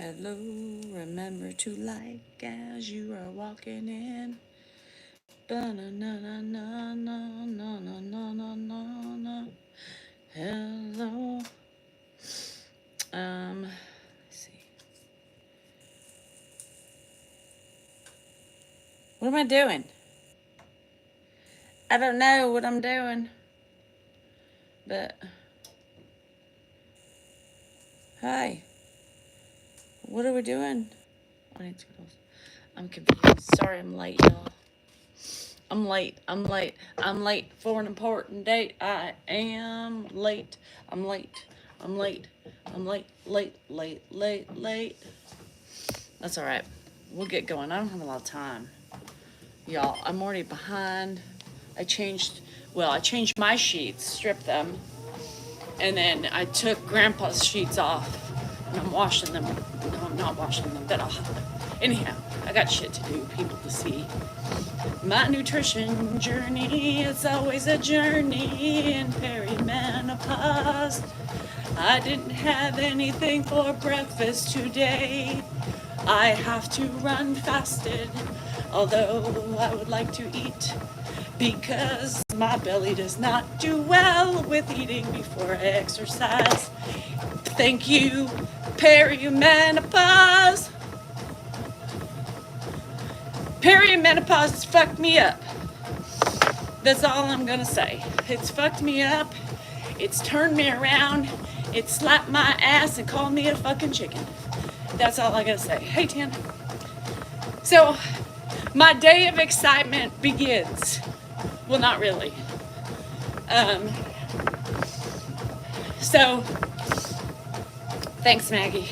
Hello, remember to like as you are walking in. Ba-na-na-na-na-na-na-na-na-na-na. Hello. Let's see. What am I doing? I don't know what I'm doing. But hi. What are we doing? I'm confused. Sorry I'm late, y'all. I'm late for an important date. I am late. I'm late. I'm late. I'm late. That's all right. We'll get going. I don't have a lot of time. Y'all, I'm already behind. I changed my sheets, stripped them, and then I took Grandpa's sheets off, and I'm washing them. No, I'm not washing them, but anyhow, I got shit to do, people to see. My nutrition journey is always a journey in perimenopause. I didn't have anything for breakfast today. I have to run fasted, although I would like to eat, because my belly does not do well with eating before exercise. Thank you, perimenopause. Perimenopause has fucked me up. That's all I'm gonna say. It's fucked me up. It's turned me around. It slapped my ass and called me a fucking chicken. That's all I gotta say. Hey, Tan. So, my day of excitement begins. Well, not really. So, thanks, Maggie.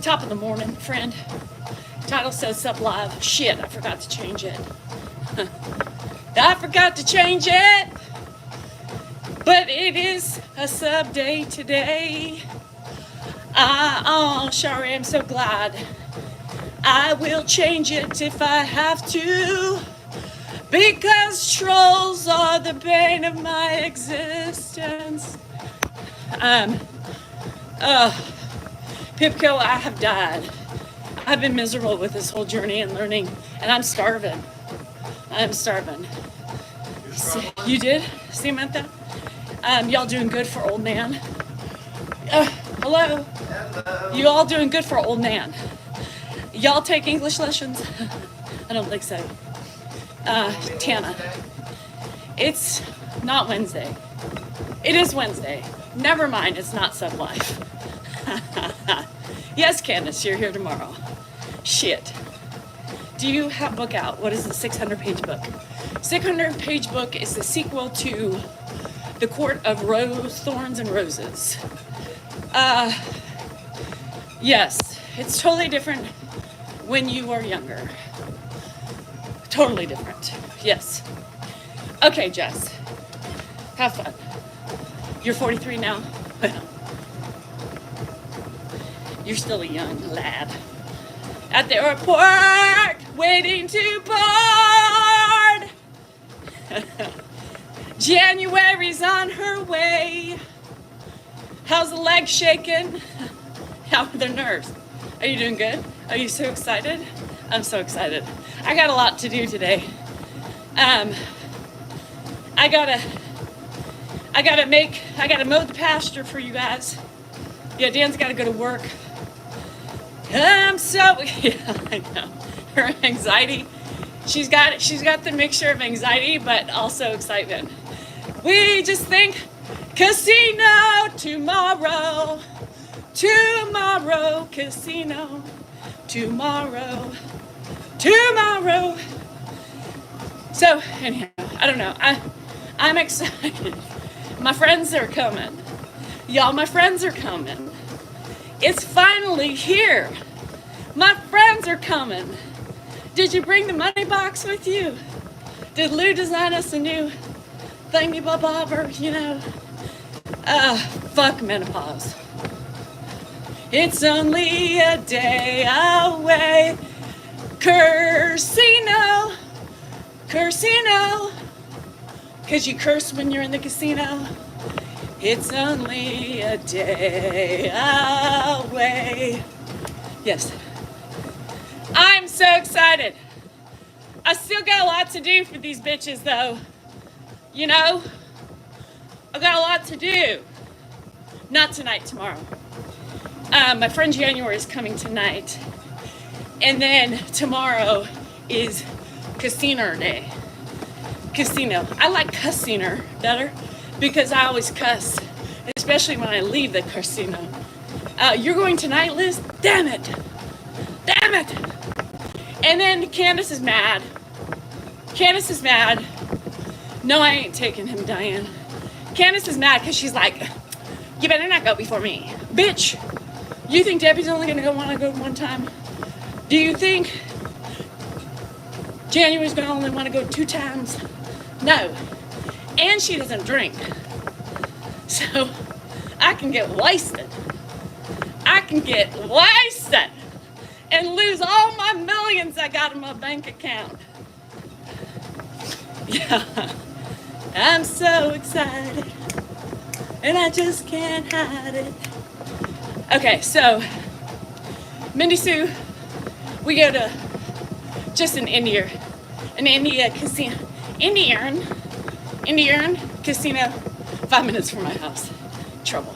Top of the morning, friend. Title says Sub Live. Shit, I forgot to change it. I forgot to change it. But it is a sub day today. Oh, Shari, I'm so glad. I will change it if I have to, because trolls are the bane of my existence. Pipco, I have died. I've been miserable with this whole journey and learning, and I'm starving. I'm starving. You did? Samantha? Y'all doing good for old man? Hello? Hello. You all doing good for old man? Y'all take English lessons? I don't think so. Tana. It's not Wednesday. It is Wednesday. Never mind, it's not Sub Life. Yes, Candace, you're here tomorrow. Shit. Do you have a book out? What is the 600-page book? 600-page book is the sequel to The Court of Thorns and Roses. Yes, it's totally different when you are younger. Totally different. Yes. Okay, Jess. Have fun. You're 43 now? Well, you're still a young lad. At the airport, waiting to board. January's on her way. How's the leg shaking? How are the nerves? Are you doing good? Are you so excited? I'm so excited. I got a lot to do today. I gotta mow the pasture for you guys. Yeah, Dan's gotta go to work. Yeah, I know. Her anxiety. She's got the mixture of anxiety, but also excitement. We just think casino tomorrow, casino tomorrow. So anyhow, I don't know. I'm excited. My friends are coming. Y'all, my friends are coming. It's finally here. My friends are coming. Did you bring the money box with you? Did Lou design us a new thingy-bobber, fuck menopause. It's only a day away. Cursino. Cause you curse when you're in the casino. It's only a day away. Yes. I'm so excited. I still got a lot to do for these bitches though. You know? I got a lot to do. Not tonight, tomorrow. My friend January is coming tonight. And then tomorrow is casino day. Casino. I like casino better because I always cuss, especially when I leave the casino. You're going tonight, Liz? Damn it. Damn it. And then Candace is mad. Candace is mad. No, I ain't taking him, Diane. Candace is mad because she's like, you better not go before me. Bitch, you think Debbie's only going to want to go one time? Do you think January's going to only want to go 2 times? No. And she doesn't drink. So I can get wasted. I can get wasted and lose all my millions I got in my bank account. Yeah. I'm so excited. And I just can't hide it. Okay, so Mindy Sue, we go to just an India casino, Indian casino, 5 minutes from my house. Trouble.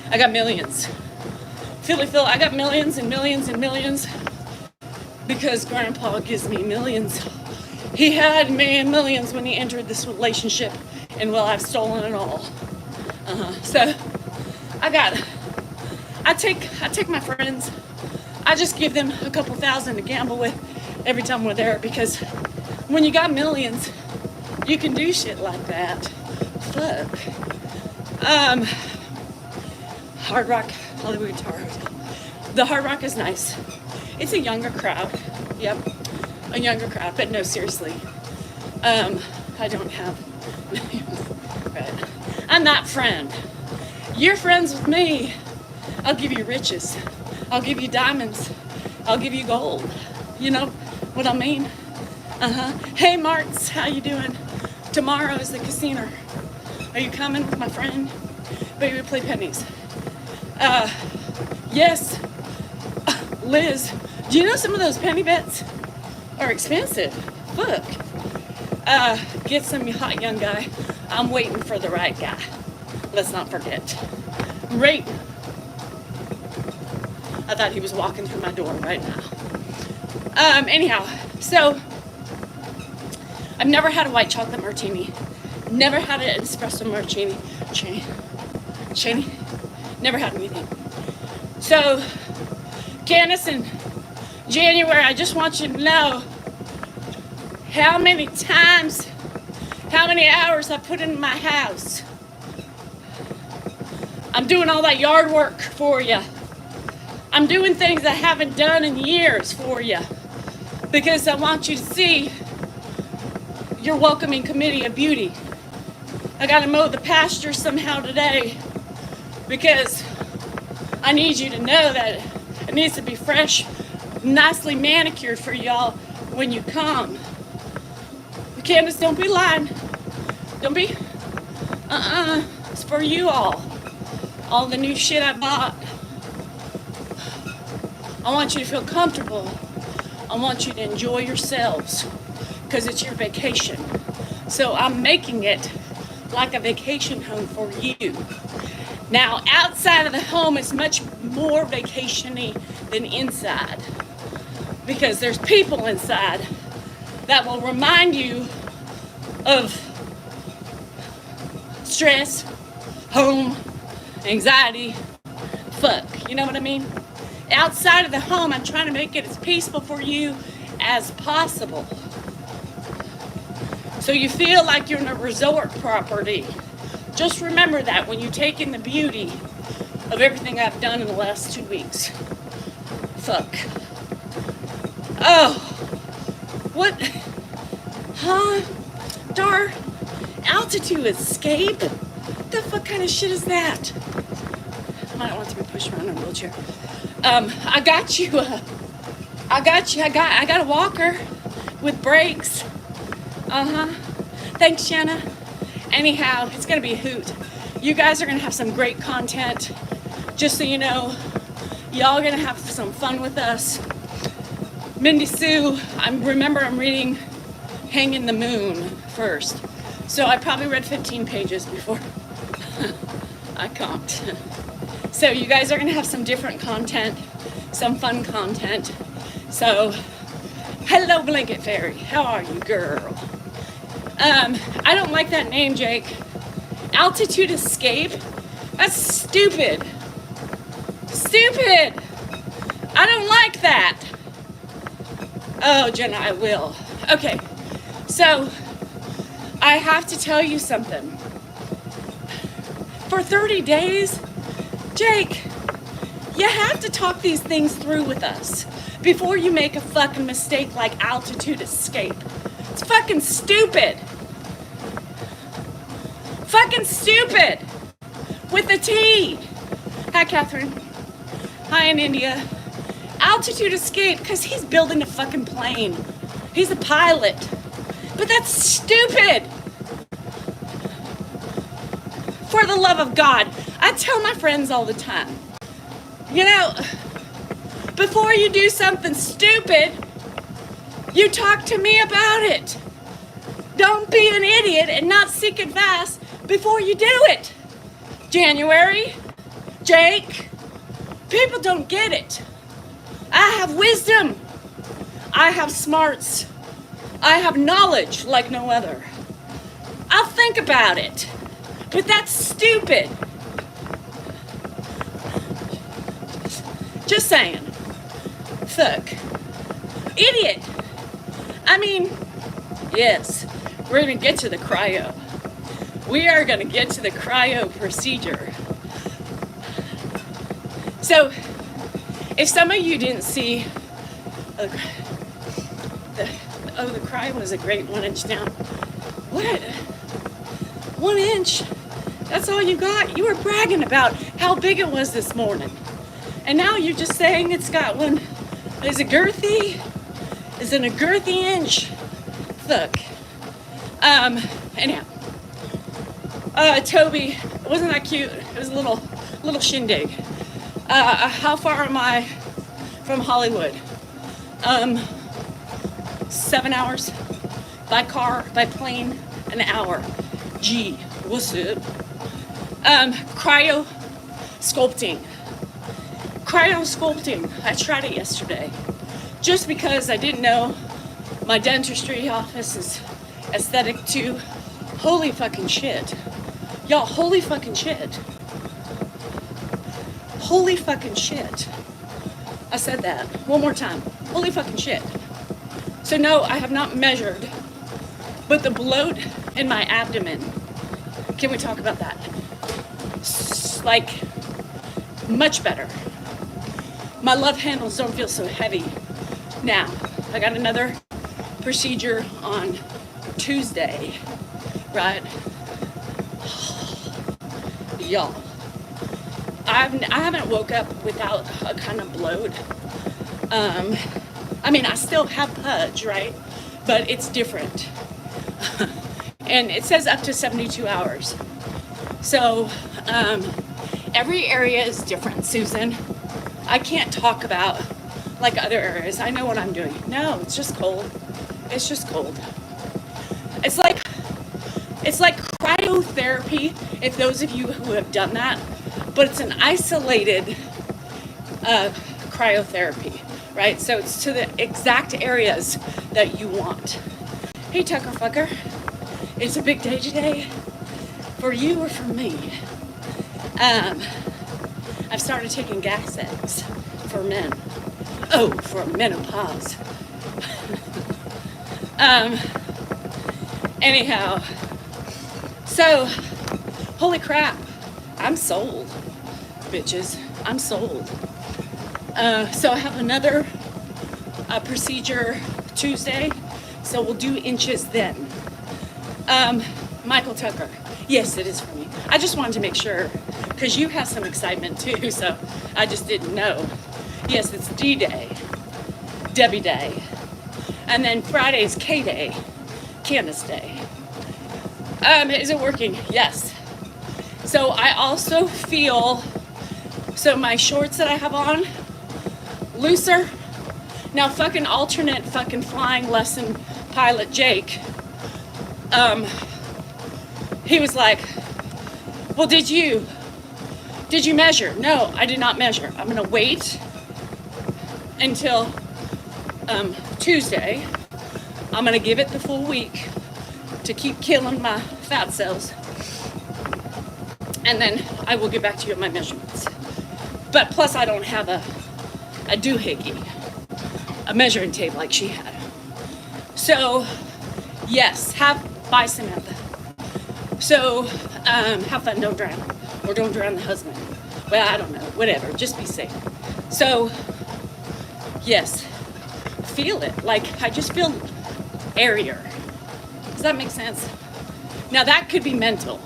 I got millions. Phil, I got millions and millions and millions because Grandpa gives me millions. He had me in millions when he entered this relationship, and well, I've stolen it all. So I take my friends, I just give them a couple thousand to gamble with every time we're there, because when you got millions, you can do shit like that. Fuck. Hard Rock, Hollywood Guitar Hotel. The Hard Rock is nice. It's a younger crowd. Yep, a younger crowd, but no, seriously. I don't have millions, but I'm not friend. You're friends with me. I'll give you riches. I'll give you diamonds. I'll give you gold. You know what I mean? Hey, Martz, how you doing? Tomorrow is the casino. Are you coming with my friend? Baby, we play pennies. Yes. Liz, do you know some of those penny bets are expensive? Look. Get some hot young guy. I'm waiting for the right guy. Let's not forget. Right. I thought he was walking through my door right now. Anyhow, so I've never had a white chocolate martini. Never had an espresso martini. Cheney. Never had anything. So, Candace and January, I just want you to know how many times, how many hours I put in my house. I'm doing all that yard work for you. I'm doing things I haven't done in years for you, because I want you to see your welcoming committee of beauty. I gotta mow the pasture somehow today, because I need you to know that it needs to be fresh, nicely manicured for y'all when you come. Candace, don't be lying. Don't be, it's for you all. All the new shit I bought. I want you to feel comfortable. I want you to enjoy yourselves, because it's your vacation. So I'm making it like a vacation home for you. Now, outside of the home is much more vacation-y than inside, because there's people inside that will remind you of stress, home, anxiety, fuck, you know what I mean? Outside of the home, I'm trying to make it as peaceful for you as possible. So you feel like you're in a resort property. Just remember that when you take in the beauty of everything I've done in the last 2 weeks. Fuck. Oh. What? Huh? Dar? Altitude escape? What the fuck kind of shit is that? I might want to be pushed around in a wheelchair. I got you. I got a walker with brakes. Thanks, Shanna. Anyhow, it's gonna be a hoot. You guys are gonna have some great content. Just so you know, Y'all gonna have some fun with us. Mindy Sue, I'm reading Hang in the Moon first. So I probably read 15 pages before I comped. So you guys are gonna have some different content, some fun content. So, hello Blanket Fairy, how are you, girl? I don't like that name, Jake. Altitude Escape? That's stupid. Stupid! I don't like that. Oh, Jenna, I will. Okay, so I have to tell you something. For 30 days, Jake, you have to talk these things through with us before you make a fucking mistake like Altitude Escape. It's fucking stupid. Fucking stupid. With the T. Hi, Catherine. Hi, in India. Altitude Escape, because he's building a fucking plane. He's a pilot. But that's stupid. For the love of God. I tell my friends all the time, you know, before you do something stupid, you talk to me about it. Don't be an idiot and not seek advice before you do it. January, Jake, people don't get it. I have wisdom. I have smarts. I have knowledge like no other. I'll think about it, but that's stupid. Just saying. Fuck. Idiot. I mean, yes, we're gonna get to the cryo. We are gonna get to the cryo procedure. So, if some of you didn't see, the cryo was a great 1 inch down. What? 1 inch? That's all you got? You were bragging about how big it was this morning. And now you're just saying it's got one. Is it girthy? Is it a girthy inch? Look. Anyhow. Toby, wasn't that cute? It was a little shindig. How far am I from Hollywood? 7 hours. By car, by plane, an hour. Gee, what's up? Cryo sculpting. Cryo sculpting. I tried it yesterday. Just because I didn't know my dentistry office is aesthetic too. Holy fucking shit. Y'all, holy fucking shit. Holy fucking shit. I said that one more time. Holy fucking shit. So no, I have not measured, but the bloat in my abdomen, can we talk about that? Like, much better. My love handles don't feel so heavy. Now, I got another procedure on Tuesday, right? Y'all, I haven't woke up without a kind of bloat. I mean, I still have pudge, right? But it's different. And it says up to 72 hours. So, every area is different, Susan. I can't talk about like other areas. I know what I'm doing. No, it's just cold. It's just cold. It's like cryotherapy, if those of you who have done that, but it's an isolated cryotherapy, right? So it's to the exact areas that you want. Hey, Tucker fucker. It's a big day today for you or for me. I've started taking gas eggs for men. Oh, for menopause. Anyhow, so, holy crap, I'm sold, bitches. I'm sold. So I have another procedure Tuesday, so we'll do inches then. Michael Tucker, yes, it is for me. I just wanted to make sure, because you have some excitement too, so I just didn't know. Yes, it's D-Day, Debbie Day, and then Friday's K-Day, Candace Day. Is it working? Yes. So I also feel, so my shorts that I have on, looser. Now fucking alternate fucking flying lesson pilot Jake, he was like, well, did you measure? No, I did not measure. I'm gonna wait until Tuesday. I'm gonna give it the full week to keep killing my fat cells, and then I will get back to you at my measurements. But plus I don't have a doohickey, a measuring tape like she had. So yes, bye Samantha. So have fun, don't drown, or don't drown the husband. Well, I don't know, whatever, just be safe. So yes, feel it, like I just feel airier. Does that make sense? Now that could be mental,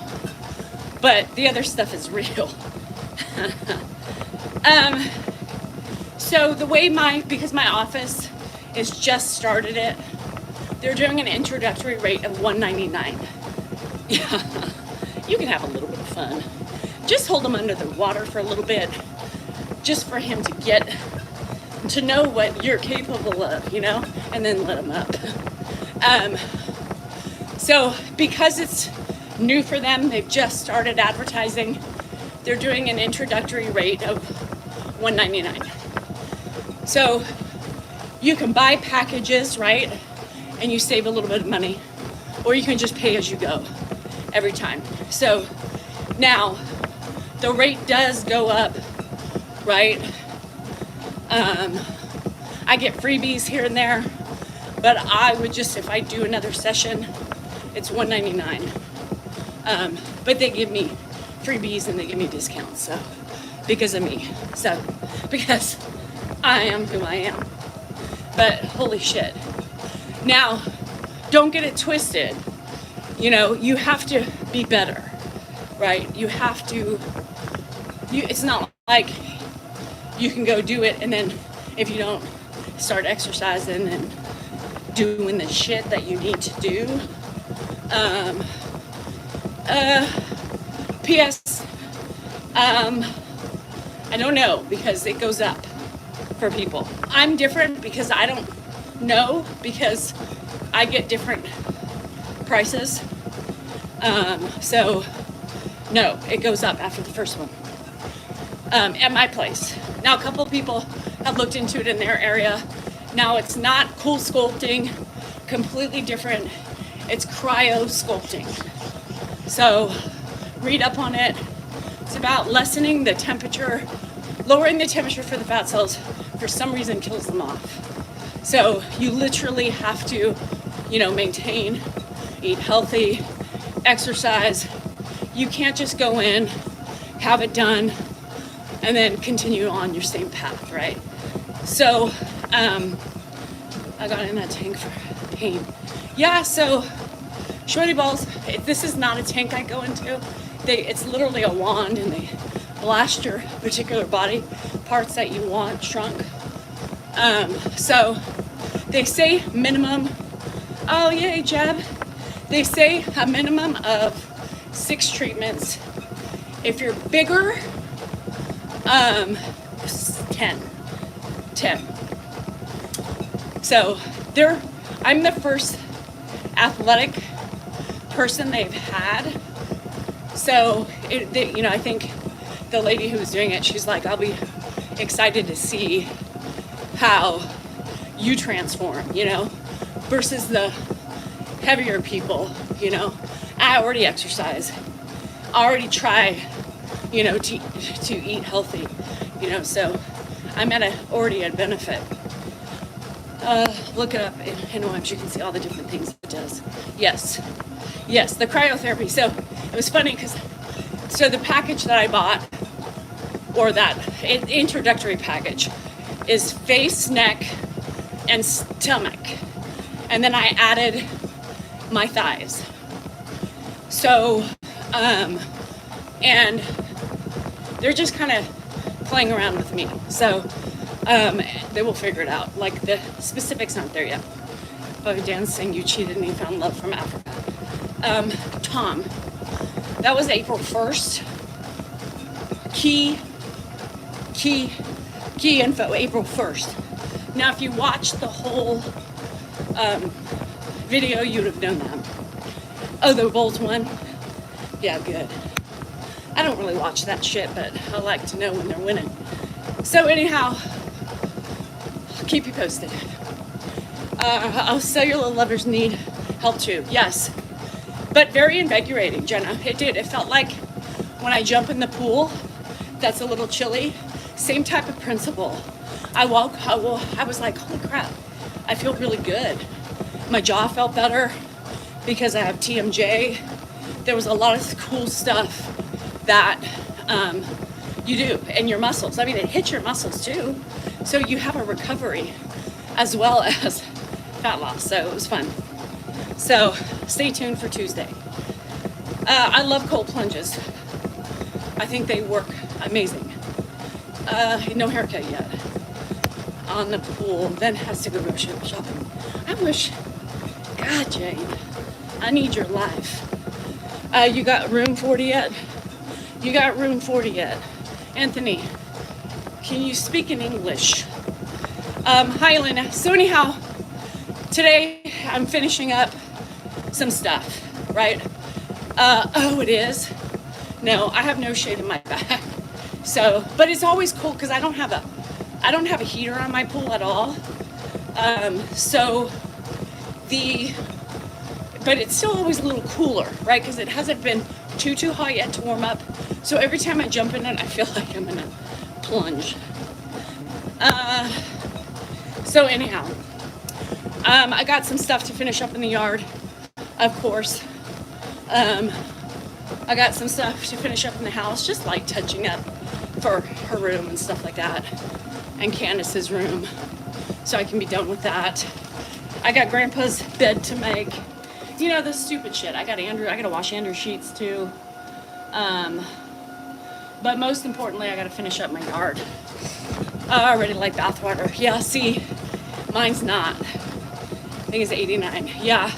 but the other stuff is real. So the way because my office is just started it, they're doing an introductory rate of $199. Yeah, you can have a little bit of fun. Just hold him under the water for a little bit, just for him to get to know what you're capable of, you know, and then let him up. So because it's new for them, they've just started advertising. They're doing an introductory rate of $199. So you can buy packages, right? And you save a little bit of money, or you can just pay as you go every time. So now the rate does go up, right? I get freebies here and there, but I would just, if I do another session, it's $199. But they give me freebies and they give me discounts, so because of me, so because I am who I am. But holy shit. Now, don't get it twisted. You know, you have to be better, right? You have to, it's not like you can go do it and then if you don't start exercising and doing the shit that you need to do. P.S. I don't know, because it goes up for people. I'm different because I don't know, because I get different prices. So no, it goes up after the first one. At my place. Now a couple of people have looked into it in their area. Now it's not cool sculpting, completely different. It's cryo sculpting. So read up on it. It's about lessening the temperature, lowering the temperature for the fat cells. For some reason kills them off. So you literally have to, you know, maintain, eat healthy, exercise. You can't just go in, have it done, and then continue on your same path, right? So I got in that tank for pain. Yeah, so shorty balls, this is not a tank I go into. It's literally a wand, and they blast your particular body parts that you want shrunk. So they say minimum, oh yay, Jeb. They say a minimum of 6 treatments. If you're bigger, 10. So I'm the first athletic person they've had. So, I think the lady who was doing it, she's like, I'll be excited to see how you transform, you know, versus the heavier people, you know. I already exercise. I already try, you know, to eat healthy, you know, so I'm already at benefit. Look it up in OMS, you can see all the different things it does. Yes, the cryotherapy. So it was funny because, so the package that I bought, or that introductory package, is face, neck, and stomach. And then I added my thighs. So, and they're just kind of playing around with me. So, they will figure it out. Like, the specifics aren't there yet. Oh, Dan's saying you cheated and he found love from Africa. Tom, that was April 1st. Key Key info, April 1st. Now, if you watched the whole video, you would have known that. Oh, the Bulls won? Yeah, good. I don't really watch that shit, but I like to know when they're winning. So anyhow, I'll keep you posted. Cellular lovers need help too, yes. But very invigorating, Jenna. It did. It felt like when I jump in the pool, that's a little chilly. Same type of principle. I was like, holy crap, I feel really good. My jaw felt better because I have TMJ. There was a lot of cool stuff that you do in your muscles. I mean, it hits your muscles too. So you have a recovery as well as fat loss. So it was fun. So stay tuned for Tuesday. I love cold plunges. I think they work amazing. No haircut yet. On the pool, then has to go shopping. I wish, God, Jane, I need your life. You got room 40 yet? You got room 40 yet? Anthony, can you speak in English? Hi, Elena. So anyhow, today I'm finishing up some stuff, right? Oh, it is? No, I have no shade in my back. So, but it's always cool because I don't have a heater on my pool at all. But it's still always a little cooler, right? Because it hasn't been too hot yet to warm up. So every time I jump in it, I feel like I'm in a plunge. So anyhow, I got some stuff to finish up in the yard, of course. I got some stuff to finish up in the house, just like touching up for her room and stuff like that, and Candace's room, so I can be done with that. I got Grandpa's bed to make. You know, the stupid shit. I gotta wash Andrew's sheets too. But most importantly, I gotta finish up my yard. I already like bathwater. Yeah, see, mine's not. I think it's 89. Yeah,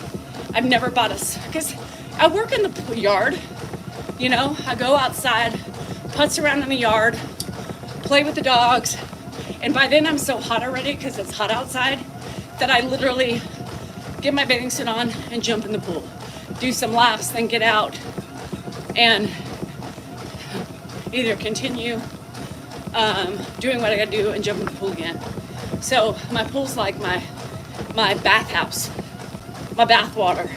I've never bought because I work in the yard. You know, I go outside, putz around in the yard, play with the dogs, and by then I'm so hot already because it's hot outside that I literally get my bathing suit on and jump in the pool, do some laps, then get out and either continue doing what I gotta do and jump in the pool again. So my pool's like my bathhouse, my bath water.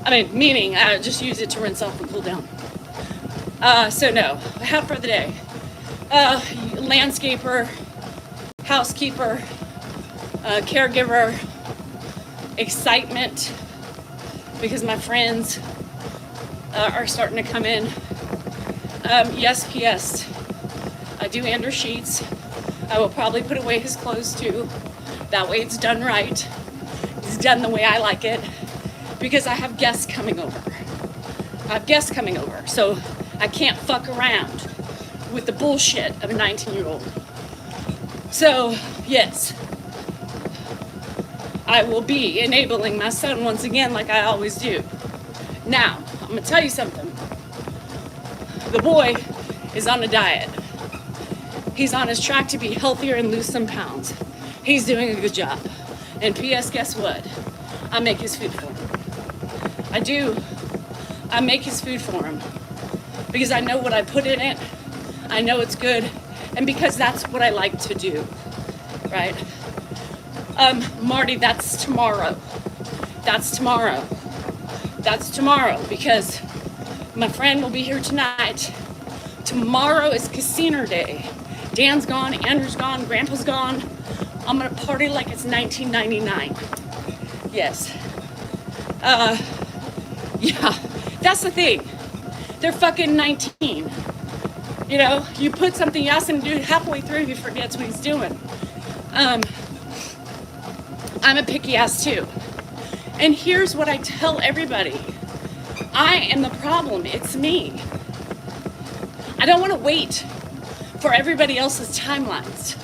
I mean, meaning I just use it to rinse off and cool down. So no, I have for the day. Landscaper, housekeeper, caregiver, excitement, because my friends are starting to come in. Yes, P.S. I do Andrew sheets. I will probably put away his clothes too. That way it's done right. It's done the way I like it. Because I have guests coming over. So I can't fuck around with the bullshit of a 19-year-old. So, yes. I will be enabling my son once again like I always do. Now, I'm gonna tell you something. The boy is on a diet. He's on his track to be healthier and lose some pounds. He's doing a good job. And P.S. guess what? I make his food for him. I do. I make his food for him. Because I know what I put in it. I know it's good. And because that's what I like to do. Right? Marty, that's tomorrow. That's tomorrow. Because my friend will be here tonight. Tomorrow is casino day. Dan's gone, Andrew's gone, Grandpa's gone. I'm gonna party like it's 1999. Yes. Yeah, that's the thing. They're fucking 19. You know, you put something else and do halfway through, he forgets what he's doing. I'm a picky ass too. And here's what I tell everybody. I am the problem, it's me. I don't want to wait for everybody else's timelines.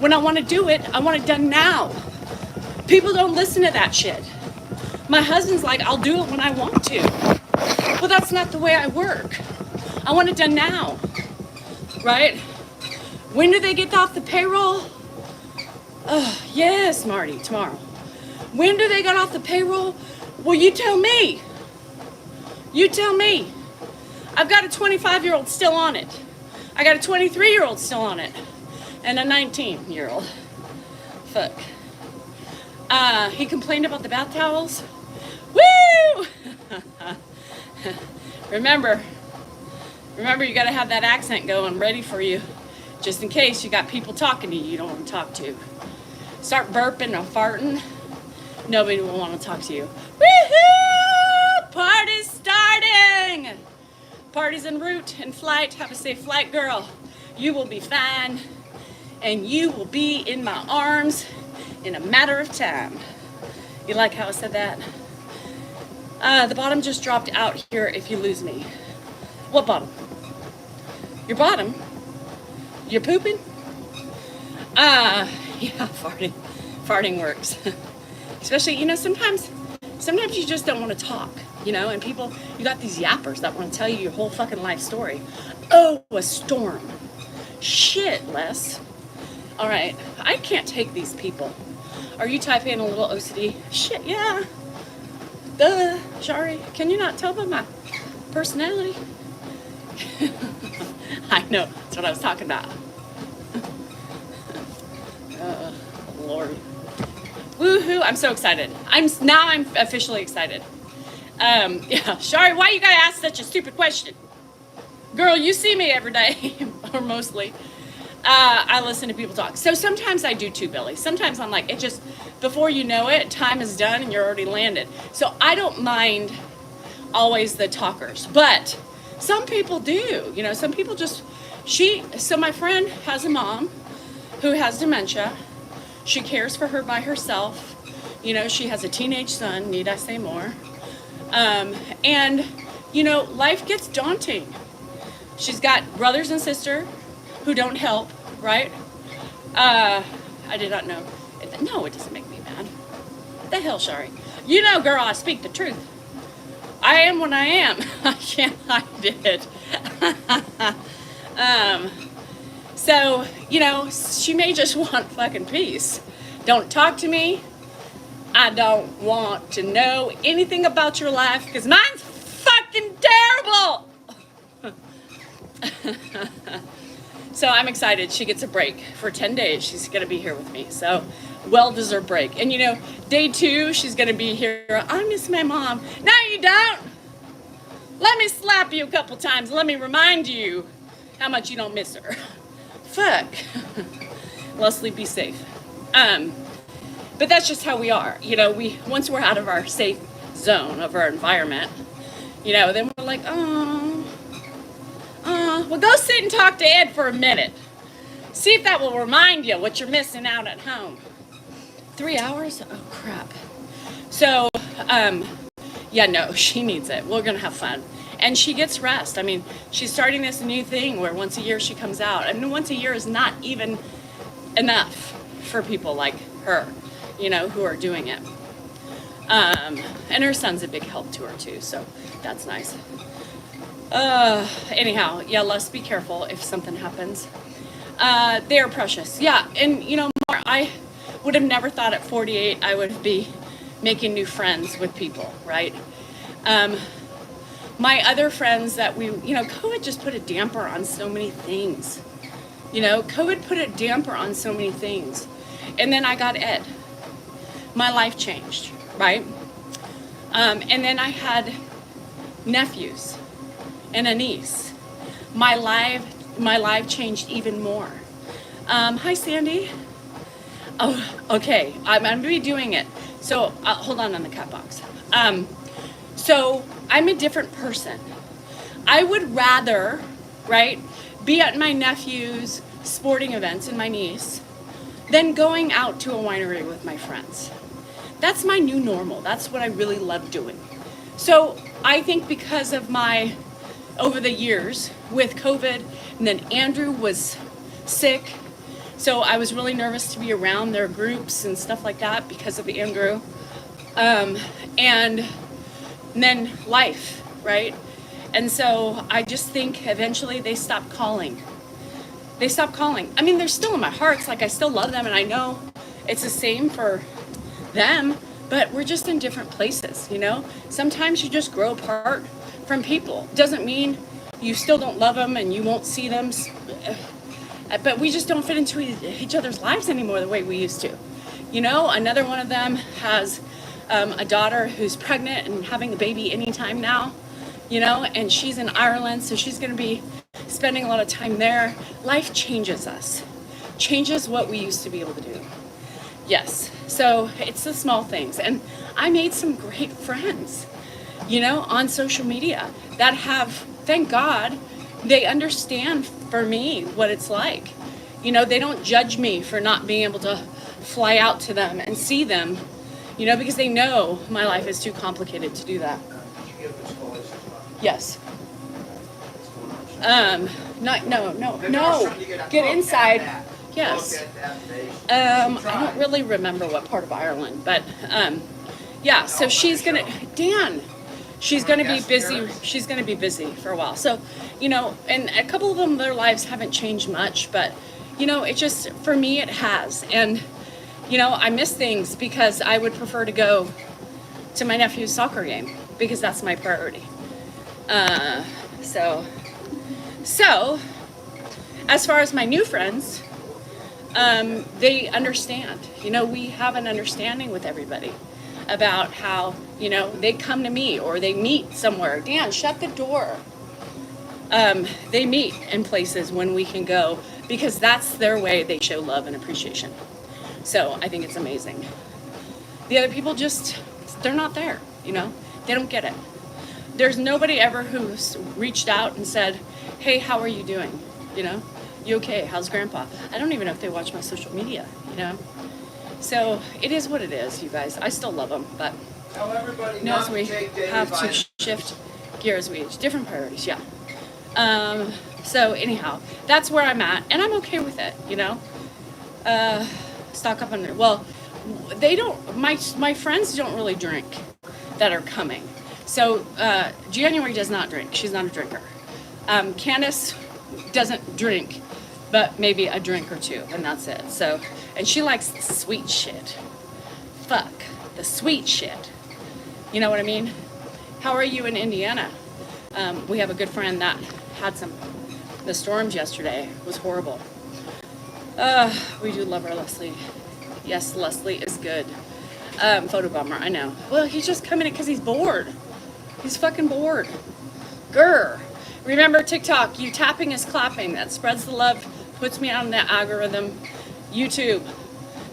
When I want to do it, I want it done now. People don't listen to that shit. My husband's like, I'll do it when I want to. Well, that's not the way I work. I want it done now, right? When do they get off the payroll? Oh, yes, Marty, tomorrow. When do they get off the payroll? Well, you tell me. You tell me. I've got a 25-year-old still on it. I got a 23-year-old still on it. And a 19-year-old. Fuck. He complained about the bath towels. Woo! Remember, you gotta have that accent going ready for you. Just in case you got people talking to you don't want to talk to. Start burping or farting. Nobody will want to talk to you. Woohoo! Party's starting! Party's en route, in flight. Have a safe flight, girl. You will be fine. And you will be in my arms in a matter of time. You like how I said that? The bottom just dropped out here if you lose me. What bottom? Your bottom? You're pooping? Yeah, farting. Farting works. Especially, you know, sometimes you just don't want to talk, you know, and people, you got these yappers that want to tell you your whole fucking life story. Oh, a storm. Shit, Les. All right, I can't take these people. Are you typing a little OCD? Shit, yeah. Duh, sorry. Can you not tell by my personality? I know, that's what I was talking about. Lord. Woohoo, I'm so excited. I'm officially excited. Yeah, sorry, why you gotta ask such a stupid question? Girl, you see me every day, or mostly. I listen to people talk. So sometimes I do too, Billy. Sometimes I'm like, it just, before you know it, time is done and you're already landed. So I don't mind always the talkers, but some people do. You know, some people just, so my friend has a mom who has dementia. She cares for her by herself. You know, she has a teenage son, need I say more? And, you know, life gets daunting. She's got brothers and sisters who don't help, right? I did not know. No, it doesn't make me mad. What the hell, Shari? You know, girl, I speak the truth. I am what I am. I can't hide it. So, you know, she may just want fucking peace. Don't talk to me. I don't want to know anything about your life because mine's fucking terrible. So I'm excited. She gets a break for 10 days. She's going to be here with me. So well-deserved break. And, you know, day 2, she's going to be here. I miss my mom. No, you don't. Let me slap you a couple times. Let me remind you how much you don't miss her. Fuck. Leslie, be safe. But that's just how we are. You know, once we're out of our safe zone of our environment, you know, then we're like, well, go sit and talk to Ed for a minute. See if that will remind you what you're missing out at home. 3 hours? Oh, crap. So, yeah, no, she needs it. We're going to have fun. And she gets rest. I mean, she's starting this new thing where once a year she comes out. I mean, once a year is not even enough for people like her, you know, who are doing it. And her son's a big help to her, too, so that's nice. Anyhow, yeah, let's be careful if something happens. They are precious. Yeah, and, you know, I would have never thought at 48 I would be making new friends with people, right? My other friends that you know, COVID just put a damper on so many things. You know, COVID put a damper on so many things. And then I got Ed. My life changed, right? And then I had nephews and a niece. My life changed even more. Hi, Sandy. Oh, okay. I'm going to be doing it. So hold on the cat box. So I'm a different person. I would rather, right, be at my nephew's sporting events and my niece than going out to a winery with my friends. That's my new normal. That's what I really love doing. So I think because of over the years with COVID, and then Andrew was sick, so I was really nervous to be around their groups and stuff like that because of Andrew. And then life, right? And so I just think eventually they stopped calling. They stopped calling. I mean, they're still in my heart. It's like I still love them, and I know it's the same for them, but we're just in different places, you know? Sometimes you just grow apart from people. Doesn't mean you still don't love them and you won't see them, but we just don't fit into each other's lives anymore the way we used to. You know, another one of them has a daughter who's pregnant and having a baby anytime now, you know, and she's in Ireland, so she's going to be spending a lot of time there. Life changes us, changes what we used to be able to do. Yes, so it's the small things. And I made some great friends, you know, on social media that have, thank God, they understand for me what it's like. You know, they don't judge me for not being able to fly out to them and see them, you know, because they know my life is too complicated to do that. Yes. No. Get inside. Yes. I don't really remember what part of Ireland, but yeah. So she's gonna, Dan. She's gonna be busy. She's gonna be busy for a while. So, you know, and a couple of them, their lives haven't changed much, but you know, it just, for me, it has. And you know, I miss things because I would prefer to go to my nephew's soccer game because that's my priority. So as far as my new friends, they understand. You know, we have an understanding with everybody about how, you know, they come to me or they meet somewhere. Dan, shut the door. They meet in places when we can go because that's their way they show love and appreciation. So I think it's amazing. The other people just, they're not there, you know? They don't get it. There's nobody ever who's reached out and said, hey, how are you doing? You know? You okay? How's grandpa? I don't even know if they watch my social media, you know? So it is what it is, you guys. I still love them, but as we have to shift gears, we age. Different priorities, yeah. So anyhow, that's where I'm at, and I'm okay with it, you know? Stock up on, well, they don't, my friends don't really drink that are coming. So January does not drink. She's not a drinker. Candace doesn't drink, but maybe a drink or two, and that's it. So, and she likes the sweet shit. Fuck, the sweet shit. You know what I mean? How are you in Indiana? We have a good friend that had the storms yesterday. It was horrible. We do love our Leslie. Yes, Leslie is good. Photo bomber, I know. Well, he's just coming in because he's bored. He's fucking bored. Grr. Remember TikTok, you tapping is clapping. That spreads the love, puts me on the algorithm. YouTube,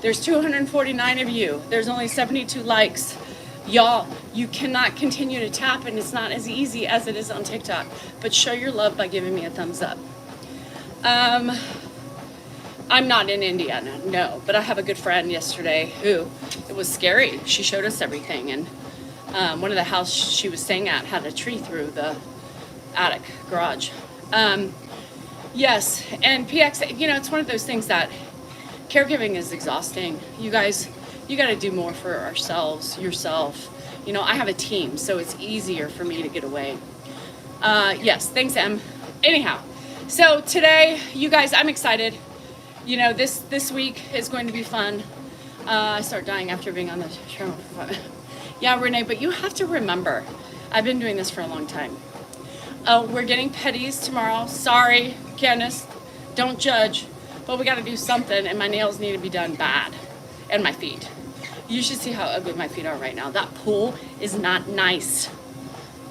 there's 249 of you. There's only 72 likes. Y'all, you cannot continue to tap, and it's not as easy as it is on TikTok. But show your love by giving me a thumbs up. I'm not in Indiana, no, but I have a good friend yesterday who, it was scary. She showed us everything, and one of the houses she was staying at had a tree through the attic garage. Yes, and PX, you know, it's one of those things that caregiving is exhausting. You guys, you got to do more for ourselves, yourself. You know, I have a team, so it's easier for me to get away. Yes, thanks, Em. Anyhow, so today, you guys, I'm excited. You know, this week is going to be fun. I start dying after being on the show. Yeah, Renee, but you have to remember, I've been doing this for a long time. We're getting petties tomorrow. Sorry, Candace, don't judge, but we got to do something, and my nails need to be done bad, and my feet. You should see how ugly my feet are right now. That pool is not nice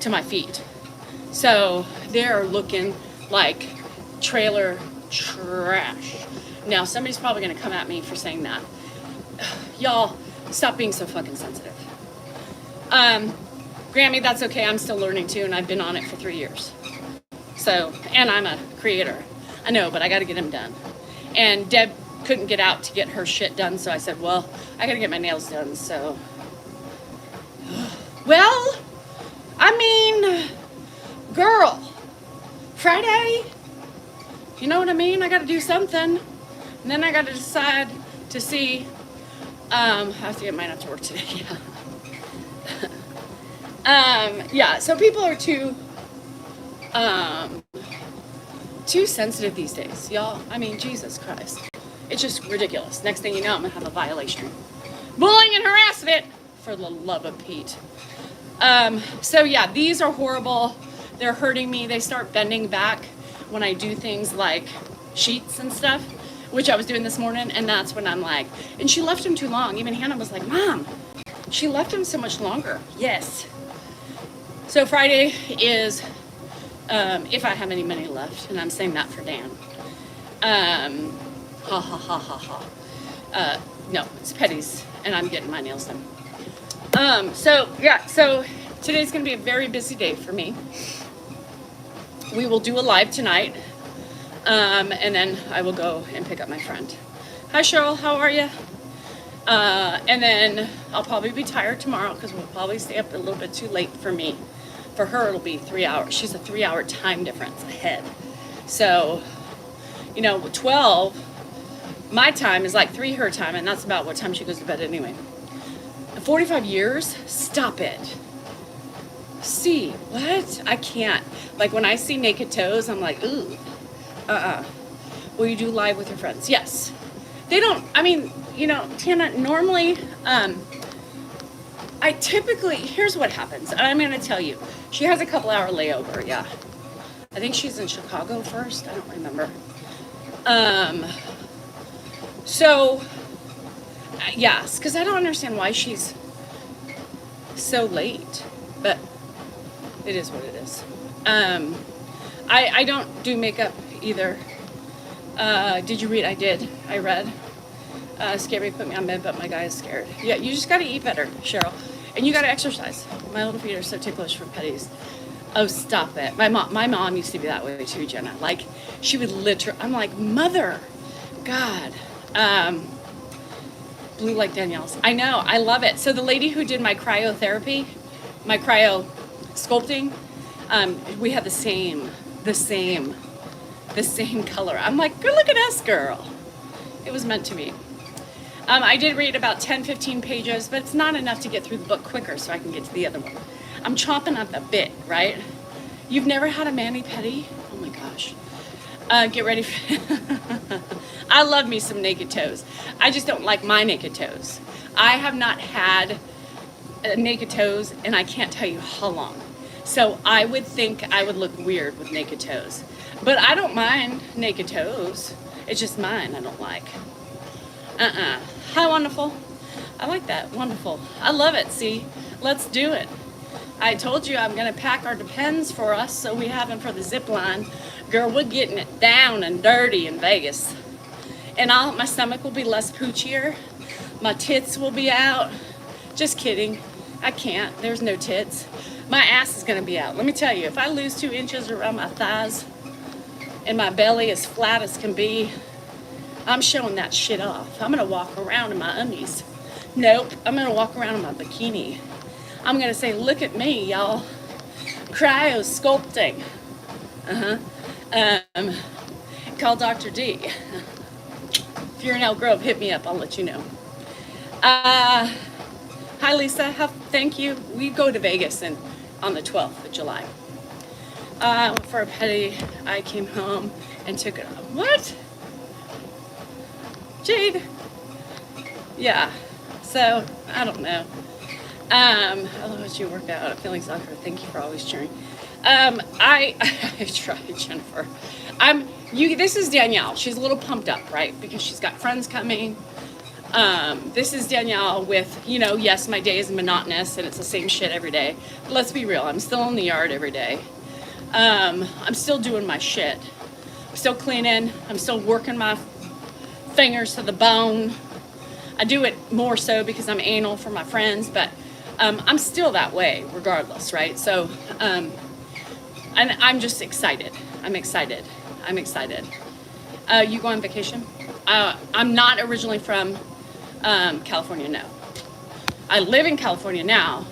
to my feet. So they're looking like trailer trash. Now, somebody's probably going to come at me for saying that. Y'all, stop being so fucking sensitive. Grammy, that's okay. I'm still learning too, and I've been on it for 3 years. So, and I'm a creator. I know, but I got to get them done. And Deb couldn't get out to get her shit done, so I said, well, I got to get my nails done, so. Well, I mean, girl, Friday, you know what I mean? I got to do something. And then I got to decide to see, I have to get mine up to work today, yeah. Yeah, so people are too too sensitive these days, y'all. I mean, Jesus Christ. It's just ridiculous. Next thing you know, I'm gonna have a violation. Bullying and harassment, for the love of Pete. So yeah, these are horrible. They're hurting me. They start bending back when I do things like sheets and stuff, which I was doing this morning, and that's when I'm like, and she left him too long. Even Hannah was like, Mom, she left him so much longer. Yes. So Friday is, if I have any money left, and I'm saying that for Dan. Ha ha ha ha ha. No, it's Petty's, and I'm getting my nails done. So yeah, so today's gonna be a very busy day for me. We will do a live tonight, and then I will go and pick up my friend. Hi Cheryl, how are you? And then I'll probably be tired tomorrow because we'll probably stay up a little bit too late for me. For her, it'll be 3 hours. She's a 3-hour time difference ahead. So, 12, my time is like 3 her time, and that's about what time she goes to bed anyway. 45 years? Stop it. See, what? I can't. Like when I see naked toes, I'm like, ooh, Will you do live with your friends? Yes. They don't, Tana, normally, I typically, here's what happens, and I'm going to tell you. She has a couple hour layover, yeah. I think she's in Chicago first. I don't remember. Yes, because I don't understand why she's so late, but it is what it is. I don't do makeup either. Did you read? I did. I read. Scary put me on bed, but my guy is scared. Yeah, you just got to eat better, Cheryl. And you got to exercise. My little feet are so ticklish for Petties. Oh, stop it. My mom used to be that way too, Jenna. Like, she would literally, I'm like, Mother, God. Blue like Danielle's. I know, I love it. So the lady who did my cryotherapy, my cryo sculpting, we had the same color. I'm like, good look at us, girl. It was meant to be. I did read about 10, 15 pages, but it's not enough to get through the book quicker so I can get to the other one. I'm chomping at the bit, right? You've never had a mani-pedi? Oh my gosh. Get ready for I love me some naked toes. I just don't like my naked toes. I have not had naked toes, and I can't tell you how long. So I would think I would look weird with naked toes. But I don't mind naked toes. It's just mine I don't like. How wonderful. I like that. Wonderful. I love it. See, let's do it. I told you I'm going to pack our Depends for us, so we have them for the zip line. Girl, we're getting it down and dirty in Vegas. And my stomach will be less poochier. My tits will be out. Just kidding. I can't. There's no tits. My ass is going to be out. Let me tell you, if I lose 2 inches around my thighs and my belly is flat as can be, I'm showing that shit off. I'm going to walk around in my undies. Nope. I'm going to walk around in my bikini. I'm going to say, look at me, y'all. Cryo sculpting. Call Dr. D. If you're in Elk Grove, hit me up. I'll let you know. Hi, Lisa. Thank you. We go to Vegas on the 12th of July. For a petty, I came home and took it. What? Jade? Yeah. So, I don't know. I love what you work out at Feeling Soccer. Thank you for always cheering. I tried, Jennifer. This is Danielle. She's a little pumped up, right? Because she's got friends coming. This is Danielle with, yes, my day is monotonous and it's the same shit every day. But let's be real. I'm still in the yard every day. I'm still doing my shit. I'm still cleaning. I'm still working my fingers to the bone. I do it more so because I'm anal for my friends, but I'm still that way regardless, right? So, and I'm just excited. I'm excited. You go on vacation? I'm not originally from California, no. I live in California now.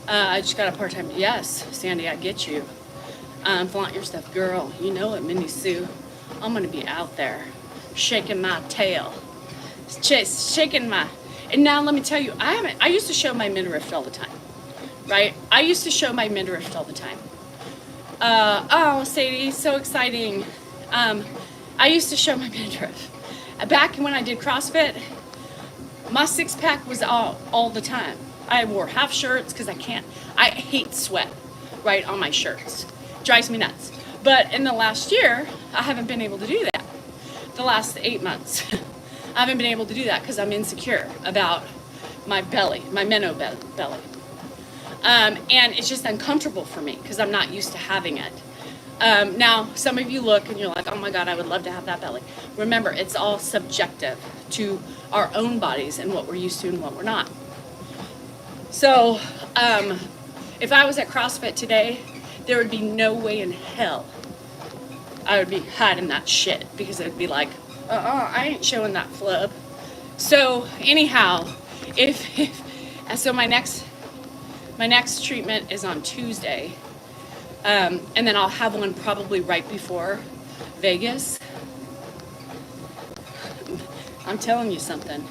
I just got a part-time, yes, Sandy, I get you. Flaunt your stuff, girl. You know it, Minnie Sue. I'm gonna be out there shaking my tail. And now let me tell you, I used to show my midriff all the time, right? Oh, Sadie, so exciting. I used to show my midriff. Back when I did CrossFit, my six pack was all the time. I wore half shirts because I hate sweat, right, on my shirts. Drives me nuts. But in the last year, I haven't been able to do that. The last 8 months, I haven't been able to do that because I'm insecure about my belly, my belly. And it's just uncomfortable for me because I'm not used to having it. Now, some of you look and you're like, oh my God, I would love to have that belly. Remember, it's all subjective to our own bodies and what we're used to and what we're not. So, if I was at CrossFit today, there would be no way in hell I would be hiding that shit because it would be like, I ain't showing that flub. So anyhow, so my next treatment is on Tuesday, and then I'll have one probably right before Vegas. I'm telling you something.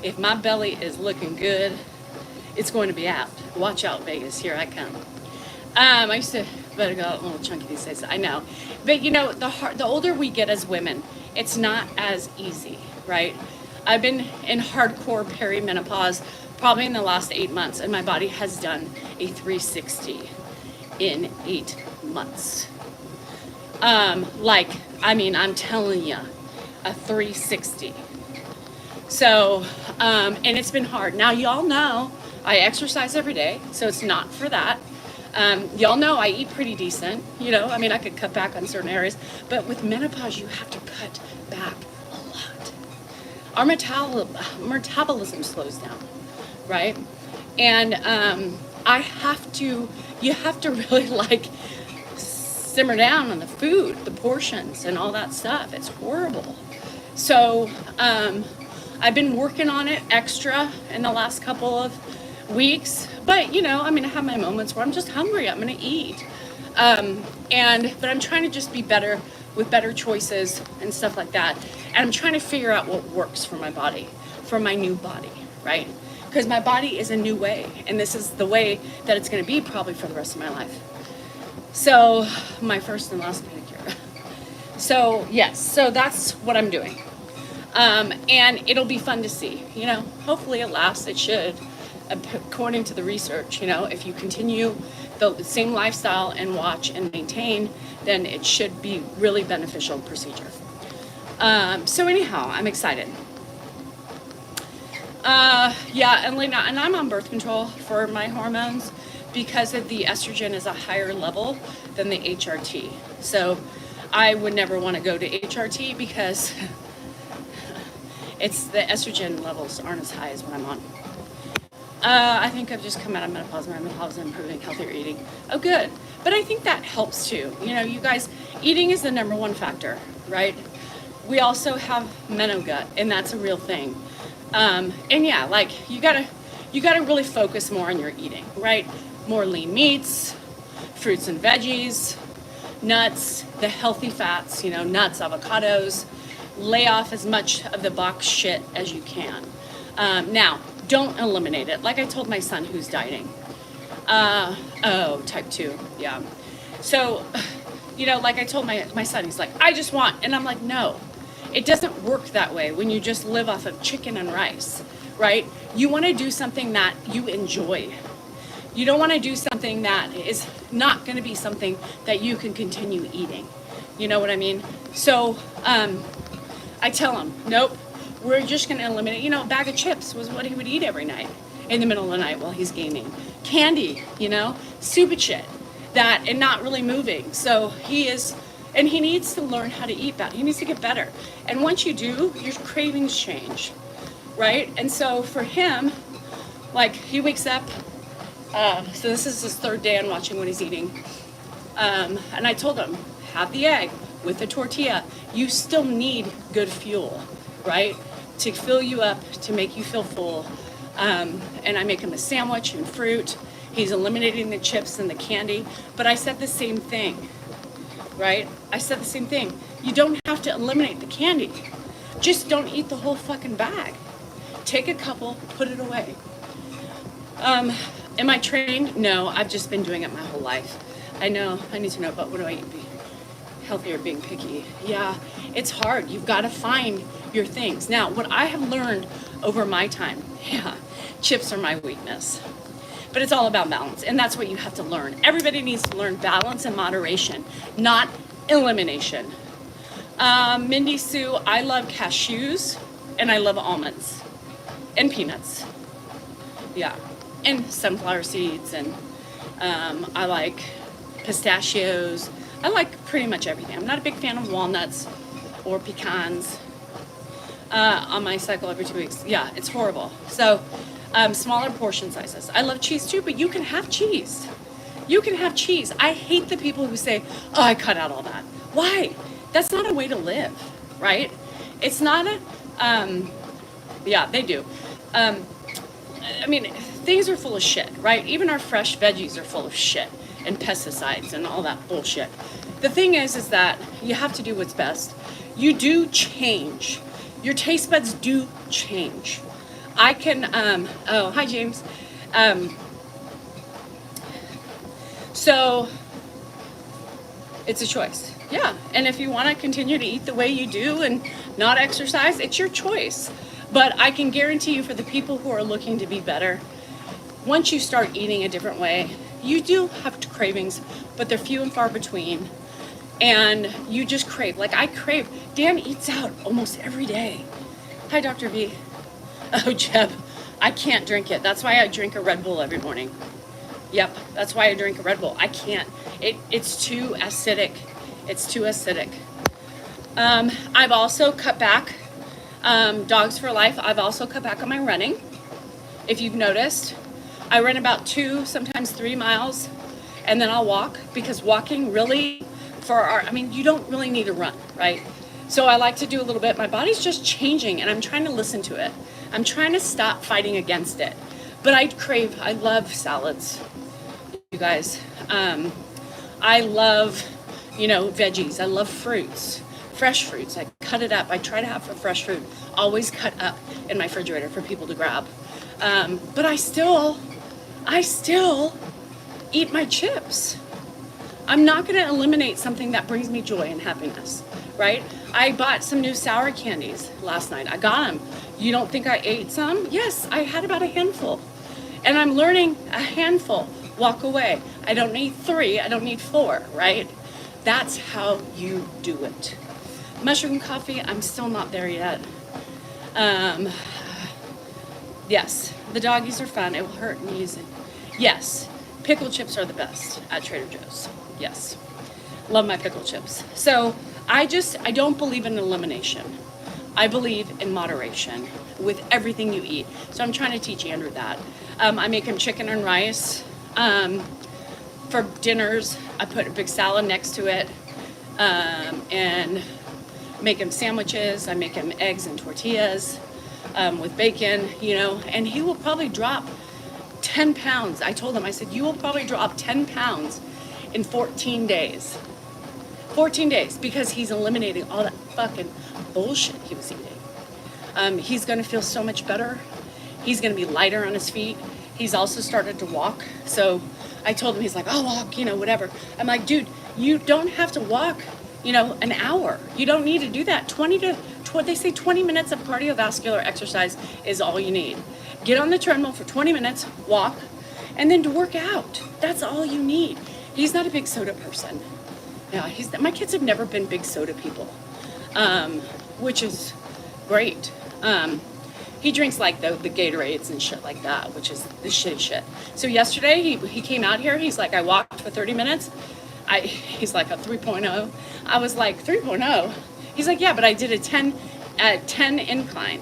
If my belly is looking good, it's going to be out. Watch out, Vegas. Here I come. I used to, but I got a little chunky these days. I know, but you know, the older we get as women, it's not as easy, right? I've been in hardcore perimenopause probably in the last 8 months, and my body has done a 360 in 8 months. I'm telling you, a 360. So, and it's been hard. Now, y'all know I exercise every day, so it's not for that. Y'all know I eat pretty decent, I could cut back on certain areas, but with menopause, you have to cut back a lot. Our metabolism slows down, right? And you have to really simmer down on the food, the portions and all that stuff. It's horrible. So I've been working on it extra in the last couple of weeks, but I have my moments where I'm just hungry. I'm gonna eat, but I'm trying to just be better with better choices and stuff like that. And I'm trying to figure out what works for my body, for my new body, right? Because my body is a new way, and this is the way that it's gonna be probably for the rest of my life. So my first and last pedicure. So yes, so that's what I'm doing, and it'll be fun to see. Hopefully it lasts. It should. According to the research, if you continue the same lifestyle and watch and maintain, then it should be really beneficial procedure. So anyhow, I'm excited. And I'm on birth control for my hormones because of the estrogen is a higher level than the HRT. So I would never want to go to HRT because the estrogen levels aren't as high as what I'm on. I think I've just come out of menopause. My menopause is improving, healthier eating. Oh, good. But I think that helps too. You guys, eating is the number one factor, right? We also have menogut, and that's a real thing. And yeah, you gotta really focus more on your eating, right? More lean meats, fruits and veggies, nuts, the healthy fats, nuts, avocados. Lay off as much of the box shit as you can. Now, don't eliminate it. Like I told my son who's dieting. Type 2, yeah. So, like I told my son, he's like, I just want, and I'm like, no, it doesn't work that way when you just live off of chicken and rice, right? You want to do something that you enjoy. You don't want to do something that is not going to be something that you can continue eating. You know what I mean? So, I tell him, nope. We're just going to eliminate, a bag of chips was what he would eat every night in the middle of the night while he's gaming. Candy, stupid shit and not really moving. So he needs to learn how to eat better. He needs to get better. And once you do, your cravings change, right? And so for him, he wakes up, so this is his third day on watching what he's eating. And I told him, have the egg with the tortilla. You still need good fuel, right? To fill you up, to make you feel full. And I make him a sandwich and fruit. He's eliminating the chips and the candy. But I said the same thing, right? I said the same thing. You don't have to eliminate the candy. Just don't eat the whole fucking bag. Take a couple, put it away. Am I trained? No, I've just been doing it my whole life. I know, I need to know, but what do I eat? healthier being picky. Yeah, it's hard. You've got to find your things. Now, what I have learned over my time, yeah, chips are my weakness. But it's all about balance, and that's what you have to learn. Everybody needs to learn balance and moderation, not elimination. Mindy Sue, I love cashews, and I love almonds, and peanuts. Yeah, and sunflower seeds, and I like pistachios. I like pretty much everything. I'm not a big fan of walnuts or pecans on my cycle every 2 weeks. Yeah, it's horrible. So smaller portion sizes. I love cheese too, but you can have cheese. You can have cheese. I hate the people who say, oh, I cut out all that. Why? That's not a way to live, right? It's not a, yeah, they do. I mean, things are full of shit, right? Even our fresh veggies are full of shit and pesticides and all that bullshit. The thing is that you have to do what's best. You do change. Your taste buds do change. I can, oh, hi, James. So it's a choice. Yeah. And if you want to continue to eat the way you do and not exercise, it's your choice. But I can guarantee you, for the people who are looking to be better, once you start eating a different way, you do have cravings, but they're few and far between. And you just crave. Like I crave. Dan eats out almost every day. Hi, Dr. V. Oh, Jeb, I can't drink it. That's why I drink a Red Bull every morning. Yep, that's why I drink a Red Bull. I can't. It's too acidic. It's too acidic. I've also cut back. Dogs for Life, I've also cut back on my running. If you've noticed, I run about 2, sometimes 3 miles, and then I'll walk, because walking really, I mean, you don't really need to run, right? So I like to do a little bit. My body's just changing, and I'm trying to listen to it. I'm trying to stop fighting against it. But I love salads, you guys. I love, veggies. I love fruits, fresh fruits. I cut it up. I try to have fresh fruit always cut up in my refrigerator for people to grab. But I still eat my chips. I'm not going to eliminate something that brings me joy and happiness, right? I bought some new sour candies last night. I got them. You don't think I ate some? Yes, I had about a handful. And I'm learning a handful. Walk away. I don't need 3. I don't need 4, right? That's how you do it. Mushroom coffee, I'm still not there yet. Yes, the doggies are fun. It will hurt knees. Yes, pickle chips are the best at Trader Joe's. Yes, love my pickle chips. So I don't believe in elimination. I believe in moderation with everything you eat. So I'm trying to teach Andrew that. I make him chicken and rice. For dinners, I put a big salad next to it, and make him sandwiches. I make him eggs and tortillas with bacon, and he will probably drop 10 pounds. I told him, I said, you will probably drop 10 pounds in 14 days. 14 days, because he's eliminating all that fucking bullshit he was eating. He's going to feel so much better. He's going to be lighter on his feet. He's also started to walk. So I told him, he's like, I'll walk, whatever. I'm like, dude, you don't have to walk, an hour. You don't need to do that. They say 20 minutes of cardiovascular exercise is all you need. Get on the treadmill for 20 minutes, walk, and then to work out. That's all you need. He's not a big soda person. Yeah, my kids have never been big soda people, which is great. He drinks like the Gatorades and shit like that, which is the shitty shit. So yesterday he came out here. He's like, I walked for 30 minutes. He's like a 3.0. I was like, 3.0? He's like, yeah, but I did a 10 incline.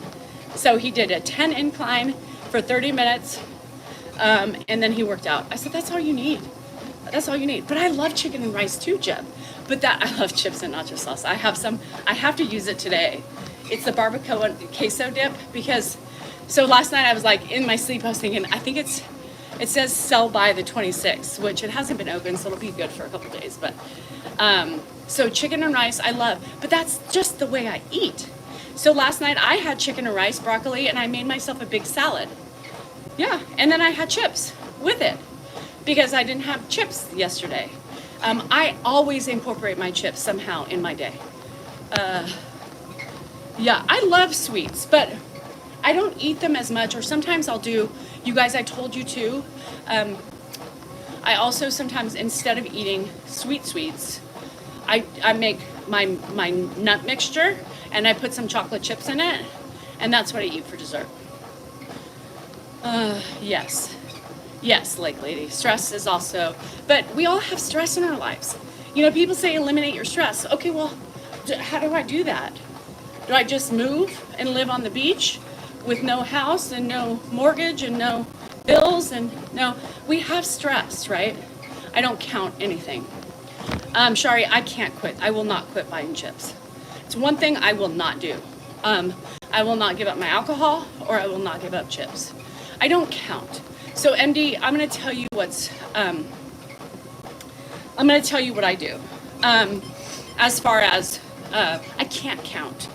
So he did a 10 incline for 30 minutes, and then he worked out. I said, that's all you need. That's all you need. But I love chicken and rice too, Jeb. But I love chips and nacho sauce. I have to use it today. It's the barbacoa and queso dip, so last night I was like in my sleep, I was thinking, I think it says sell by the 26th, which it hasn't been open, so it'll be good for a couple days. But so chicken and rice I love, but that's just the way I eat. So last night I had chicken and rice, broccoli, and I made myself a big salad. Yeah, and then I had chips with it, because I didn't have chips yesterday. I always incorporate my chips somehow in my day. Yeah, I love sweets, but I don't eat them as much, or sometimes I'll do, you guys, I told you too, I also sometimes, instead of eating sweets, I make my nut mixture and I put some chocolate chips in it, and that's what I eat for dessert. Yes. Yes, Lake Lady. Stress is also, but we all have stress in our lives. You know, people say eliminate your stress. Okay, well, how do I do that? Do I just move and live on the beach with no house and no mortgage and no bills and no, we have stress, right? I don't count anything. Shari, I can't quit. I will not quit buying chips. It's one thing I will not do. I will not give up my alcohol, or I will not give up chips. I don't count. So MD, I'm going to tell you what I do. As far as I can't count.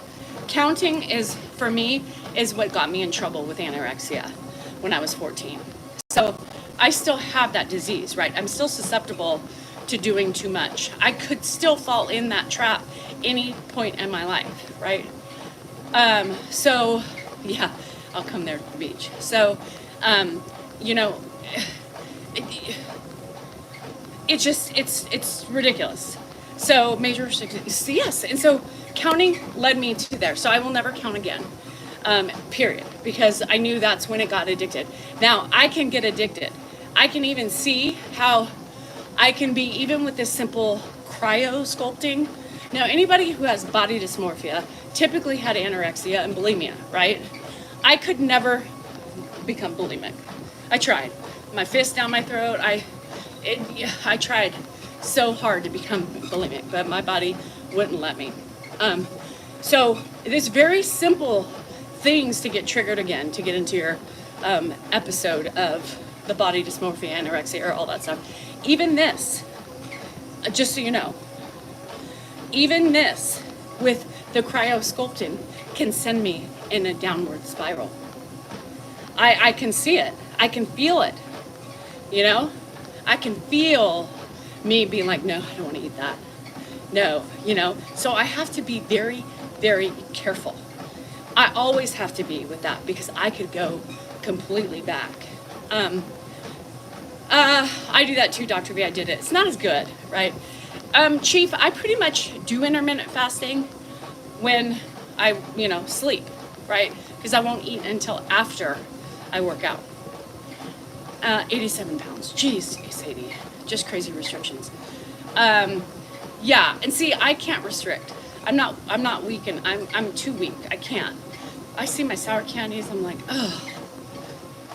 Counting is, for me, is what got me in trouble with anorexia when I was 14. So I still have that disease, right? I'm still susceptible to doing too much. I could still fall in that trap any point in my life, right? So yeah, I'll come there to the beach. So, you know, it's ridiculous. So major, yes. And so counting led me to there. So I will never count again, period. Because I knew that's when it got addicted. Now I can get addicted. I can even see how I can be, even with this simple cryo sculpting. Now, anybody who has body dysmorphia typically had anorexia and bulimia, right? I could never become bulimic. I tried. My fist down my throat. I tried so hard to become bulimic, but my body wouldn't let me. So there's very simple things to get triggered again, to get into your episode of the body dysmorphia, anorexia, or all that stuff. Even this, just so you know, even this with the cryo sculpting can send me in a downward spiral. I can see it. I can feel it. You know, I can feel me being like, no, I don't want to eat that. No, you know, so I have to be very, very careful. I always have to be with that because I could go completely back. I do that too, Dr. V. I did it. It's not as good, right? Chief, I pretty much do intermittent fasting when I, sleep, right? Because I won't eat until after I work out. 87 pounds. Jeez, Sadie. Just crazy restrictions. Yeah, and see, I can't restrict. I'm not weak, and I'm too weak. I can't. I see my sour candies, I'm like, oh,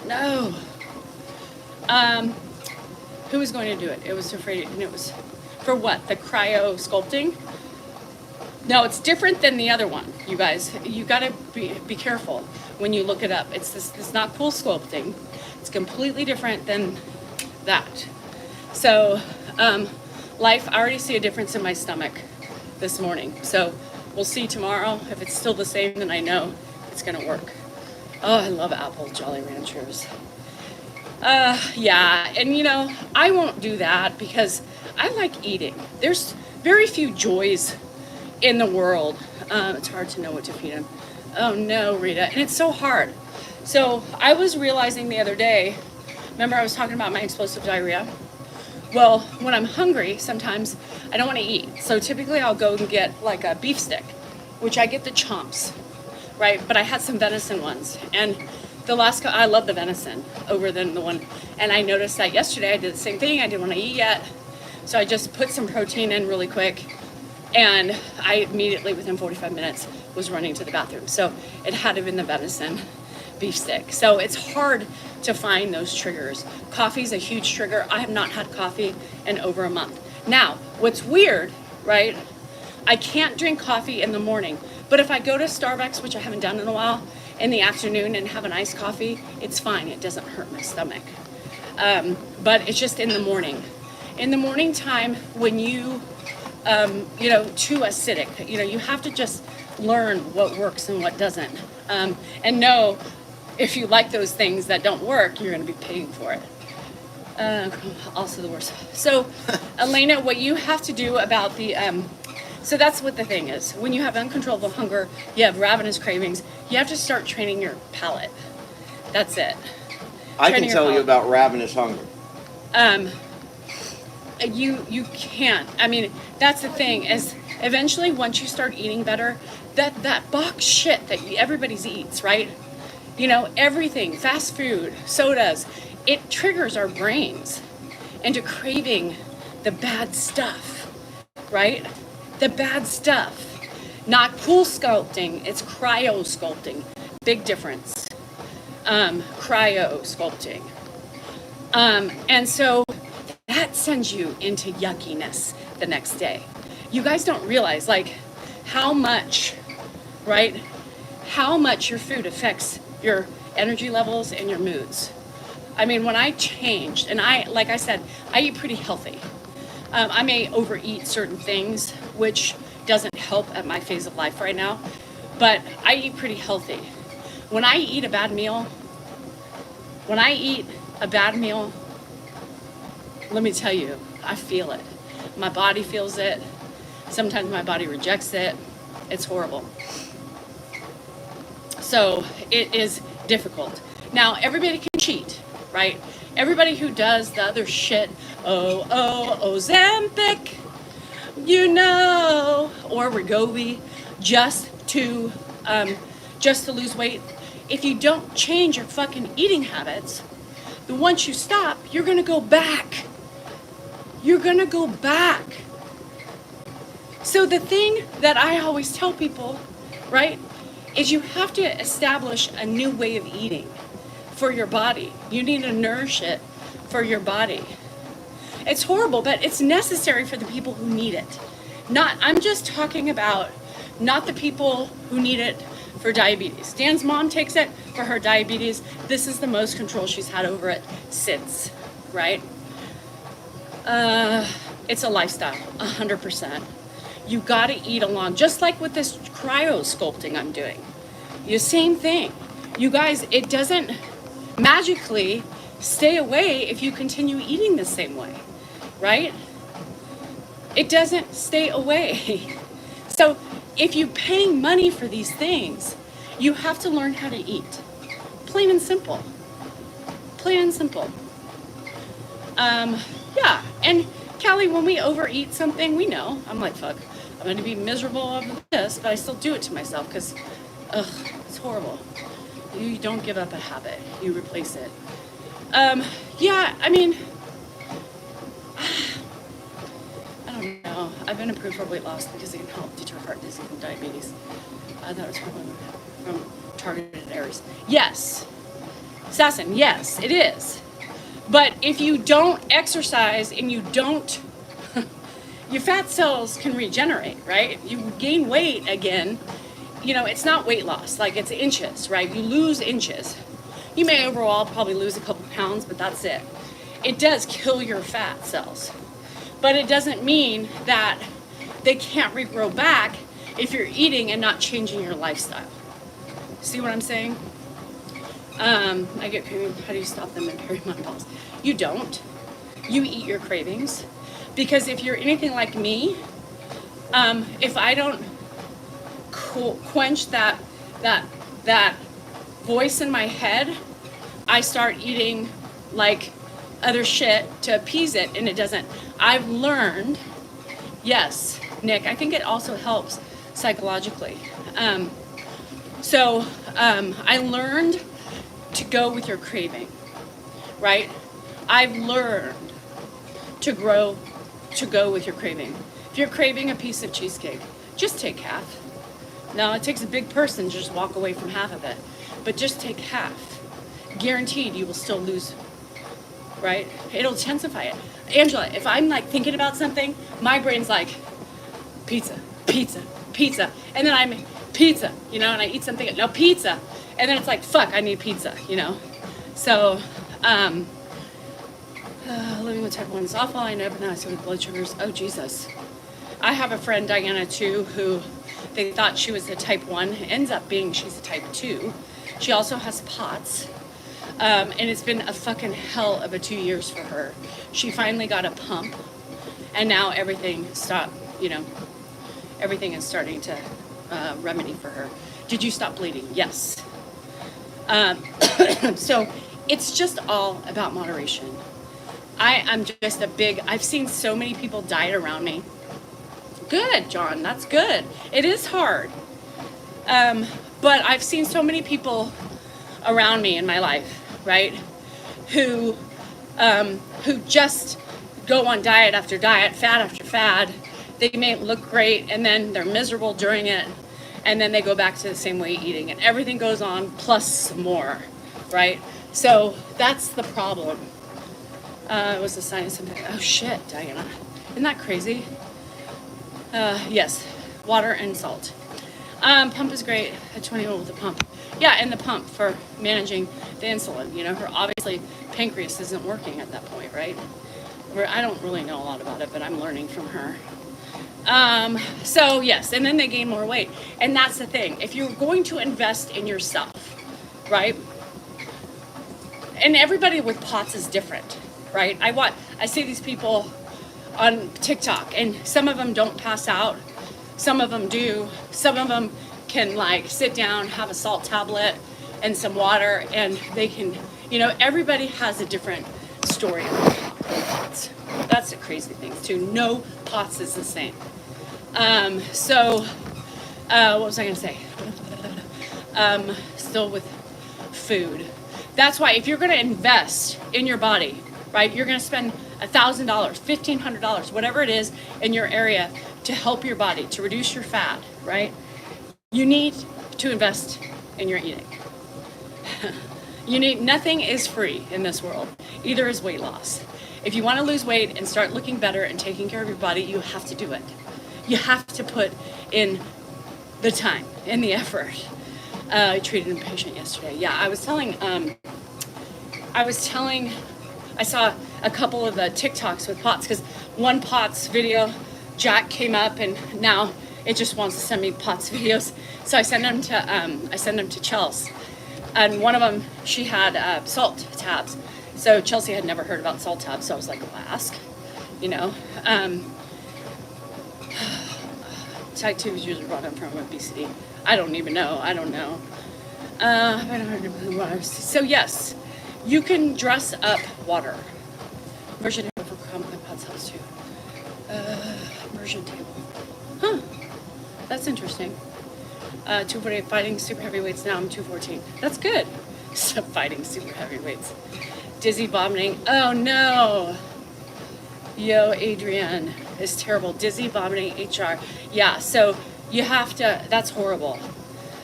no. Who was going to do it? It was afraid, and it was for what? The cryo sculpting? No, it's different than the other one, you guys. You gotta be careful when you look it up. It's not cool sculpting. It's completely different than that. So, life, I already see a difference in my stomach this morning. So we'll see tomorrow. If it's still the same, then I know it's gonna work. Oh, I love apple Jolly Ranchers. Yeah, and I won't do that because I like eating. There's very few joys in the world. It's hard to know what to feed them. Oh no, Rita, and it's so hard. So I was realizing the other day, remember I was talking about my explosive diarrhea? Well, when I'm hungry, sometimes I don't want to eat. So typically I'll go and get like a beef stick, which I get the chomps, right? But I had some venison ones, and I love the venison over than the one. And I noticed that yesterday I did the same thing. I didn't want to eat yet. So I just put some protein in really quick. And I immediately, within 45 minutes, was running to the bathroom. So it had to have been the venison beef stick. So it's hard to find those triggers. Coffee's a huge trigger. I have not had coffee in over a month. Now, what's weird, right? I can't drink coffee in the morning. But if I go to Starbucks, which I haven't done in a while, in the afternoon and have an iced coffee, it's fine. It doesn't hurt my stomach. But it's just in the morning. In the morning time, when too acidic, you have to just learn what works and what doesn't. And know if you like those things that don't work, you're going to be paying for it. Also the worst. So, Elena, what you have to do about the, so that's what the thing is. When you have uncontrollable hunger, you have ravenous cravings, you have to start training your palate. That's it. I can tell you about ravenous hunger. You can't. I mean, that's the thing is eventually once you start eating better, that box shit that everybody's eats, right? You know, everything, fast food, sodas, it triggers our brains into craving the bad stuff, right? The bad stuff. Not cool sculpting, it's cryo sculpting. Big difference. Cryo sculpting. And so that sends you into yuckiness the next day. You guys don't realize like how much, right? How much your food affects your energy levels and your moods. I mean, when I changed, and like I said, I eat pretty healthy. I may overeat certain things, which doesn't help at my phase of life right now, but I eat pretty healthy. When I eat a bad meal, let me tell you, I feel it. My body feels it. Sometimes my body rejects it. It's horrible. So it is difficult. Now, everybody can cheat, right? Everybody who does the other shit, Ozempic, you know, or Wegovy, just to lose weight. If you don't change your fucking eating habits, then once you stop, you're gonna go back. You're gonna go back. So the thing that I always tell people, right, is you have to establish a new way of eating for your body. You need to nourish it for your body. It's horrible, but it's necessary for the people who need it. I'm just talking about not the people who need it for diabetes. Dan's mom takes it for her diabetes. This is the most control she's had over it since, right? It's a lifestyle, 100%. You gotta eat along, just like with this cryo sculpting I'm doing. The same thing. You guys, it doesn't magically stay away if you continue eating the same way, right? It doesn't stay away. So if you're paying money for these things, you have to learn how to eat. Plain and simple. Plain and simple. Yeah, and Callie, when we overeat something, we know. I'm like, fuck, I'm gonna be miserable over this, but I still do it to myself because, it's horrible. You don't give up a habit, you replace it. Yeah, I mean, I don't know. I've been approved for weight loss because it can help deter heart disease and diabetes. That was from targeted areas. Yes, Sasson, yes, it is. But if you don't exercise and you don't, your fat cells can regenerate, right? You gain weight again. You know, it's not weight loss, like it's inches, right? You lose inches. You may overall probably lose a couple pounds, but that's it. It does kill your fat cells. But it doesn't mean that they can't regrow back if you're eating and not changing your lifestyle. See what I'm saying? I get cravings. How do you stop them in perimenopause? You don't. You eat your cravings. Because if you're anything like me, if I don't quench that voice in my head, I start eating like other shit to appease it, and it doesn't. I've learned, yes, Nick, I think it also helps psychologically. I learned to go with your craving, right? I've learned to go with your craving. If you're craving a piece of cheesecake, just take half. Now, it takes a big person to just walk away from half of it, but just take half. Guaranteed you will still lose, right? It'll intensify it. Angela, if I'm like thinking about something, my brain's like, pizza, pizza, pizza. And then I'm pizza, you know, and I eat something, no, pizza. And then it's like, fuck, I need pizza, you know? So, living with type 1 is awful. I know, but now I see with blood sugars. Oh, Jesus. I have a friend, Diana, too, who they thought she was a type 1. Ends up being she's a type 2. She also has POTS. And it's been a fucking hell of a 2 years for her. She finally got a pump, and now everything stopped, everything is starting to remedy for her. Did you stop bleeding? Yes. So it's just all about moderation. I'm just I've seen so many people diet around me. Good, John, that's good. It is hard. But I've seen so many people around me in my life, right, who just go on diet after diet, fad after fad. They may look great, and then they're miserable during it, and then they go back to the same way eating, and everything goes on plus more, right? So that's the problem. It was a sign of something. Oh shit, Diana, isn't that crazy? Yes, water and salt. Pump is great at 20-year-old with a pump. Yeah, and the pump for managing the insulin. Her obviously pancreas isn't working at that point, right? I don't really know a lot about it, but I'm learning from her. So yes, and then they gain more weight. And that's the thing. If you're going to invest in yourself, right? And everybody with POTS is different, right? I see these people on TikTok, and some of them don't pass out. Some of them do. Some of them can sit down, have a salt tablet and some water, and they can, everybody has a different story about POTS. That's the crazy thing too. No POTS is the same. What was I going to say? Still with food. That's why if you're going to invest in your body, right, you're going to spend $1,000, $1,500, whatever it is in your area to help your body, to reduce your fat, right? You need to invest in your eating. Nothing is free in this world. Either is weight loss. If you want to lose weight and start looking better and taking care of your body, you have to do it. You have to put in the time and the effort. I treated a patient yesterday. Yeah, I saw a couple of the TikToks with POTS, because one POTS video, Jack came up, and now it just wants to send me POTS videos. So I send them to Chelsea, and one of them, she had salt tabs. So Chelsea had never heard about salt tabs, so I was like, well, ask, Type 2 is usually brought up from obesity. I don't know. So yes, you can dress up water. Immersion table for complex POTS helps too. Immersion table. Huh. That's interesting. 248 fighting super heavyweights. Now I'm 214. That's good. So fighting super heavyweights. Dizzy vomiting. Oh no. Yo, Adrienne. It's terrible. Dizzy vomiting HR. Yeah, so you have to, that's horrible.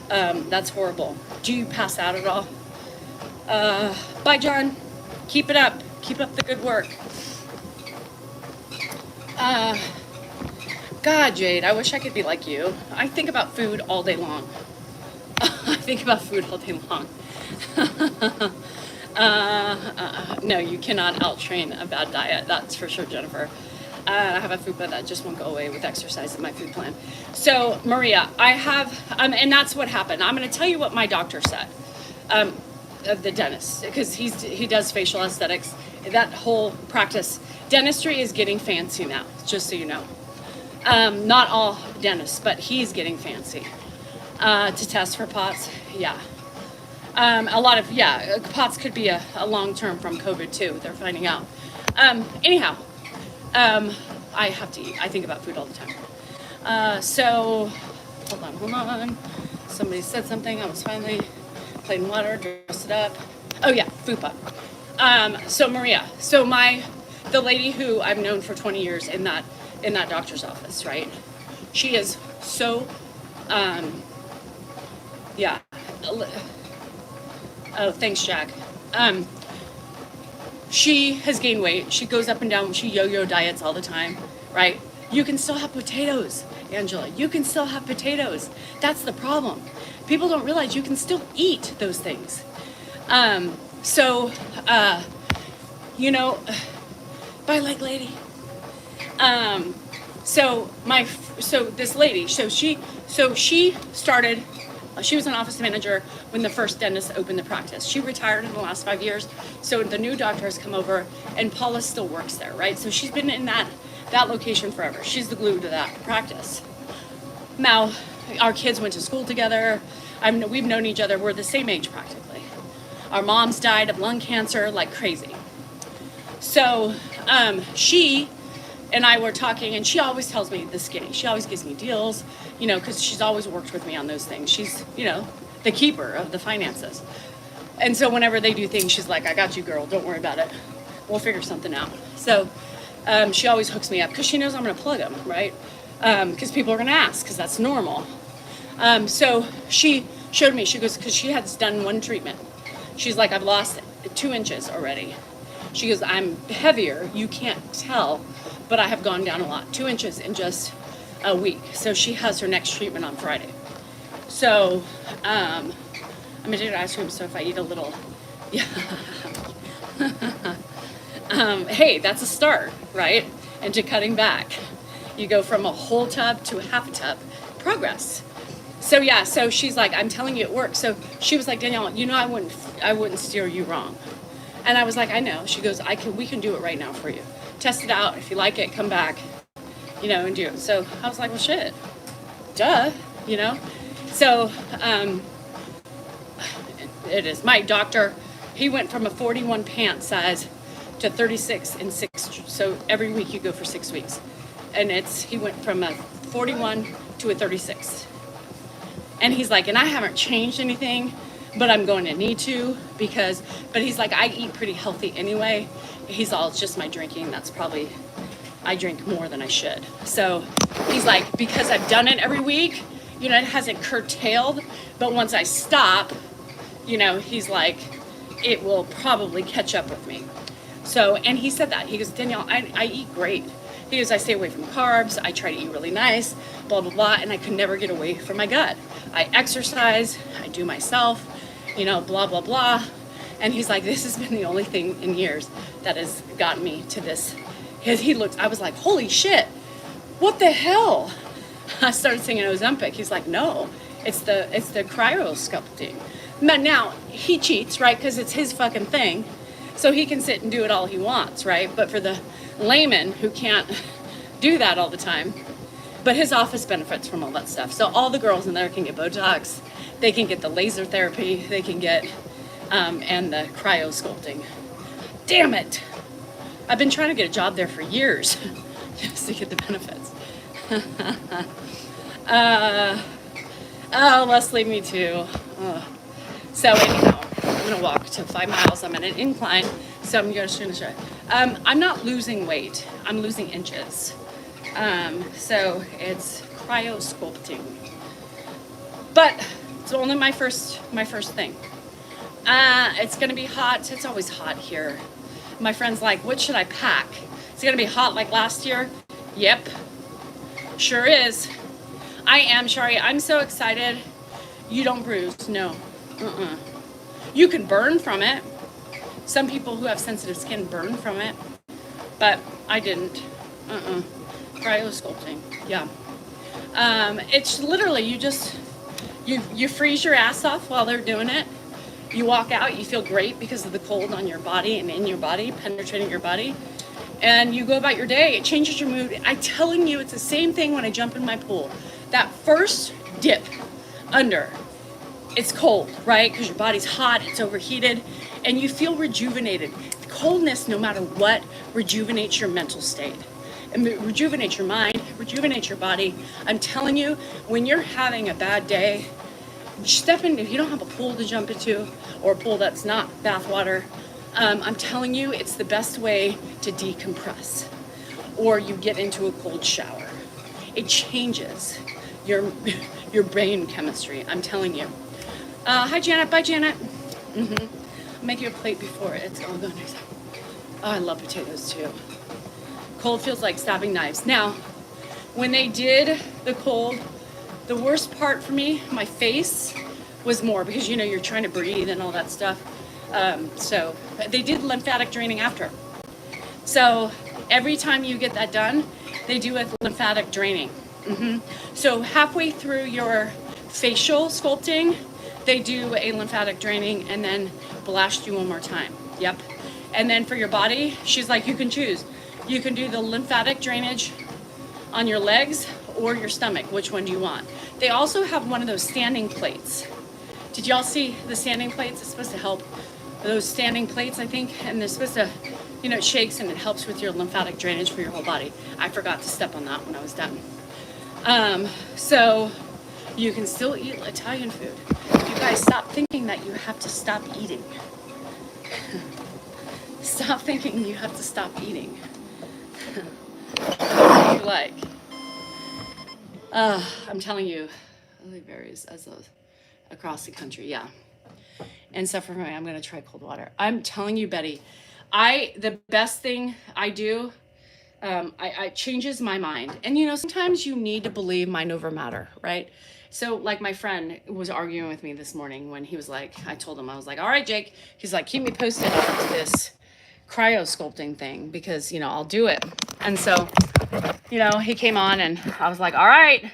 That's horrible. Do you pass out at all? Bye, John. Keep it up. Keep up the good work. God, Jade, I wish I could be like you. I think about food all day long. No, you cannot out-train a bad diet. That's for sure, Jennifer. I have a food plan that just won't go away with exercise in my food plan. So, Maria, I have, and that's what happened. I'm going to tell you what my doctor said, of the dentist, because he does facial aesthetics. That whole practice, dentistry is getting fancy now, just so you know. Not all dentists, but he's getting fancy to test for POTS. Yeah. A lot of, POTS could be a long-term from COVID too. They're finding out. Anyhow, I have to eat. I think about food all the time. So, hold on. Somebody said something. I was finally plain water, dressed it up. Oh yeah, fupa. So Maria, the lady who I've known for 20 years in that doctor's office, right? She is so, yeah. Oh, thanks, Jack. She has gained weight. She goes up and down. She yo-yo diets all the time, right? You can still have potatoes, Angela. You can still have potatoes. That's the problem. People don't realize you can still eat those things. Bye, leg lady. This lady, she started She was an office manager when the first dentist opened the practice. She retired in the last 5 years, so the new doctor has come over, and Paula still works there, right? So she's been in that location forever. She's the glue to that practice. Now, our kids went to school together. We've known each other. We're the same age practically. Our moms died of lung cancer like crazy. So she and I were talking, and she always tells me the skinny. She always gives me deals, you know, because she's always worked with me on those things. She's, you know, the keeper of the finances. And so whenever they do things, she's like, I got you, girl. Don't worry about it. We'll figure something out. So she always hooks me up because she knows I'm going to plug them, right? Because people are going to ask, because that's normal. So she showed me, she goes, because she has done one treatment. She's like, I've lost 2 inches already. She goes, I'm heavier. You can't tell, but I have gone down a lot. 2 inches in just a week. So she has her next treatment on Friday. So I'm addicted to ice cream, so if I eat a little, yeah. Hey, that's a start, right? And to cutting back. You go from a whole tub to a half a tub. Progress. So yeah, so she's like, I'm telling you it works. So she was like, Danielle, you know, I wouldn't steer you wrong. And I was like, I know. She goes, we can do it right now for you. Test it out. If you like it, come back, you know, and do it. So I was like, well, shit, duh, you know? So it is. My doctor, he went from a 41 pant size to 36 in 6. So every week you go for 6 weeks. And he went from a 41 to a 36. And he's like, and I haven't changed anything, but I'm going to need to but he's like, I eat pretty healthy anyway. He's all, it's just my drinking. That's probably, I drink more than I should. So he's like, because I've done it every week, you know, it hasn't curtailed, but once I stop, you know, he's like, it will probably catch up with me. So, and he said that, he goes, Danielle, I eat great. He goes, I stay away from carbs. I try to eat really nice, blah, blah, blah. And I could never get away from my gut. I exercise, I do myself, you know, blah, blah, blah. And he's like, this has been the only thing in years that has gotten me to this. I was like, holy shit, what the hell? I started singing Ozempic. He's like, no, it's the Cryo sculpting. Now, he cheats, right? Because it's his fucking thing. So he can sit and do it all he wants, right? But for the layman who can't do that all the time, but his office benefits from all that stuff. So all the girls in there can get Botox, they can get the laser therapy, they can get, and the cryo sculpting. Damn it! I've been trying to get a job there for years just to get the benefits. Oh, Leslie, me too. So anyhow, I'm gonna walk to 5 miles. I'm at an incline, so I'm gonna try. I'm not losing weight. I'm losing inches. So it's cryo sculpting, but it's only my first thing. It's gonna be hot. It's always hot here. My friend's like, what should I pack? It's gonna be hot like last year. Yep, sure is. I am, Shari. I'm so excited. You don't bruise, no. You can burn from it. Some people who have sensitive skin burn from it, but I didn't. Cryo sculpting, yeah. It's literally, you freeze your ass off while they're doing it. You walk out, you feel great because of the cold on your body and in your body, penetrating your body. And you go about your day, it changes your mood. I'm telling you, it's the same thing when I jump in my pool. That first dip under, it's cold, right? Because your body's hot, it's overheated, and you feel rejuvenated. Coldness, no matter what, rejuvenates your mental state. And rejuvenates your mind, rejuvenates your body. I'm telling you, when you're having a bad day, step in. If you don't have a pool to jump into, or a pool that's not bath water, I'm telling you, it's the best way to decompress. Or you get into a cold shower. It changes your brain chemistry, I'm telling you. Hi, Janet. Bye, Janet. I'll make you a plate before it's all gone. Oh, I love potatoes, too. Cold feels like stabbing knives. Now, when they did the cold, the worst part for me, my face, was more because, you know, you're trying to breathe and all that stuff. So they did lymphatic draining after. So every time you get that done, they do a lymphatic draining. So halfway through your facial sculpting, they do a lymphatic draining and then blast you one more time. Yep. And then for your body, she's like, you can choose. You can do the lymphatic drainage on your legs or your stomach. Which one do you want? They also have one of those standing plates. Did y'all see the standing plates? It's supposed to help those standing plates, I think, and they're supposed to, you know, it shakes and it helps with your lymphatic drainage for your whole body. I forgot to step on that when I was done. So you can still eat Italian food. You guys stop thinking that you have to stop eating. Stop thinking you have to stop eating. What do you like? I'm telling you, it varies across the country, yeah. And so for me, I'm gonna try cold water. I'm telling you, Betty, the best thing I do, I changes my mind. And you know, sometimes you need to believe mind over matter, right? So like my friend was arguing with me this morning when he was like, I told him, I was like, all right, Jake. He's like, keep me posted on this cryo sculpting thing because, you know, I'll do it. And so, you know, he came on and I was like, all right,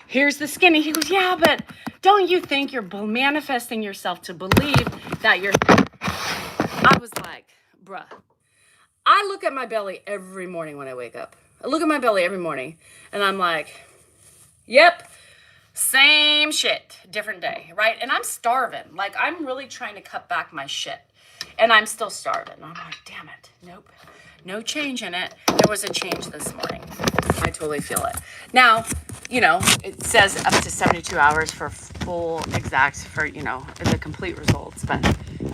here's the skinny. He goes, yeah, but don't you think you're manifesting yourself to believe that you're... I was like, bruh, I look at my belly every morning when I wake up. I look at my belly every morning and I'm like, yep, same shit, different day, right? And I'm starving. Like, I'm really trying to cut back my shit and I'm still starving. I'm like, damn it, nope, no change in it. There was a change this morning. I totally feel it. Now, you know, it says up to 72 hours for full exact, for, you know, the complete results. But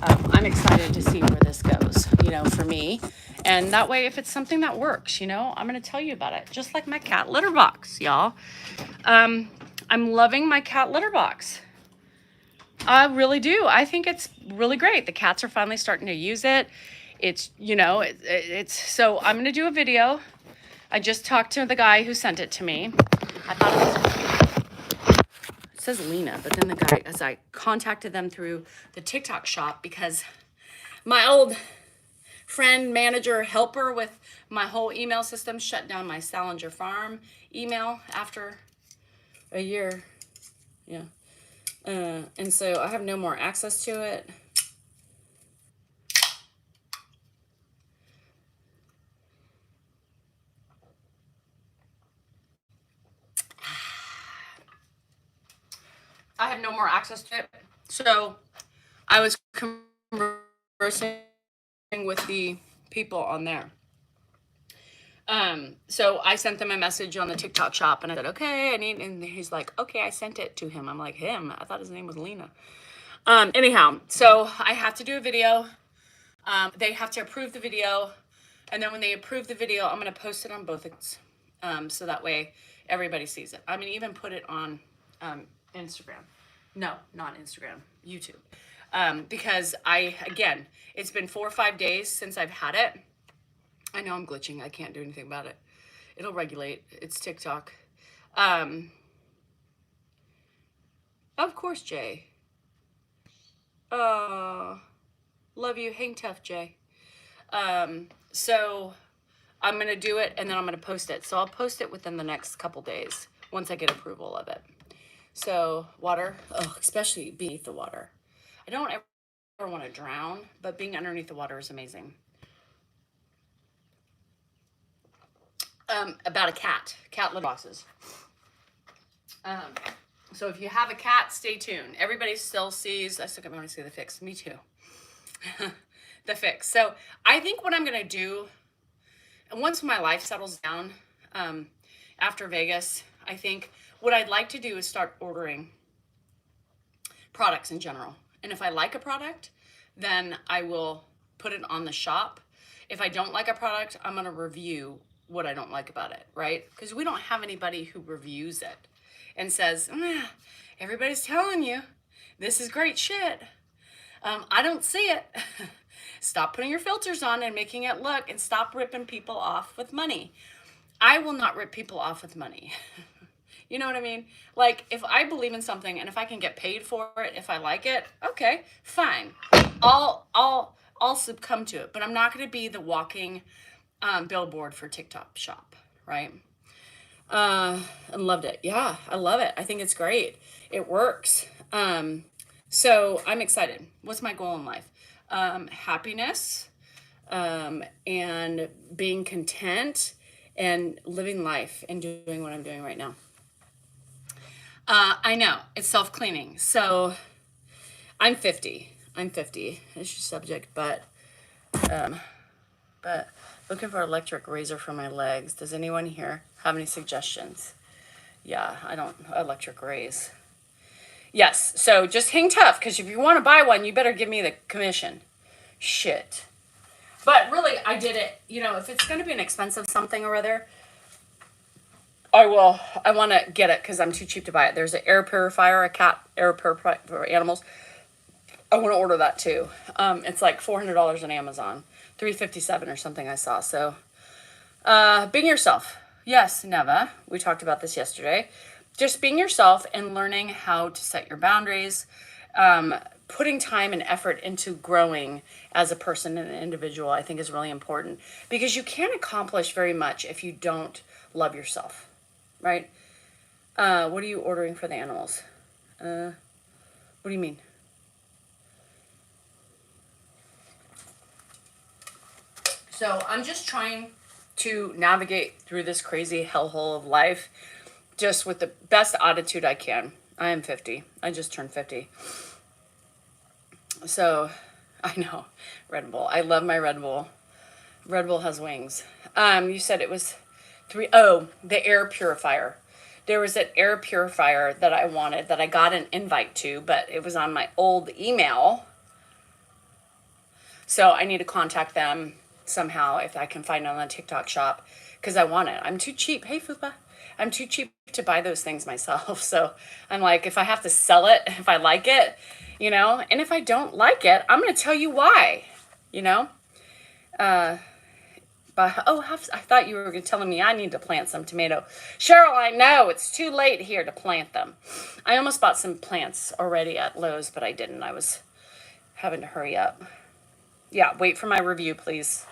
I'm excited to see where this goes, you know, for me. And that way, if it's something that works, you know, I'm going to tell you about it. Just like my cat litter box, y'all. I'm loving my cat litter box. I really do. I think it's really great. The cats are finally starting to use it. It's, you know, it's, so I'm going to do a video. I just talked to the guy who sent it to me. I thought it says Lena, but then the guy, as I contacted them through the TikTok shop, because my old friend, manager, helper with my whole email system shut down my Salinger Farm email after a year. Yeah. And so I have no more access to it. I have no more access to it. So I was conversing with the people on there. So I sent them a message on the TikTok shop and I said, okay, and he's like, okay, I sent it to him. I'm like, him? I thought his name was Lena. Anyhow, so I have to do a video. They have to approve the video. And then when they approve the video, I'm going to post it on both accounts. So that way everybody sees it. I'm going to even put it on, Instagram. No, not Instagram, YouTube. Because again, it's been 4 or 5 days since I've had it. I know I'm glitching. I can't do anything about it. It'll regulate. It's TikTok. Of course, Jay. Love you. Hang tough, Jay. So I'm going to do it and then I'm going to post it. So I'll post it within the next couple days once I get approval of it. So water, especially beneath the water. I don't ever want to drown, but being underneath the water is amazing. About a cat litter boxes. So if you have a cat, stay tuned. Everybody still sees, I still want to see the fix. Me too. The fix. So I think what I'm going to do, and once my life settles down, after Vegas, I think what I'd like to do is start ordering products in general. And if I like a product, then I will put it on the shop. If I don't like a product, I'm going to review what I don't like about it, right? Because we don't have anybody who reviews it and says, everybody's telling you this is great shit. I don't see it. Stop putting your filters on and making it look, and stop ripping people off with money. I will not rip people off with money. You know what I mean? Like, if I believe in something and if I can get paid for it, if I like it, okay, fine. I'll succumb to it, but I'm not going to be the walking billboard for TikTok shop, right? And loved it. Yeah, I love it. I think it's great. It works. So I'm excited. What's my goal in life? Happiness, and being content and living life and doing what I'm doing right now. I know it's self-cleaning. So I'm 50. I'm 50. It's your subject, but looking for electric razor for my legs. Does anyone here have any suggestions? Yeah, I don't electric raise. Yes, so just hang tough, because if you want to buy one, you better give me the commission. Shit. But really, I did it. You know, if it's going to be an expensive something or other, I will. I want to get it because I'm too cheap to buy it. There's an air purifier, a cat air purifier for animals. I want to order that too. It's like $400 on Amazon, $357 or something I saw. So, being yourself. Yes, Neva. We talked about this yesterday. Just being yourself and learning how to set your boundaries, putting time and effort into growing as a person and an individual, I think is really important, because you can't accomplish very much if you don't love yourself, right? What are you ordering for the animals? What do you mean? So I'm just trying to navigate through this crazy hellhole of life just with the best attitude I can. I am 50. I just turned 50. So I know, Red Bull. I love my Red Bull. Red Bull has wings. You said it was the air purifier. There was an air purifier that I wanted that I got an invite to, but it was on my old email. So I need to contact them somehow if I can find it on the TikTok shop, because I want it. I'm too cheap. Hey, Fupa. I'm too cheap to buy those things myself. So I'm like, if I have to sell it, if I like it, you know, and if I don't like it, I'm going to tell you why, you know. But I thought you were telling me I need to plant some tomato. Cheryl, I know it's too late here to plant them. I almost bought some plants already at Lowe's, but I didn't. I was having to hurry up. Yeah, wait for my review, please.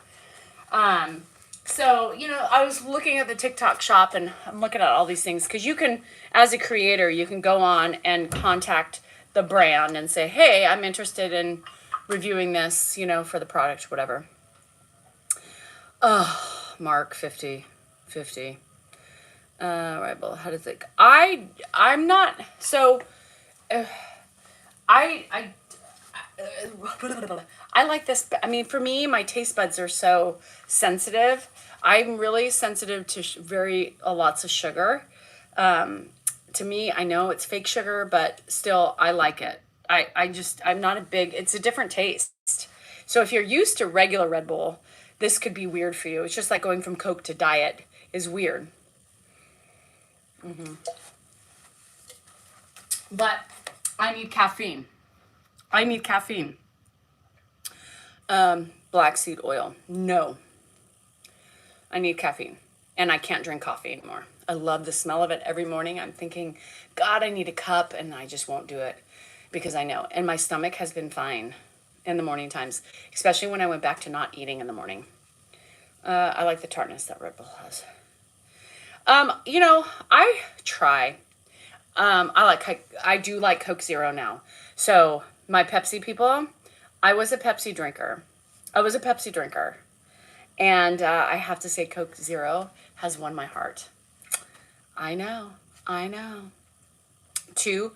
So, you know, I was looking at the TikTok shop and I'm looking at all these things, because you can, as a creator, you can go on and contact the brand and say, hey, I'm interested in reviewing this, you know, for the product, whatever. Oh, Mark, 50. Right, well, how to think. I'm not, so, I like this. I mean, for me, my taste buds are so sensitive. I'm really sensitive to lots of sugar. To me, I know it's fake sugar, but still, I like it. I'm not it's a different taste. So if you're used to regular Red Bull, this could be weird for you. It's just like going from Coke to Diet is weird. But I need caffeine. Black seed oil. No. I need caffeine. And I can't drink coffee anymore. I love the smell of it every morning. I'm thinking, God, I need a cup, and I just won't do it because I know. And my stomach has been fine in the morning times, especially when I went back to not eating in the morning. I like the tartness that Red Bull has. You know, I try. I do like Coke Zero now. So my Pepsi people, I was a Pepsi drinker. And I have to say Coke Zero has won my heart. I know. 2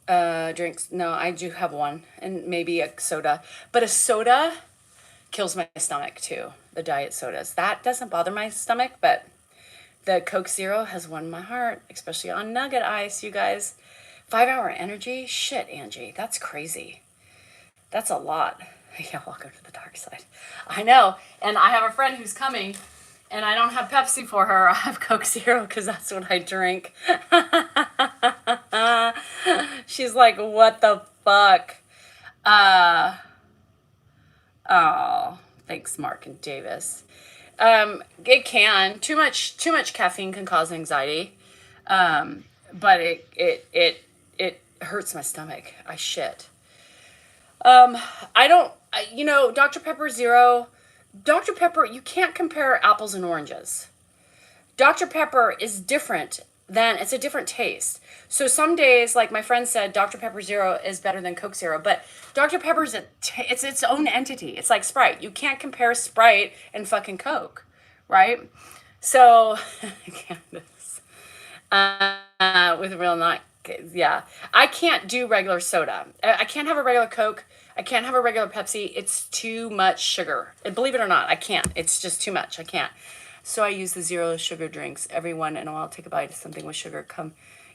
drinks. No, I do have 1. And maybe a soda. But a soda kills my stomach too. The diet sodas. That doesn't bother my stomach, but the Coke Zero has won my heart. Especially on nugget ice, you guys. 5-hour energy? Shit, Angie. That's crazy. That's a lot. Yeah, welcome to the dark side. I know. And I have a friend who's coming, and I don't have Pepsi for her. I have Coke Zero because that's what I drink. She's like, what the fuck? Oh, thanks, Mark and Davis. It can. Too much caffeine can cause anxiety. But it hurts my stomach. I shit. Dr. Pepper Zero, Dr. Pepper, you can't compare apples and oranges. Dr. Pepper is different it's a different taste. So some days, like my friend said, Dr. Pepper Zero is better than Coke Zero, but Dr. Pepper's it's its own entity. It's like Sprite. You can't compare Sprite and fucking Coke, right? So, Candace, with real not, yeah, I can't do regular soda. I can't have a regular Coke. I can't have a regular Pepsi. It's too much sugar. And believe it or not, I can't. It's just too much. I can't. So I use the zero sugar drinks. Every once in a while, take a bite of something with sugar.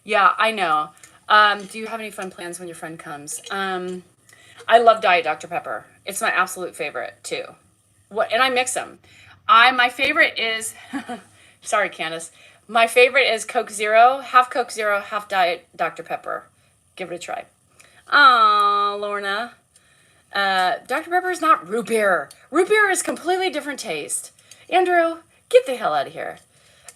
Yeah, I know. Do you have any fun plans when your friend comes? I love Diet Dr. Pepper. It's my absolute favorite too. And I mix them. My favorite is, sorry, Candace. My favorite is Coke Zero, half Diet Dr. Pepper. Give it a try. Aw, Lorna. Dr. Pepper is not root beer. Root beer is completely different taste. Andrew, get the hell out of here.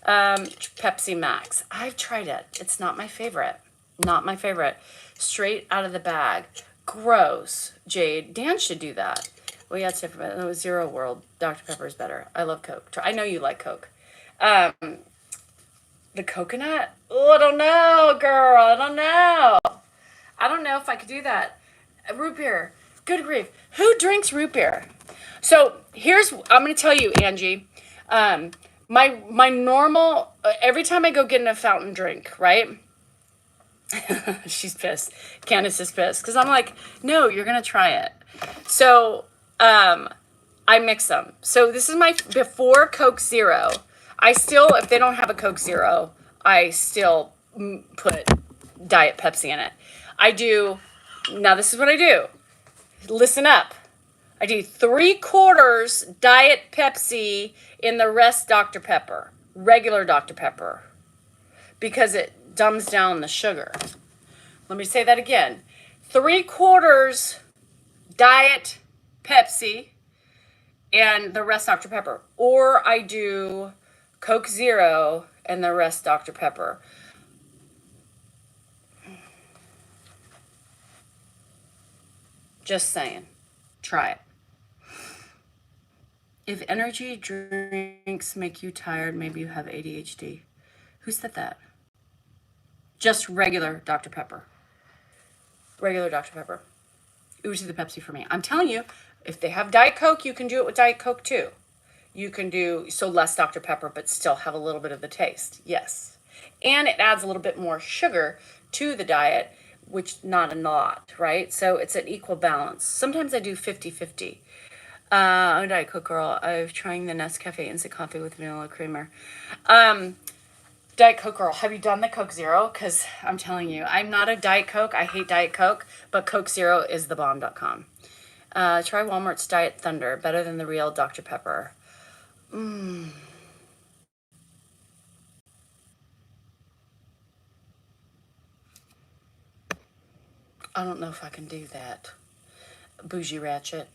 Pepsi Max. I've tried it. It's not my favorite. Not my favorite. Straight out of the bag. Gross. Jade. Dan should do that. Well, yeah, it's different. It was Zero World. Dr. Pepper is better. I love Coke. I know you like Coke. The coconut? Oh, I don't know, girl. I don't know. I don't know if I could do that. Root beer. Good grief. Who drinks root beer? So I'm going to tell you, Angie. My normal, every time I go get in a fountain drink, right? She's pissed. Candace is pissed. Because I'm like, no, you're going to try it. So, I mix them. So this is my before Coke Zero. If they don't have a Coke Zero, I still put Diet Pepsi in it. Now this is what I do. Listen up. I do 3/4 Diet Pepsi and the rest Dr. Pepper. Regular Dr. Pepper. Because it dumbs down the sugar. Let me say that again. 3/4 Diet Pepsi and the rest Dr. Pepper. Or I do Coke Zero and the rest Dr. Pepper. Just saying. Try it. If energy drinks make you tired, maybe you have ADHD. Who said that? Just regular Dr. Pepper. Regular Dr. Pepper. Ooh to the Pepsi for me. I'm telling you, if they have Diet Coke, you can do it with Diet Coke too. You can do less Dr. Pepper, but still have a little bit of the taste. Yes. And it adds a little bit more sugar to the diet, which not a lot, right? So it's an equal balance. Sometimes I do 50-50. I'm a Diet Coke girl. I'm trying the Nescafe instant coffee with vanilla creamer. Diet Coke girl, have you done the Coke Zero? Because I'm telling you, I'm not a Diet Coke. I hate Diet Coke, but Coke Zero is the bomb.com. Try Walmart's Diet Thunder, better than the real Dr. Pepper. I don't know if I can do that. Bougie ratchet.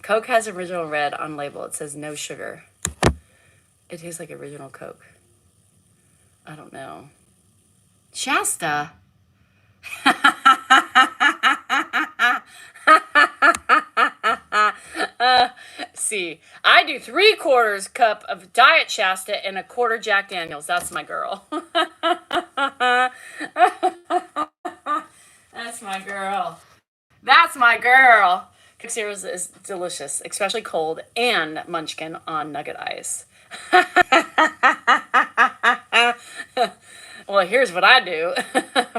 Coke has original red on label. It says no sugar. It tastes like original Coke. I don't know. Shasta. See, I do 3/4 cup of Diet Shasta and 1/4 Jack Daniels. That's my girl. That's my girl. That's my girl. Coke Zero is delicious, especially cold, and Munchkin on nugget ice. Well, here's what I do.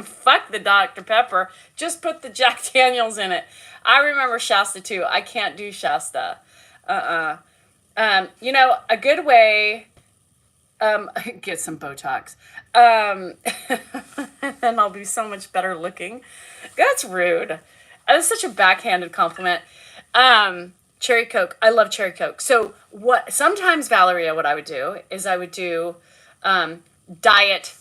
Fuck the Dr. Pepper. Just put the Jack Daniels in it. I remember Shasta too. I can't do Shasta. A good way, get some Botox. And I'll be so much better looking. That's rude. That's such a backhanded compliment. Cherry Coke. I love Cherry Coke. So sometimes, Valeria, what I would do is I would do Diet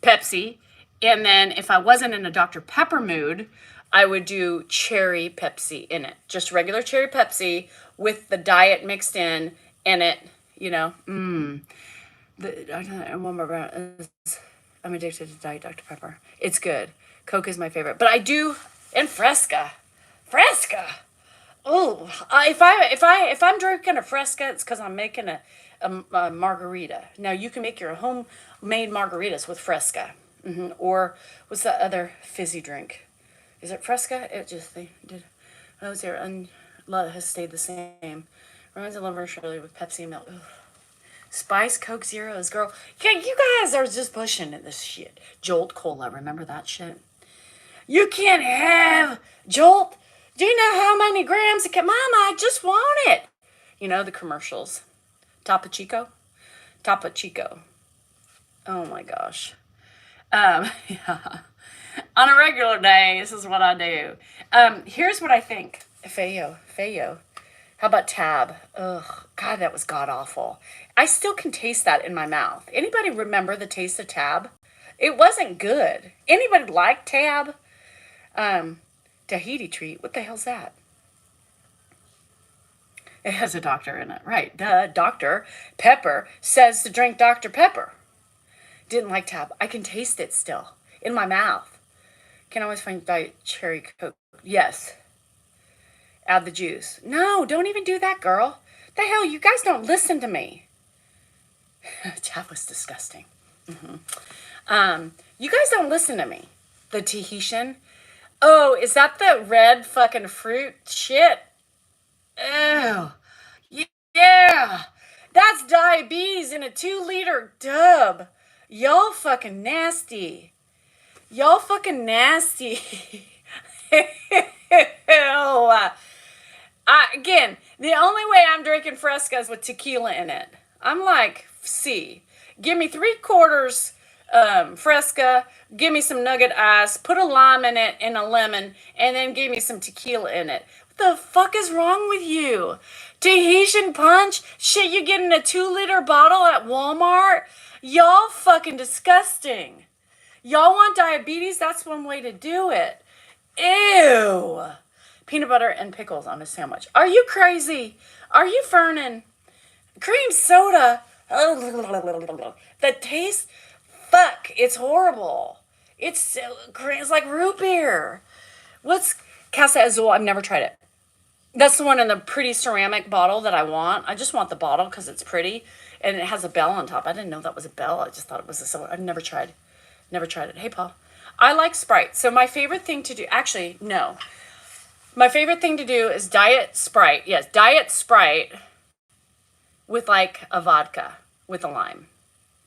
Pepsi. And then if I wasn't in a Dr. Pepper mood, I would do cherry Pepsi in it. Just regular cherry Pepsi with the diet mixed in it, I'm addicted to Diet Dr. Pepper. It's good. Coke is my favorite. But I do, and Fresca. Oh, if I'm drinking a Fresca, it's because I'm making a margarita. Now you can make your homemade margaritas with Fresca, or what's that other fizzy drink? Is it Fresca? It just they did. I was there and has stayed the same. Reminds me of Lover Shirley with Pepsi and milk. Ugh. Spice Coke Zeros, girl. Yeah, you guys are just pushing at this shit. Jolt Cola, remember that shit? You can't have Jolt. Do you know how many grams it can? Mama, I just want it. You know the commercials. Topo Chico? Topo Chico. Oh my gosh. Yeah. On a regular day, this is what I do. Here's what I think. Fayo. How about Tab? Ugh, God, that was god awful. I still can taste that in my mouth. Anybody remember the taste of Tab? It wasn't good. Anybody like Tab? Tahiti treat. What the hell's that? It has a doctor in it. Right. Dr. Pepper says to drink Dr. Pepper. Didn't like Tab. I can taste it still in my mouth. Can always find Diet Cherry Coke. Yes. Add the juice. No, don't even do that, girl. The hell, you guys don't listen to me. Tab was disgusting. You guys don't listen to me. The Tahitian. Oh, is that the red fucking fruit shit? Ew. Yeah. That's diabetes in a 2-liter tub. Y'all fucking nasty. Y'all fucking nasty. Ew. Again, the only way I'm drinking Fresca is with tequila in it. I'm like, see, give me 3/4 Fresca, give me some nugget ice, put a lime in it and a lemon, and then give me some tequila in it. What the fuck is wrong with you? Tahitian punch? Shit you get in a 2-liter bottle at Walmart? Y'all fucking disgusting. Y'all want diabetes? That's one way to do it. Ew. Peanut butter and pickles on a sandwich. Are you crazy? Are you Fernan? Cream soda. The taste, fuck, it's horrible. It's like root beer. What's Casa Azul? I've never tried it. That's the one in the pretty ceramic bottle that I want. I just want the bottle because it's pretty and it has a bell on top. I didn't know that was a bell. I just thought it was a soda. I've never tried. Never tried it. Hey, Paul. I like Sprite. So my favorite thing to do, actually, no. My favorite thing to do is Diet Sprite. Yes, Diet Sprite with like a vodka with a lime.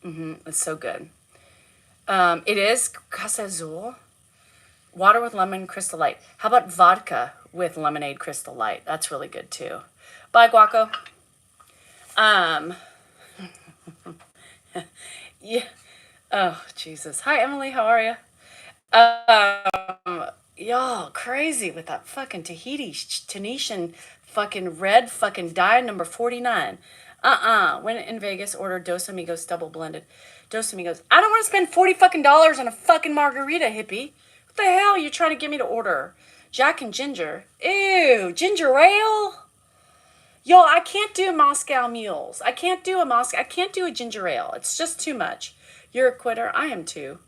It's so good. It is Casa Azul. Water with lemon Crystal Light. How about vodka with lemonade Crystal Light? That's really good too. Bye, Guaco. Yeah. Oh, Jesus. Hi, Emily. How are you? Y'all crazy with that fucking Tahitian fucking red fucking dye number 49. When in Vegas, order Dos Amigos double blended. Dos Amigos. I don't want to spend 40 fucking dollars on a fucking margarita, hippie. What the hell are you trying to get me to order? Jack and ginger. Ew, ginger ale? Y'all, I can't do Moscow mules. I can't do a ginger ale. It's just too much. You're a quitter. I am too.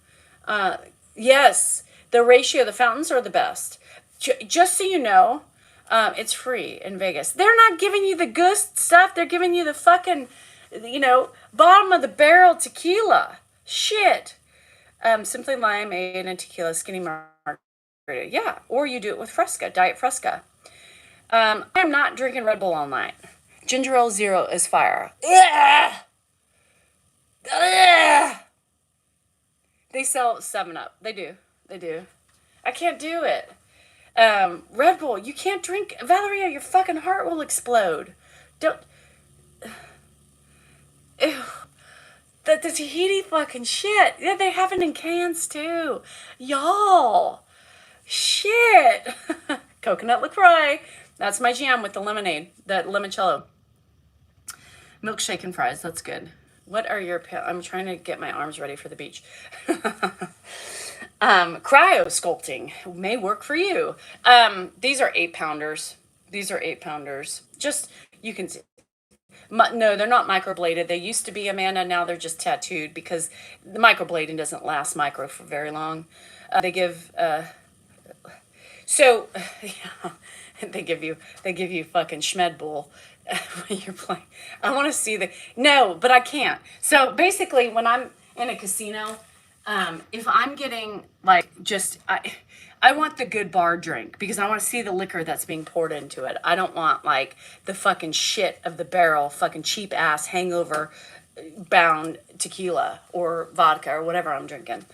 Yes, the ratio, the fountains are the best. Just so you know, it's free in Vegas. They're not giving you the good stuff. They're giving you the fucking, bottom of the barrel tequila. Shit. Simply limeade and tequila, skinny margarita. Yeah, or you do it with Fresca, Diet Fresca. I am not drinking Red Bull all night. Ginger ale zero is fire. Ugh! Ugh! They sell 7-Up. They do. I can't do it. Red Bull, you can't drink. Valeria, your fucking heart will explode. Don't. Ew. The Tahiti fucking shit. Yeah, they have it in cans too. Y'all. Shit. Coconut LaCroix. That's my jam with the lemonade. That limoncello. Milkshake and fries. That's good. What are your... I'm trying to get my arms ready for the beach. Cryo sculpting may work for you. These are 8-pounders. Just, you can see. No, they're not microbladed. They used to be, Amanda. Now they're just tattooed because the microblading doesn't last micro for very long. They give... So, yeah. They give you fucking Schmed Bull when you're playing. I want to see no, but I can't. So basically, when I'm in a casino, if I'm getting like I want the good bar drink because I want to see the liquor that's being poured into it. I don't want like the fucking shit of the barrel, fucking cheap ass hangover bound tequila or vodka or whatever I'm drinking.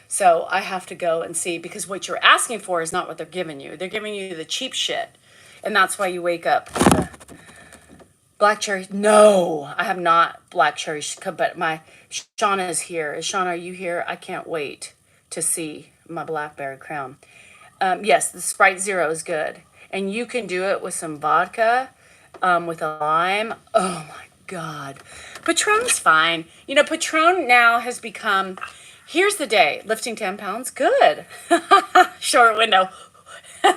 So I have to go and see because what you're asking for is not what they're giving you. They're giving you the cheap shit. And that's why you wake up. Black cherry. No, I have not black cherry. But my Shauna is here. Shauna, are you here? I can't wait to see my blackberry crown. Yes, the Sprite Zero is good. And you can do it with some vodka, with a lime. Oh my God. Patron's fine. You know, Patron now has become, here's the day, lifting 10 pounds, good. Short window.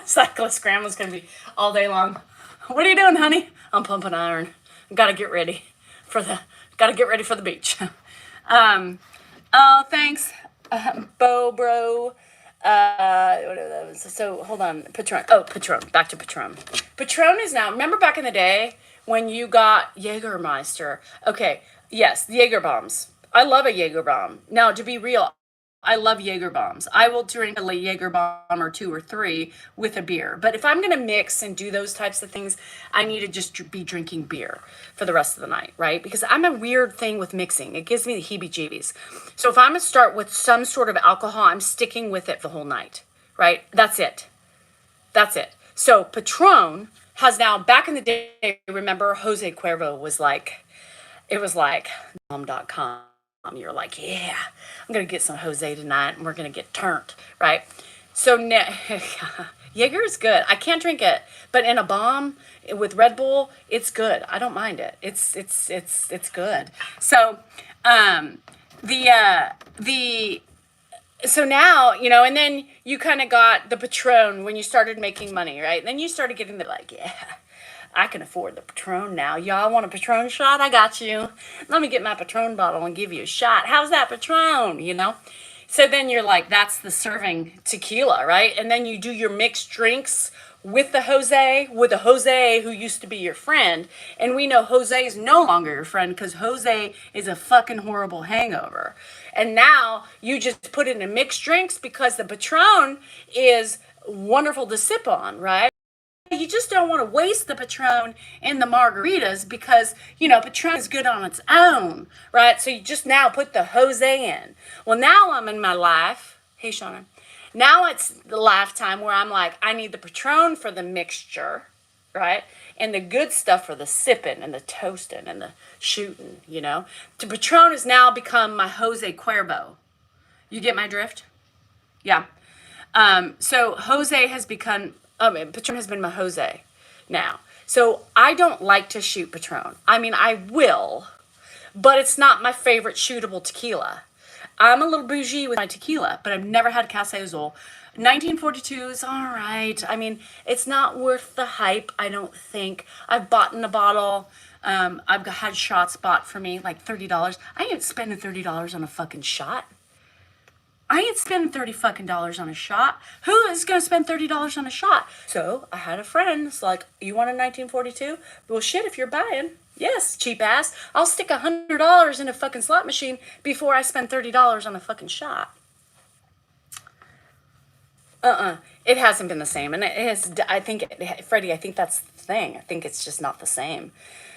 Cyclist grandma's going to be all day long. What are you doing, honey? I'm pumping iron. Gotta get ready for the beach. Oh, thanks, Bo Bro. So hold on, Patron. Oh, Patron. Back to Patron. Patron is now. Remember back in the day when you got Jägermeister? Okay, yes, the Jaeger bombs. I love a Jaeger bomb. Now, to be real, I love Jaeger bombs. I will drink a Jaeger bomb or 2 or 3 with a beer. But if I'm going to mix and do those types of things, I need to just be drinking beer for the rest of the night, right? Because I'm a weird thing with mixing. It gives me the heebie-jeebies. So if I'm going to start with some sort of alcohol, I'm sticking with it the whole night, right? That's it. That's it. So Patron has now, back in the day, remember Jose Cuervo was like, it was like mom.com. You're like, yeah, I'm going to get some Jose tonight and we're going to get turned, right? So Jaeger is good. I can't drink it, but in a bomb with Red Bull, it's good. I don't mind it. It's good. So, so now, you know, and then you kind of got the Patron when you started making money, right? And then you started getting the like, yeah, I can afford the Patron now. Y'all want a Patron shot? I got you. Let me get my Patron bottle and give you a shot. How's that Patron? You know? So then you're like, that's the serving tequila, right? And then you do your mixed drinks with the Jose who used to be your friend. And we know Jose is no longer your friend because Jose is a fucking horrible hangover. And now you just put it in mixed drinks because the Patron is wonderful to sip on, right? You just don't want to waste the Patron in the margaritas because, you know, Patron is good on its own, right? So you just now put the Jose in. Well, now I'm in my life. Hey, Shauna. Now it's the lifetime where I'm like, I need the Patron for the mixture, right? And the good stuff for the sipping and the toasting and the shooting, you know? The Patron has now become my Jose Cuervo. You get my drift? Yeah. So Jose has become... Patron has been my Jose now. So I don't like to shoot Patron. I mean, I will, but it's not my favorite shootable tequila. I'm a little bougie with my tequila, but I've never had Casa Azul. 1942 is all right. I mean, it's not worth the hype, I don't think. I've bought in a bottle. I've had shots bought for me, like $30. I ain't spending $30 on a fucking shot. I ain't spending $30 on a shot. Who is going to spend $30 on a shot? So I had a friend. It's like, you want a 1942? Well, shit, if you're buying, yes, cheap ass. I'll stick $100 in a fucking slot machine before I spend $30 on a fucking shot. It hasn't been the same. And it has, Freddie, I think that's the thing. I think it's just not the same.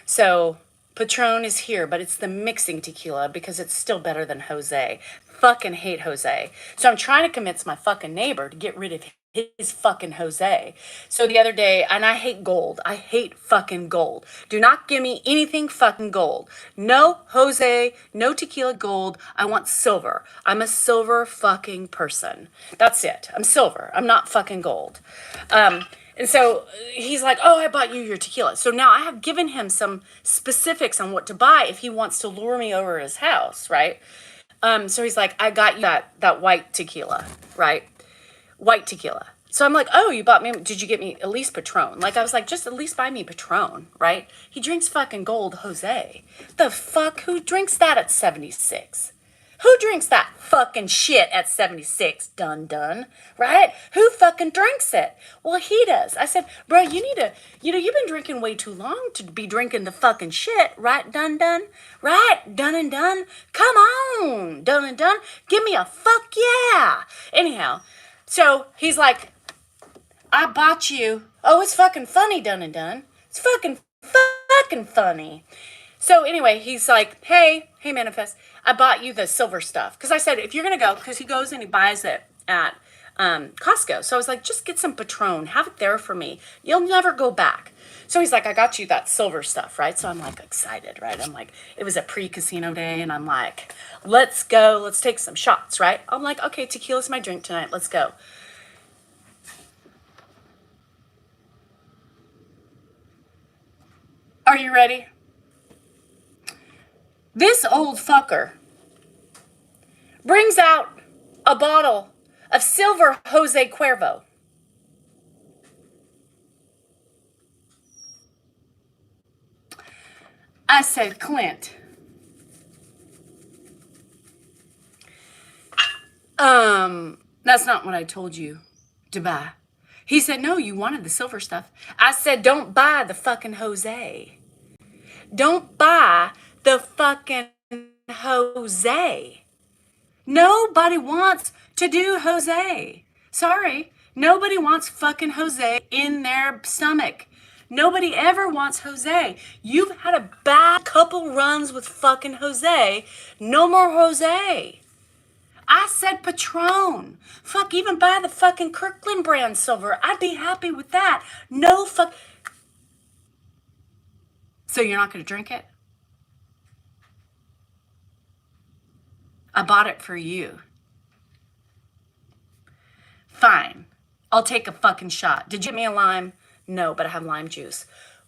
So Patron is here, but it's the mixing tequila because it's still better than Jose. Fucking hate Jose. So I'm trying to convince my fucking neighbor to get rid of his fucking Jose. So the other day, and I hate gold. I hate fucking gold. Do not give me anything fucking gold. No Jose, no tequila gold. I want silver. I'm a silver fucking person. That's it. I'm silver. I'm not fucking gold. And so he's like, oh, I bought you your tequila. So now I have given him some specifics on what to buy if he wants to lure me over his house, right? So he's like, I got you that white tequila, right? White tequila. So I'm like, oh, you bought me, did you get me at least Patron? Like, I was like, just at least buy me Patron, right? He drinks fucking gold Jose. The fuck? Who drinks that at 76? Who drinks that fucking shit at 76? Dun, right? Who fucking drinks it? Well, he does. I said, bro, you need to, you've been drinking way too long to be drinking the fucking shit, right? Dun, right? Dun and dun. Come on, dun and dun. Give me a fuck yeah. Anyhow, so he's like, I bought you. Oh, it's fucking funny, dun and dun. It's fucking funny. So anyway, he's like, hey, Manifest, I bought you the silver stuff. Because I said, if you're going to go, because he goes and he buys it at Costco. So I was like, just get some Patron. Have it there for me. You'll never go back. So he's like, I got you that silver stuff, right? So I'm like excited, right? I'm like, it was a pre-casino day. And I'm like, let's go. Let's take some shots, right? I'm like, okay, tequila's my drink tonight. Let's go. Are you ready? This old fucker brings out a bottle of silver Jose Cuervo. I said, Clint, that's not what I told you to buy. He said, no, you wanted the silver stuff. I said, don't buy the fucking Jose. Don't buy the fucking Jose. Nobody wants to do Jose. Sorry. Nobody wants fucking Jose in their stomach. Nobody ever wants Jose. You've had a bad couple runs with fucking Jose. No more Jose. I said Patron. Fuck, even buy the fucking Kirkland brand silver. I'd be happy with that. No fuck. So you're not going to drink it? I bought it for you. Fine. I'll take a fucking shot. Did you get me a lime? No, but I have lime juice.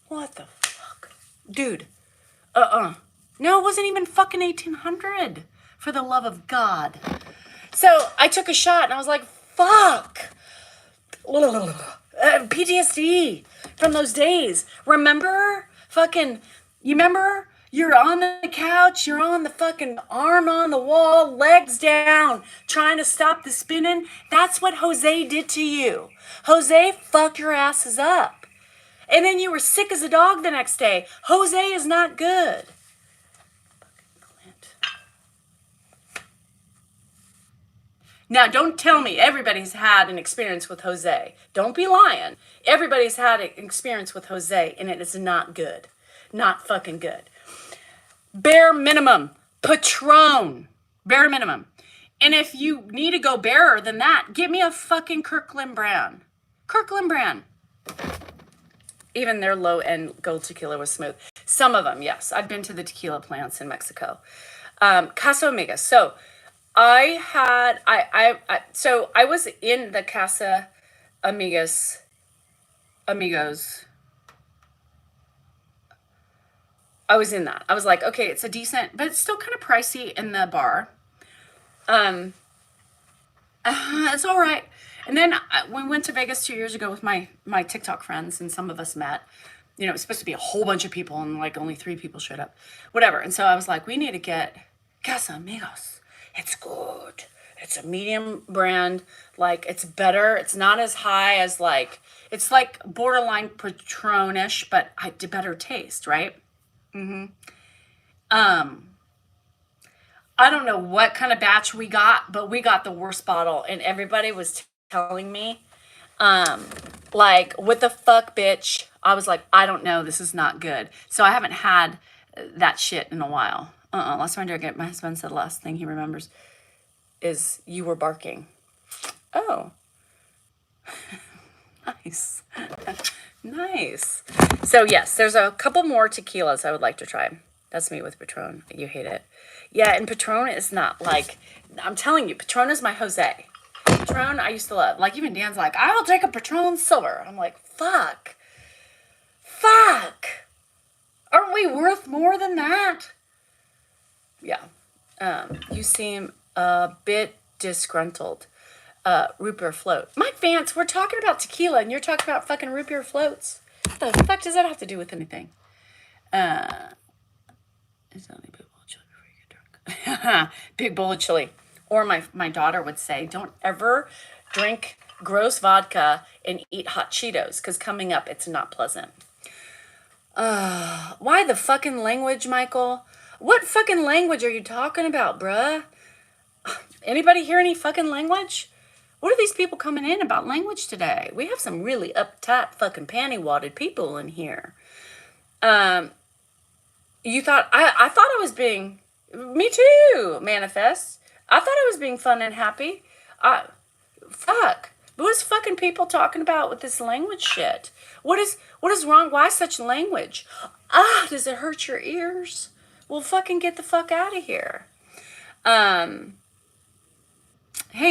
What the fuck? Dude. No, it wasn't even fucking 1800. For the love of God. So I took a shot and I was like, fuck. PTSD from those days. Remember? Fucking, you remember? You're on the couch, you're on the fucking arm on the wall, legs down, trying to stop the spinning. That's what Jose did to you. Jose fucked your asses up. And then you were sick as a dog the next day. Jose is not good. Now, don't tell me everybody's had an experience with Jose. Don't be lying. Everybody's had an experience with Jose, and it is not good. Not fucking good. Bare minimum. Patron. Bare minimum. And if you need to go barer than that, give me a fucking Kirkland brand. Kirkland brand. Even their low-end gold tequila was smooth. Some of them, yes. I've been to the tequila plants in Mexico. Casa Amigas. So I was in the Casa Amigos. I was in that. I was like, okay, it's a decent, but it's still kind of pricey in the bar. It's all right. And then we went to Vegas 2 years ago with my TikTok friends, and some of us met. You know, it was supposed to be a whole bunch of people, and like only 3 people showed up. Whatever. And so I was like, we need to get Casa Amigos. It's good. It's a medium brand. Like, it's better. It's not as high as like, it's like borderline Patronish, but better taste, right? I don't know what kind of batch we got, but we got the worst bottle, and everybody was telling me, like, what the fuck, bitch? I was like, I don't know. This is not good. So I haven't had that shit in a while. Last time I did, my husband said the last thing he remembers is you were barking. Oh. Nice. Nice. So yes, there's a couple more tequilas I would like to try. That's me with Patron. You hate it. Yeah, and Patron is not like, I'm telling you, Patron is my Jose. Patron I used to love. Like, even Dan's like, I will take a Patron silver. I'm like, fuck. Aren't we worth more than that? Yeah. You seem a bit disgruntled. Root beer float. Mike Vance, we're talking about tequila and you're talking about fucking root beer floats. What the fuck does that have to do with anything? It's only people chill before you get drunk. Big bowl of chili. Or my daughter would say, don't ever drink gross vodka and eat hot Cheetos, because coming up, it's not pleasant. Why the fucking language, Michael? What fucking language are you talking about, bruh? Anybody hear any fucking language? What are these people coming in about language today? We have some really uptight fucking panty-wadded people in here. You thought, I thought I was being, me too, Manifest. I thought I was being fun and happy. Fuck. What is fucking people talking about with this language shit? What is wrong? Why such language? Does it hurt your ears? Well, fucking get the fuck out of here. Hey,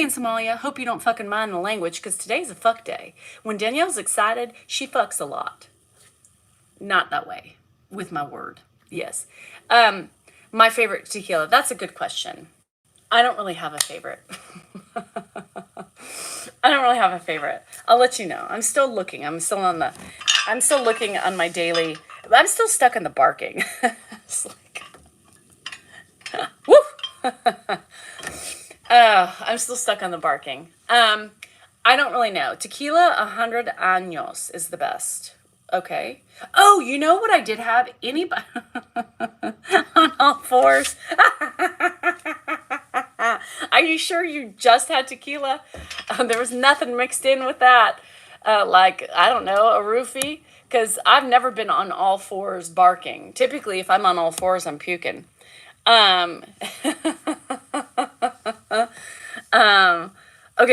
in Somalia, hope you don't fucking mind the language, because today's a fuck day. When Danielle's excited, she fucks a lot. Not that way, with my word. Yes. My favorite tequila. That's a good question. I don't really have a favorite. I don't really have a favorite. I'll let you know. I'm still looking. I'm still looking on my daily. I'm still stuck in the barking. It's like, woof. I'm still stuck on the barking. I don't really know. Tequila 100 años is the best. Okay. Oh, you know what I did have? Anybody on all fours? Are you sure you just had tequila? There was nothing mixed in with that. Like, I don't know, a roofie? Because I've never been on all fours barking. Typically, if I'm on all fours, I'm puking. Okay,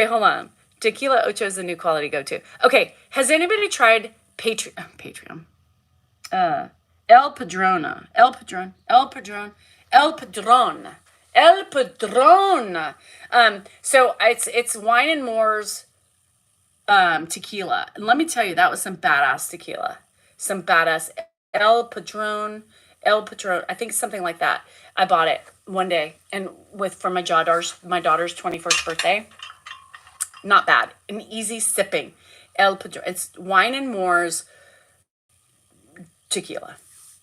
hold on. Tequila Ocho is the new quality go-to. Okay, has anybody tried Patreon? El Padrona. So it's Wine and More's tequila. And let me tell you, that was some badass tequila. Some badass El Padron, I think something like that. I bought it one day and for my daughter's 21st birthday. Not bad. An easy sipping. El Padron. It's Wine and More's tequila.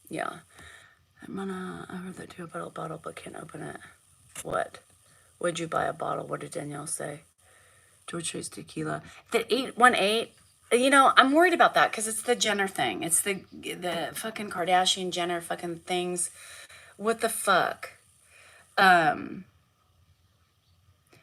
Yeah. I heard that too about a bottle, but can't open it. What? Would you buy a bottle? What did Danielle say? George Street's tequila. The 818. You know, I'm worried about that because it's the Jenner thing. It's the fucking Kardashian Jenner fucking things. What the fuck?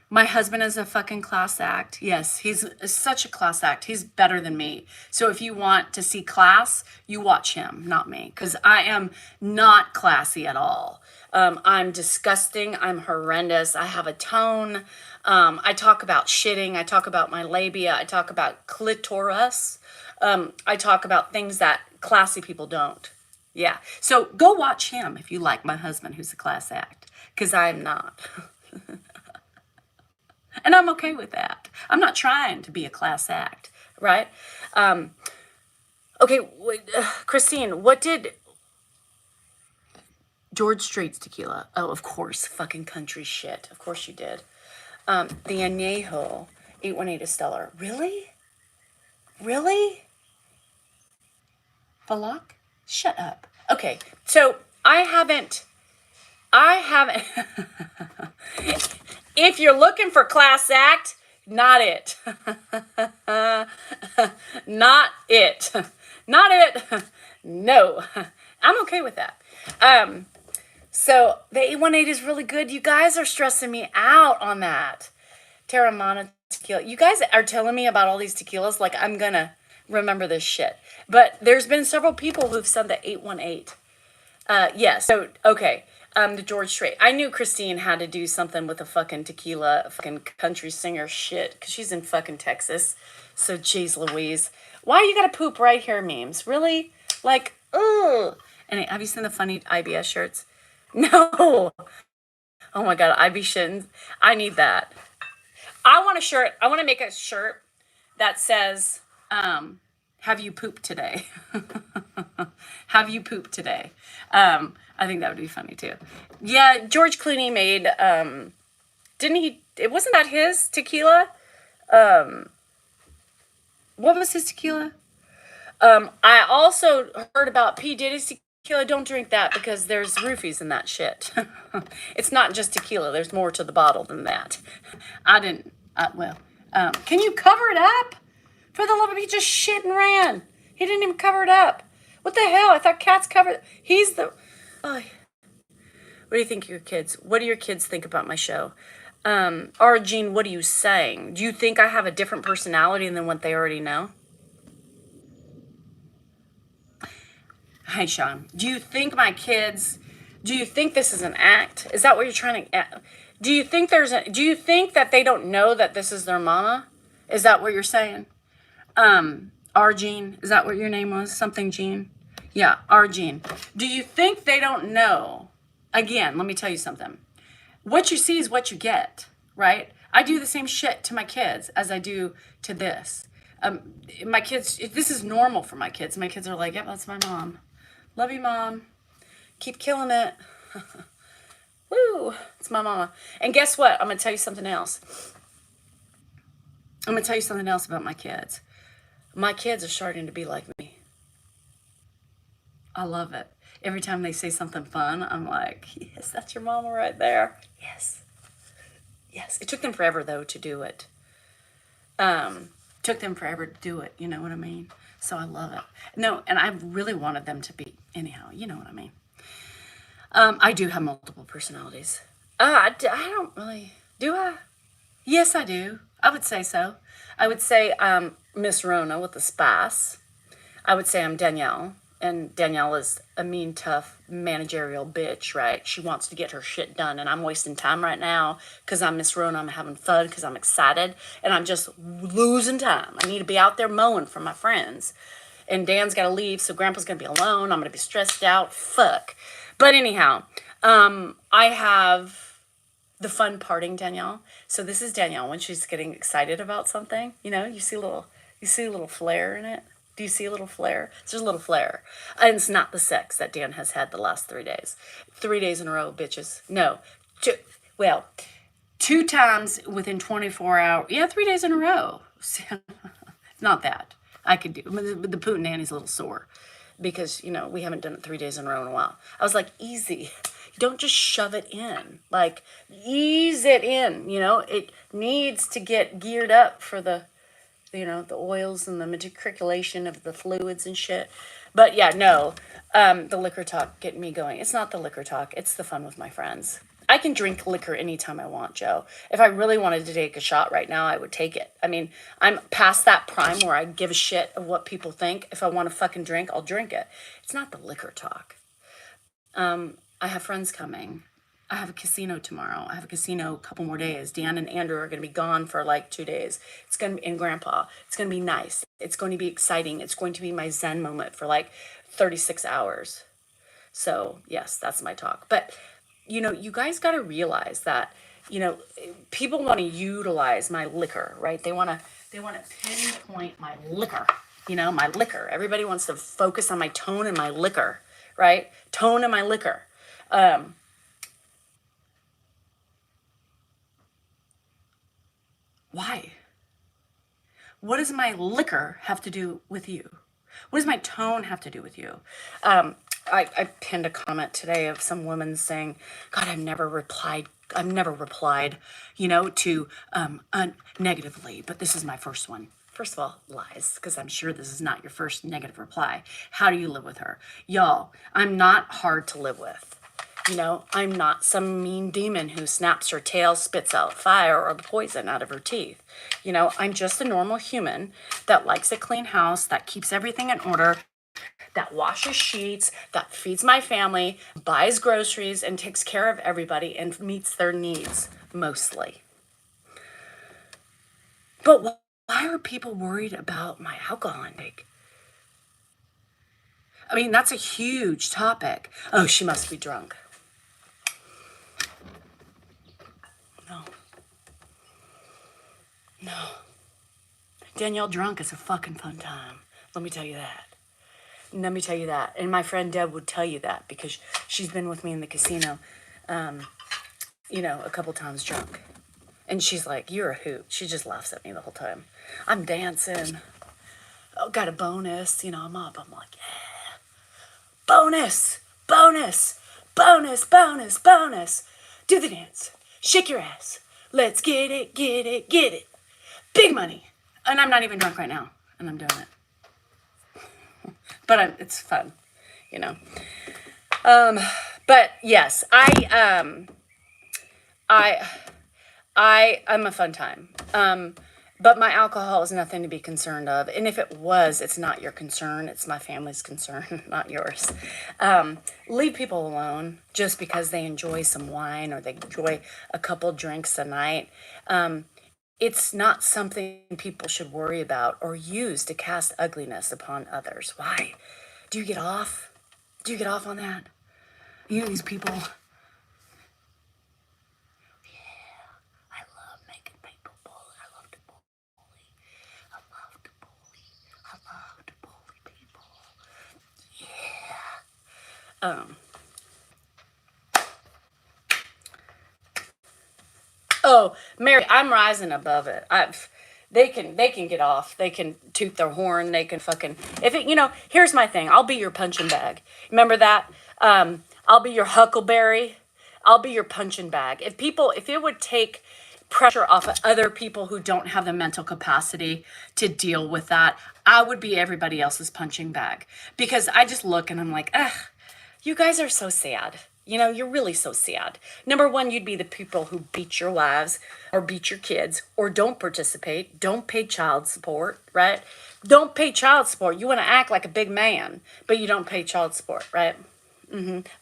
My husband is a fucking class act. Yes, he's such a class act. He's better than me. So if you want to see class, you watch him, not me. Because I am not classy at all. I'm disgusting. I'm horrendous. I have a tone. I talk about shitting. I talk about my labia. I talk about clitoris. I talk about things that classy people don't. Yeah. So go watch him if you like my husband who's a class act. Because I'm not. And I'm okay with that. I'm not trying to be a class act, right? Okay, Christine, what did George Strait's tequila? Oh, of course, fucking country shit. Of course you did. The Añejo 818 is stellar. Really? Falak? Shut up. Okay, so I haven't. If you're looking for class act, not it. Not it. Not it. No. I'm okay with that. So the 818 is really good. You guys are stressing me out on that. Terramana tequila. You guys are telling me about all these tequilas like I'm going to remember this shit. But there's been several people who've said the 818. Yes. So, okay. The George Strait. I knew Christine had to do something with a fucking tequila, fucking country singer shit, because she's in fucking Texas. So, jeez Louise. Why you gotta poop right here memes? Really? Like, ugh. And have you seen the funny IBS shirts? No. Oh my God, IB shins. I need that. I want a shirt. I want to make a shirt that says, have you pooped today? Have you pooped today? I think that would be funny too. Yeah, George Clooney made, didn't he, it wasn't that his tequila? What was his tequila? I also heard about P. Diddy's tequila, don't drink that because there's roofies in that shit. It's not just tequila. There's more to the bottle than that. I didn't, can you cover it up? For the love of, he just shit and ran. He didn't even cover it up. What the hell? I thought cats covered. He's the, oh. What do you think of your kids? What do your kids think about my show? Jean, what are you saying? Do you think I have a different personality than what they already know? Hi, Sean. Do you think my kids, do you think this is an act? Is that what you're trying to, do you think that they don't know that this is their mama? Is that what you're saying? Jean, is that what your name was? Something Jean? Yeah, Jean. Do you think they don't know? Again, let me tell you something. What you see is what you get, right? I do the same shit to my kids as I do to this. My kids, this is normal for my kids. My kids are like, yep, that's my mom. Love you, Mom. Keep killing it. Woo, it's my mama. And guess what? I'm going to tell you something else. I'm going to tell you something else about my kids. My kids are starting to be like me. I love it. Every time they say something fun, I'm like, yes, that's your mama right there. Yes. Yes. It took them forever, though, to do it. Took them forever to do it. You know what I mean? So I love it. No, and I really wanted them to be, anyhow, you know what I mean. I do have multiple personalities. I don't really, do I? Yes, I do. I would say so. I would say I'm Miss Rona with the spice. I would say I'm Danielle. And Danielle is a mean, tough, managerial bitch, right? She wants to get her shit done. And I'm wasting time right now because I'm Miss Rona. I'm having fun because I'm excited. And I'm just losing time. I need to be out there mowing for my friends. And Dan's got to leave, so Grandpa's going to be alone. I'm going to be stressed out. Fuck. But anyhow, I have the fun parting Danielle. So this is Danielle when she's getting excited about something. You know, you see a little flare in it. Do you see a little flare? There's a little flare. And it's not the sex that Dan has had the last 3 days. 3 days in a row, bitches. No. 2 times within 24 hours. Yeah, 3 days in a row. It's not that. I could do. The Poot Nanny's a little sore because, you know, we haven't done it 3 days in a row in a while. I was like, easy. Don't just shove it in. Like, ease it in. You know, it needs to get geared up for the, you know, the oils and the matriculation of the fluids and shit. But yeah, no, the liquor talk getting me going. It's not the liquor talk. It's the fun with my friends. I can drink liquor anytime I want, Joe. If I really wanted to take a shot right now, I would take it. I mean, I'm past that prime where I give a shit of what people think. If I want to fucking drink, I'll drink it. It's not the liquor talk. I have friends coming. I have a casino tomorrow. I have a casino a couple more days. Dan and Andrew are going to be gone for like 2 days. It's going to be in Grandpa. It's going to be nice. It's going to be exciting. It's going to be my Zen moment for like 36 hours. So yes, that's my talk. But you know, you guys got to realize that, you know, people want to utilize my liquor, right? They want to pinpoint my liquor, you know, my liquor. Everybody wants to focus on my tone and my liquor, right? Tone and my liquor. Why? What does my liquor have to do with you? What does my tone have to do with you? I pinned a comment today of some woman saying, God, I've never replied, you know, to negatively, but this is my first one. First of all, lies, because I'm sure this is not your first negative reply. How do you live with her? Y'all, I'm not hard to live with. You know, I'm not some mean demon who snaps her tail, spits out fire or poison out of her teeth. You know, I'm just a normal human that likes a clean house, that keeps everything in order, that washes sheets, that feeds my family, buys groceries, and takes care of everybody and meets their needs, mostly. But why are people worried about my alcohol intake? I mean, that's a huge topic. Oh, she must be drunk. No. Danielle drunk is a fucking fun time. Let me tell you that. And my friend Deb would tell you that because she's been with me in the casino, you know, a couple times drunk. And she's like, you're a hoot. She just laughs at me the whole time. I'm dancing. Oh, got a bonus. You know, I'm up. I'm like, yeah. bonus, bonus, bonus, bonus, bonus. Do the dance. Shake your ass. Let's get it, get it, get it. Big money. And I'm not even drunk right now. And I'm doing it. But it's fun, you know. But yes, I'm a fun time. But my alcohol is nothing to be concerned of. And if it was, it's not your concern. It's my family's concern, not yours. Leave people alone just because they enjoy some wine or they enjoy a couple drinks a night. It's not something people should worry about or use to cast ugliness upon others. Why? Do you get off? Do you get off on that? You know these people... Oh, Mary, I'm rising above it. They can get off. They can toot their horn. They can fucking here's my thing. I'll be your punching bag. Remember that? I'll be your huckleberry. I'll be your punching bag. If it would take pressure off of other people who don't have the mental capacity to deal with that, I would be everybody else's punching bag. Because I just look and I'm like, ugh. You guys are so sad. You're really so sad. Number one, you'd be the people who beat your wives or beat your kids or don't participate, don't pay child support, right? Don't pay child support. You want to act like a big man, but you don't pay child support, right?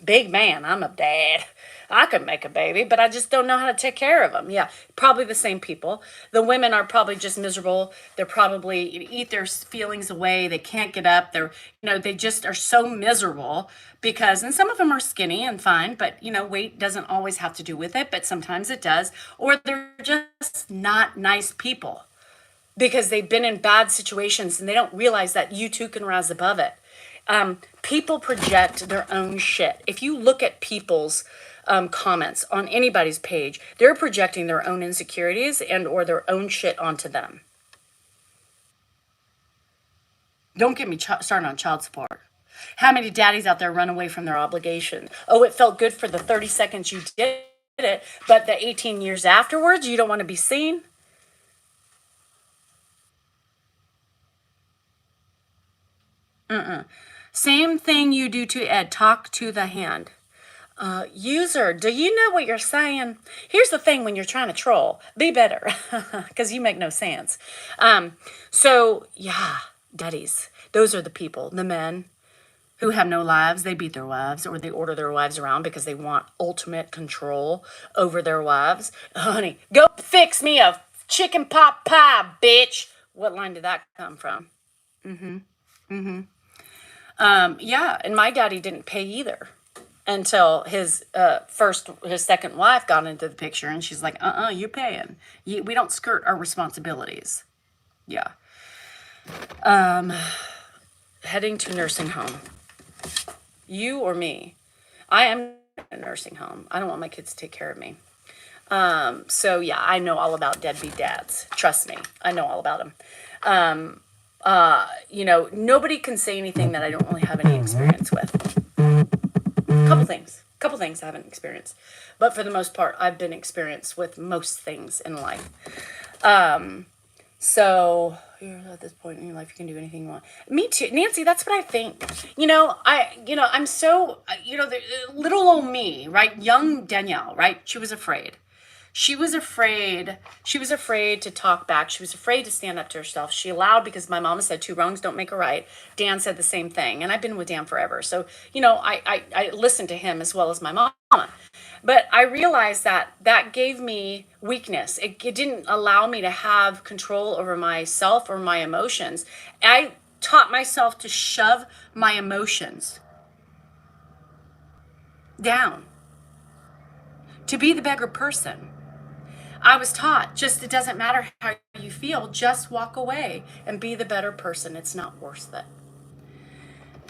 Big man, I'm a dad. I could make a baby, but I just don't know how to take care of them. Yeah, probably the same people. The women are probably just miserable. They're probably eat their feelings away. They can't get up. They just are so miserable because, and some of them are skinny and fine, but weight doesn't always have to do with it, but sometimes it does. Or they're just not nice people because they've been in bad situations and they don't realize that you too can rise above it. People project their own shit. If you look at people's comments on anybody's page, they're projecting their own insecurities and or their own shit onto them. Don't get me started on child support. How many daddies out there run away from their obligation? Oh, it felt good for the 30 seconds you did it, but the 18 years afterwards, you don't want to be seen? Same thing you do to Ed. Talk to the hand. User, do you know what you're saying? Here's the thing when you're trying to troll. Be better. Because you make no sense. Yeah, daddies. Those are the people, the men who have no lives. They beat their wives or they order their wives around because they want ultimate control over their wives. Honey, go fix me a chicken pot pie, bitch. What line did that come from? Yeah, and my daddy didn't pay either until his second wife got into the picture, and she's like, you're paying. We don't skirt our responsibilities. Yeah. Heading to nursing home. You or me? I am in a nursing home. I don't want my kids to take care of me. Yeah, I know all about deadbeat dads. Trust me, I know all about them. Nobody can say anything that I don't really have any experience with. Couple things I haven't experienced. But for the most part, I've been experienced with most things in life. So you're at this point in your life, you can do anything you want. Me too, Nancy. That's what I think. I'm so, the little old me, right? Young Danielle, right? She was afraid. She was afraid to talk back. She was afraid to stand up to herself. She allowed, because my mama said 2 wrongs don't make a right. Dan said the same thing. And I've been with Dan forever. So, I listened to him as well as my mama. But I realized that gave me weakness. It didn't allow me to have control over myself or my emotions. I taught myself to shove my emotions down, to be the bigger person. I was taught, it doesn't matter how you feel, just walk away and be the better person. It's not worth it.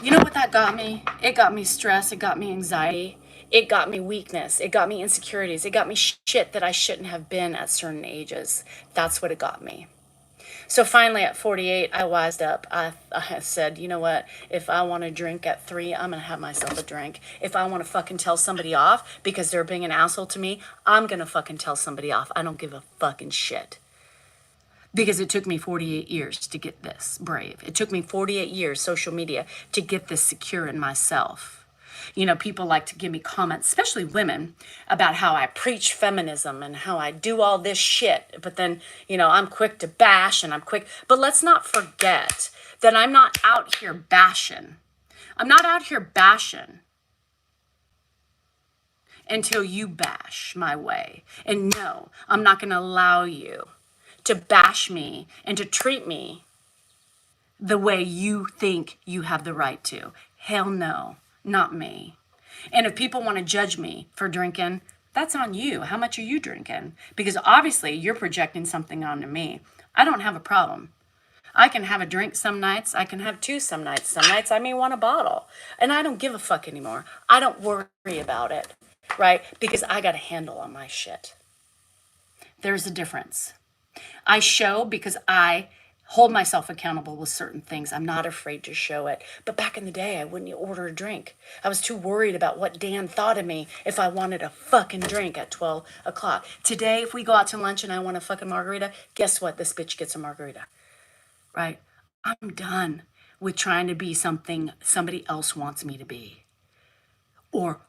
You know what that got me? It got me stress. It got me anxiety. It got me weakness. It got me insecurities. It got me shit that I shouldn't have been at certain ages. That's what it got me. So finally at 48, I wised up. I said, you know what? If I want to drink at 3, I'm going to have myself a drink. If I want to fucking tell somebody off because they're being an asshole to me, I'm going to fucking tell somebody off. I don't give a fucking shit. Because it took me 48 years to get this brave. It took me 48 years, social media, to get this secure in myself. You know, people like to give me comments, especially women, about how I preach feminism and how I do all this shit. But then, you know, I'm quick to bash and I'm quick. But let's not forget that I'm not out here bashing. I'm not out here bashing until you bash my way. And no, I'm not going to allow you to bash me and to treat me the way you think you have the right to. Hell no, not me. And if people want to judge me for drinking, that's on you. How much are you drinking? Because obviously you're projecting something onto me. I don't have a problem. I can have a drink some nights. I can have 2 some nights. Some nights I may want a bottle. And I don't give a fuck anymore. I don't worry about it, right? Because I got a handle on my shit. There's a difference. I show because I hold myself accountable with certain things. I'm not afraid to show it. But back in the day, I wouldn't order a drink. I was too worried about what Dan thought of me if I wanted a fucking drink at 12 o'clock. Today, if we go out to lunch and I want a fucking margarita, guess what? This bitch gets a margarita, right? I'm done with trying to be something somebody else wants me to be. Or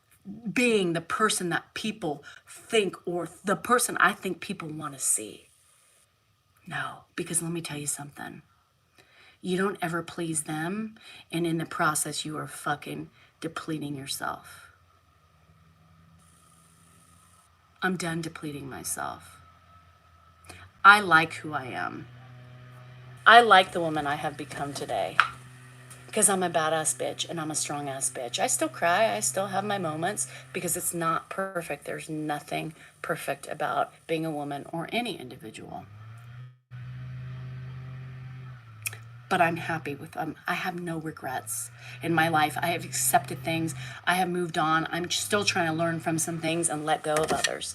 being the person that people think, or the person I think people want to see. No, because let me tell you something. You don't ever please them, and in the process, you are fucking depleting yourself. I'm done depleting myself. I like who I am. I like the woman I have become today. Because I'm a badass bitch and I'm a strong ass bitch. I still cry. I still have my moments because it's not perfect. There's nothing perfect about being a woman or any individual. But I'm happy with them. I have no regrets in my life. I have accepted things. I have moved on. I'm still trying to learn from some things and let go of others.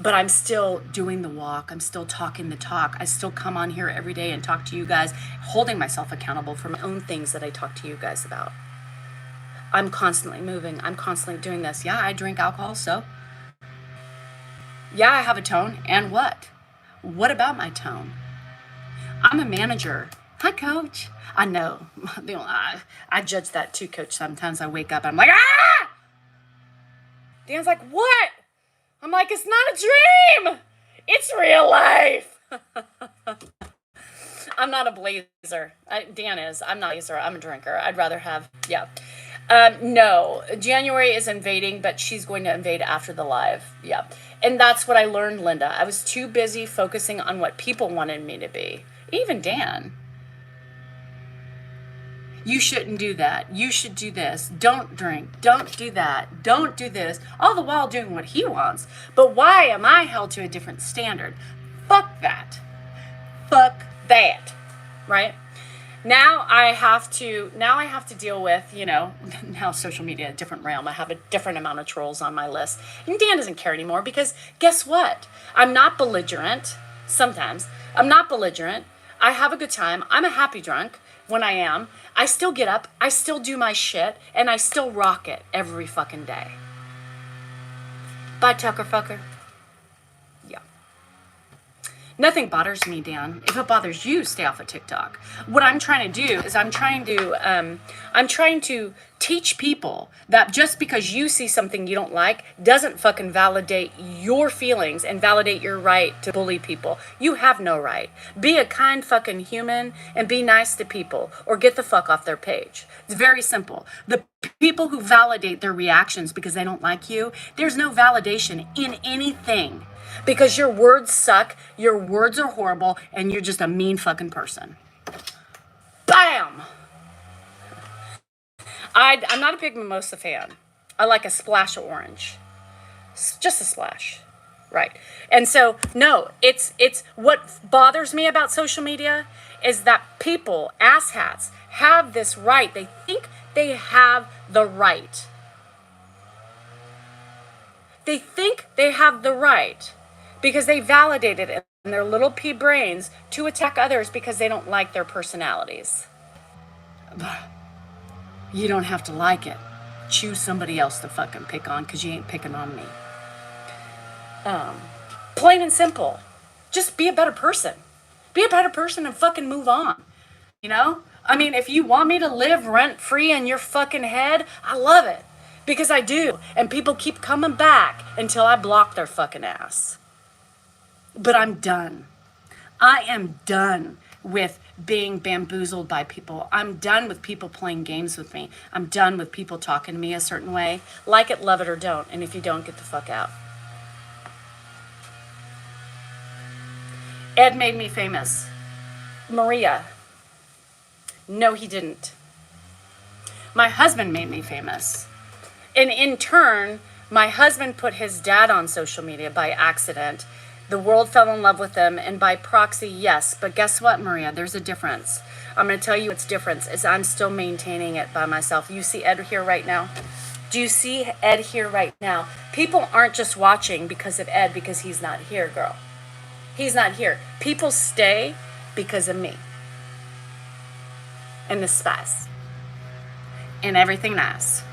But I'm still doing the walk. I'm still talking the talk. I still come on here every day and talk to you guys, holding myself accountable for my own things that I talk to you guys about. I'm constantly moving. I'm constantly doing this. Yeah, I drink alcohol, so. Yeah, I have a tone. And what? What about my tone? I'm a manager. Hi, coach. I know. I judge that too, coach. Sometimes I wake up and I'm like, ah! Dan's like, what? I'm like, it's not a dream. It's real life. I'm not a blazer. Dan is. I'm not a blazer. I'm a drinker. I'd rather have, yeah. No, January is invading, but she's going to invade after the live. Yeah. And that's what I learned, Linda. I was too busy focusing on what people wanted me to be. Even Dan. You shouldn't do that. You should do this. Don't drink. Don't do that. Don't do this. All the while doing what he wants. But why am I held to a different standard? Fuck that. Fuck that. Right? Now I have to deal with, now social media, a different realm. I have a different amount of trolls on my list. And Dan doesn't care anymore because guess what? I'm not belligerent. Sometimes. I'm not belligerent. I have a good time. I'm a happy drunk when I am. I still get up, I still do my shit, and I still rock it every fucking day. Bye, Tucker fucker. Yeah. Nothing bothers me, Dan. If it bothers you, stay off of TikTok. What I'm trying to do is I'm trying to teach people that just because you see something you don't like doesn't fucking validate your feelings and validate your right to bully people. You have no right. Be a kind fucking human and be nice to people or get the fuck off their page. It's very simple. The people who validate their reactions because they don't like you, there's no validation in anything because your words suck, your words are horrible, and you're just a mean fucking person. Bam! I'm not a big mimosa fan. I like a splash of orange. Just a splash. Right. And so, no, it's what bothers me about social media is that people, asshats, have this right. They think they have the right. They think they have the right because they validated it their little pea brains to attack others because they don't like their personalities. You don't have to like it. Choose somebody else to fucking pick on because you ain't picking on me. Plain and simple. Just be a better person. Be a better person and fucking move on. You know? I mean, if you want me to live rent-free in your fucking head, I love it. Because I do. And people keep coming back until I block their fucking ass. But I'm done. I am done with being bamboozled by people. I'm done with people playing games with me. I'm done with people talking to me a certain way. Like it, love it, or don't. And if you don't, get the fuck out. Ed made me famous. Maria. No, he didn't. My husband made me famous. And in turn, my husband put his dad on social media by accident. The world fell in love with him, and by proxy, yes. But guess what, Maria? There's a difference. I'm going to tell you what's difference is I'm still maintaining it by myself. You see Ed here right now? Do you see Ed here right now? People aren't just watching because of Ed because he's not here, girl. He's not here. People stay because of me. And the spice. And everything nice.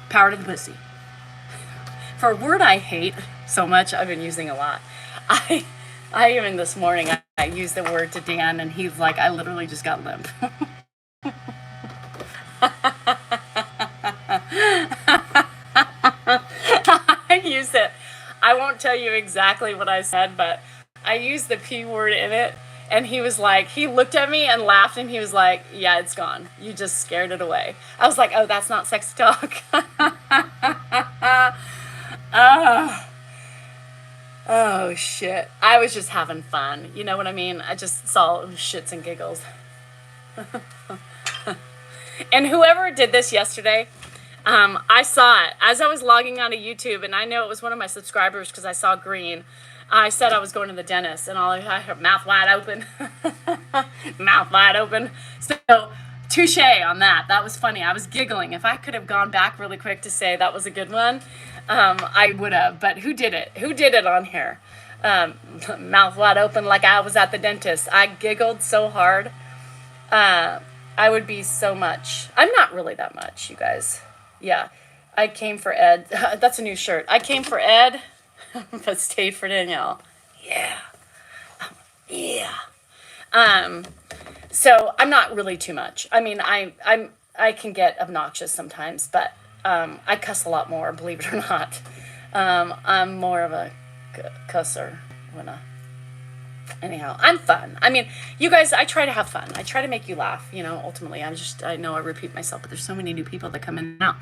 Power to the pussy. For a word I hate so much, I've been using a lot. I even this morning, I used the word to Dan, and he's like, I literally just got limp. I used it. I won't tell you exactly what I said, but I used the P word in it. And he was like, he looked at me and laughed, and he was like, yeah, it's gone. You just scared it away. I was like, oh, that's not sexy talk. Oh, shit. I was just having fun. You know what I mean? I just saw shits and giggles. And whoever did this yesterday, I saw it as I was logging onto YouTube, and I know it was one of my subscribers because I saw green. I said I was going to the dentist, and I heard mouth wide open. Mouth wide open. So, touche on that. That was funny. I was giggling. If I could have gone back really quick to say that was a good one, I would have. But who did it? Who did it on here? Mouth wide open like I was at the dentist. I giggled so hard. I would be so much. I'm not really that much, you guys. Yeah. I came for Ed. That's a new shirt. I came for Ed. But stayed for Danielle. Yeah. Yeah. So I'm not really too much. I mean, I can get obnoxious sometimes, but I cuss a lot more, believe it or not. I'm more of a cusser anyhow, I'm fun. I mean, you guys, I try to have fun. I try to make you laugh, ultimately. I know I repeat myself, but there's so many new people that come in now.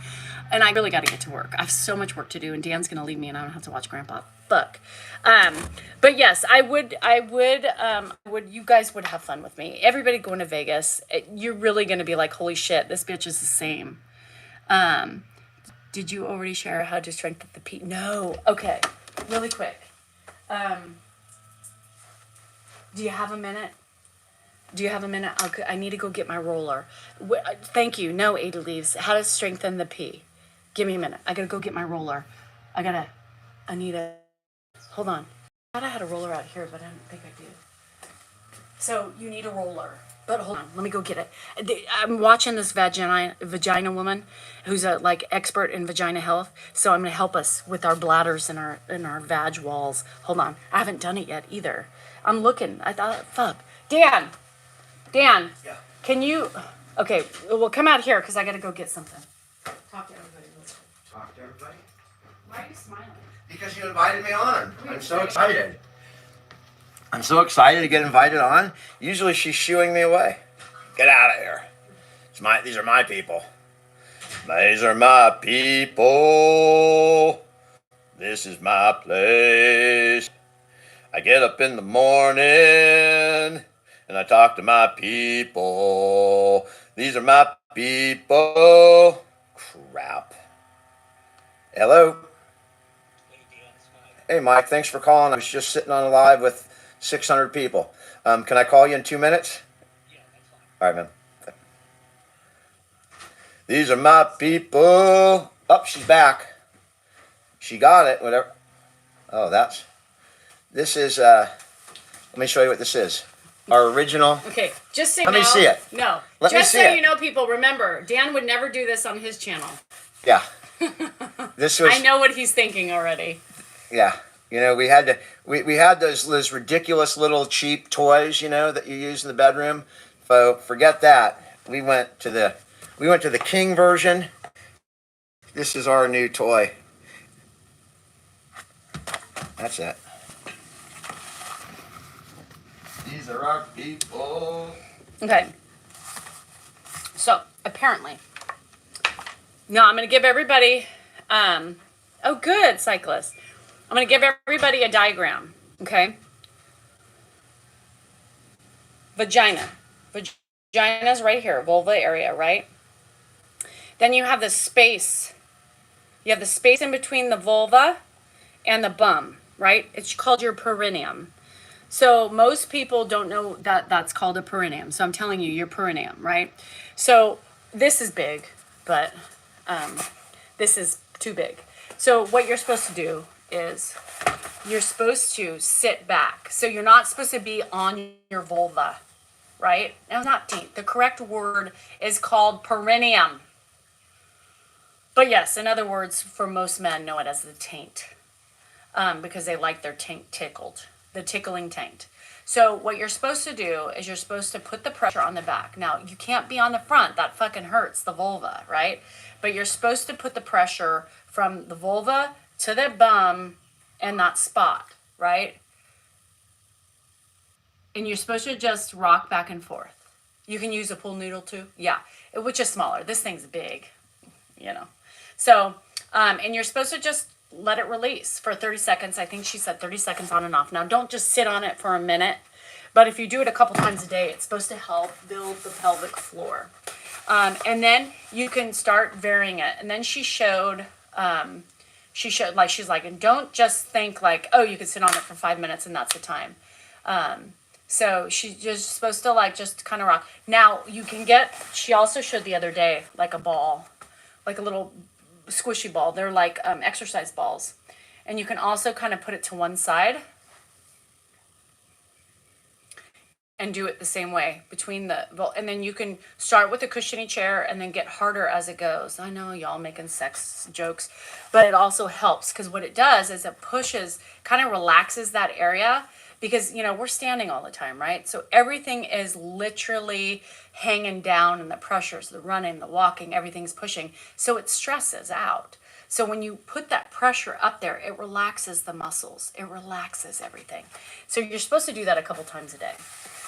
And I really got to get to work. I have so much work to do, and Dan's going to leave me, and I don't have to watch Grandpa. Fuck. But yes, I would, you guys would have fun with me. Everybody going to Vegas, you're really going to be like, holy shit, this bitch is the same. Did you already share how to strengthen the P? No. Okay. Really quick. Do you have a minute? I need to go get my roller. Thank you. No, Ada leaves. How to strengthen the P. Give me a minute. I gotta go get my roller. I need a, hold on. I thought I had a roller out here, but I don't think I do. So you need a roller. But hold on, let me go get it. I'm watching this vagina woman who's a expert in vagina health. So I'm gonna help us with our bladders and our vag walls. Hold on, I haven't done it yet either. I'm looking. I thought, fuck, Dan. Yeah. Can you? Okay, well come out here because I gotta go get something. Talk to everybody. Talk to everybody. Why are you smiling? Because you invited me on. I'm so excited. I'm so excited to get invited on. Usually she's shooing me away. Get out of here. These are my people. These are my people. This is my place. I get up in the morning and I talk to my people. These are my people. Crap. Hello. Hey, Mike. Thanks for calling. I was just sitting on a live with 600 people. Can I call you in 2 minutes? Yeah, that's fine. All right, man. These are my people. Oh, she's back. She got it. Whatever. Oh, This is, let me show you what this is. Our original. Okay, just so you Let know. me see it. No, Let me just see so it. you know, people, remember, Dan would never do this on his channel. Yeah. This was. I know what he's thinking already. Yeah. You know, we had to. We had those ridiculous little cheap toys, you know, that you use in the bedroom. So forget that. We went to the king version. This is our new toy. That's it. These are our people. Okay. So, apparently. Now, I'm going to give everybody, oh, good, cyclist. I'm going to give everybody a diagram, okay? Vagina. Vagina's right here, vulva area, right? Then you have the space. You have the space in between the vulva and the bum, right? It's called your perineum. So most people don't know that that's called a perineum. So I'm telling you, your perineum, right? So this is big, but this is too big. So what you're supposed to do is you're supposed to sit back. So you're not supposed to be on your vulva, right? No, not taint. The correct word is called perineum. But yes, in other words, for most men, know it as the taint, because they like their taint tickled, the tickling taint. So what you're supposed to do is you're supposed to put the pressure on the back. Now, you can't be on the front. That fucking hurts the vulva, right? But you're supposed to put the pressure from the vulva to the bum and that spot, right? And you're supposed to just rock back and forth. You can use a pool noodle too. Yeah, which is smaller. This thing's big, you know. So, and you're supposed to just let it release for 30 seconds. I think she said 30 seconds on and off. Now, don't just sit on it for a minute. But if you do it a couple times a day, it's supposed to help build the pelvic floor. And then you can start varying it. And then she showed, like, she's like, and don't just think like, oh, you can sit on it for 5 minutes and that's the time. So she's just supposed to like, just kind of rock. Now you can get, she also showed the other day, like a ball, like a little squishy ball. They're like exercise balls. And you can also kind of put it to one side and do it the same way between the, and then you can start with a cushiony chair and then get harder as it goes. I know y'all making sex jokes, but it also helps because what it does is it pushes, kind of relaxes that area because, you know, we're standing all the time, right? So everything is literally hanging down and the pressures, the running, the walking, everything's pushing. So it stresses out. So when you put that pressure up there, it relaxes the muscles. It relaxes everything. So you're supposed to do that a couple times a day.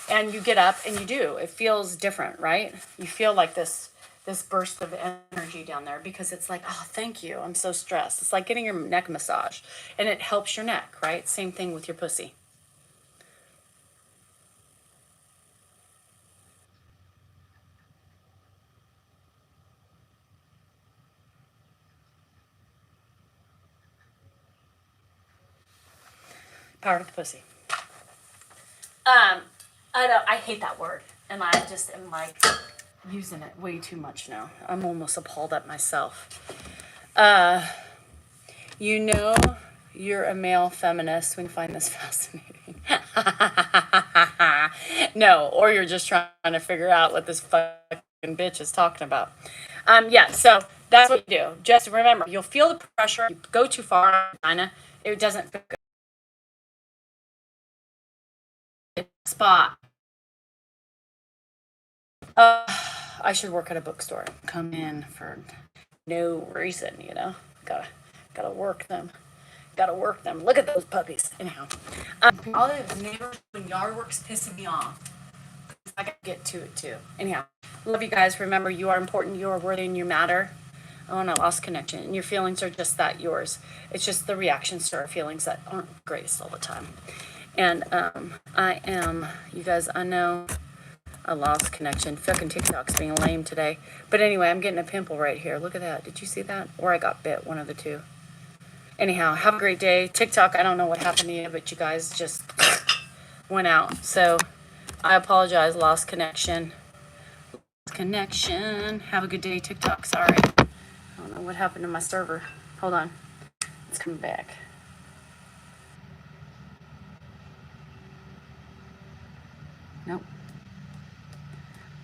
And you get up and you do. It feels different, right? You feel like this burst of energy down there because it's like, oh, thank you. I'm so stressed. It's like getting your neck massaged. And it helps your neck, right? Same thing with your pussy. Power to the pussy. I hate that word. And I just am like using it way too much now. I'm almost appalled at myself. You know you're a male feminist when you find this fascinating. No, or you're just trying to figure out what this fucking bitch is talking about. Yeah, so that's what you do. Just remember, you'll feel the pressure. You go too far, it doesn't feel good. Spot. I should work at a bookstore. Come in for no reason, you know. Gotta work them. Gotta work them. Look at those puppies. Anyhow, all the neighbors when yard work's pissing me off. I gotta get to it too. Anyhow, love you guys. Remember, you are important. You are worthy, and you matter. Oh, and I lost connection. And your feelings are just that, yours. It's just the reactions to our feelings that aren't great all the time. And I am, you guys, I know I lost connection. Fucking TikTok's being lame today. But anyway, I'm getting a pimple right here. Look at that. Did you see that? Or I got bit, one of the two. Anyhow, have a great day. TikTok, I don't know what happened to you, but you guys just went out. So I apologize. Lost connection. Have a good day, TikTok. Sorry. I don't know what happened to my server. Hold on. It's coming back. Nope.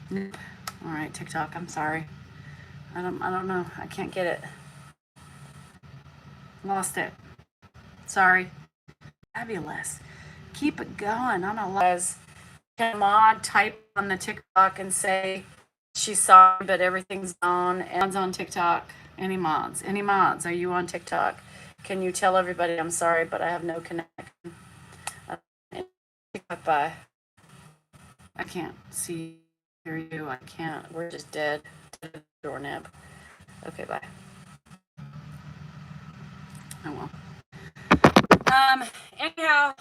Nope. All right, TikTok, I'm sorry. I don't know. I can't get it. Lost it. Sorry. Fabulous. Keep it going. I'm a les. Can mod type on the TikTok and say she's sorry, but everything's on. And on TikTok. Any mods? Any mods? Are you on TikTok? Can you tell everybody I'm sorry, but I have no connection? TikTok, bye. I can't see, hear you. I can't. We're just dead. Doorknob. Okay, bye. Oh well. Anyhow,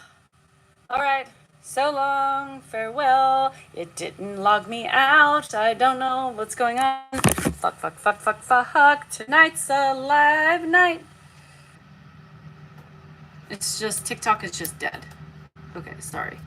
all right. So long, farewell. It didn't log me out. I don't know what's going on. Fuck. Tonight's a live night. It's just, TikTok is just dead. Okay, sorry.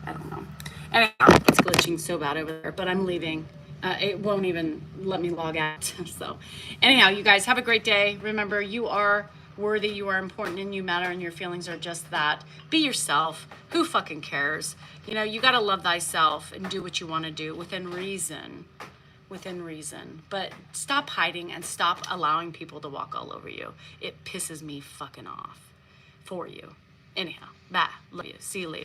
I don't know. Anyhow, it's glitching so bad over there, but I'm leaving. It won't even let me log out. So, anyhow, you guys have a great day. Remember, you are worthy, you are important, and you matter, and your feelings are just that. Be yourself. Who fucking cares? You know, you got to love thyself and do what you want to do within reason. Within reason. But stop hiding and stop allowing people to walk all over you. It pisses me fucking off for you. Anyhow, bye. Love you. See you later.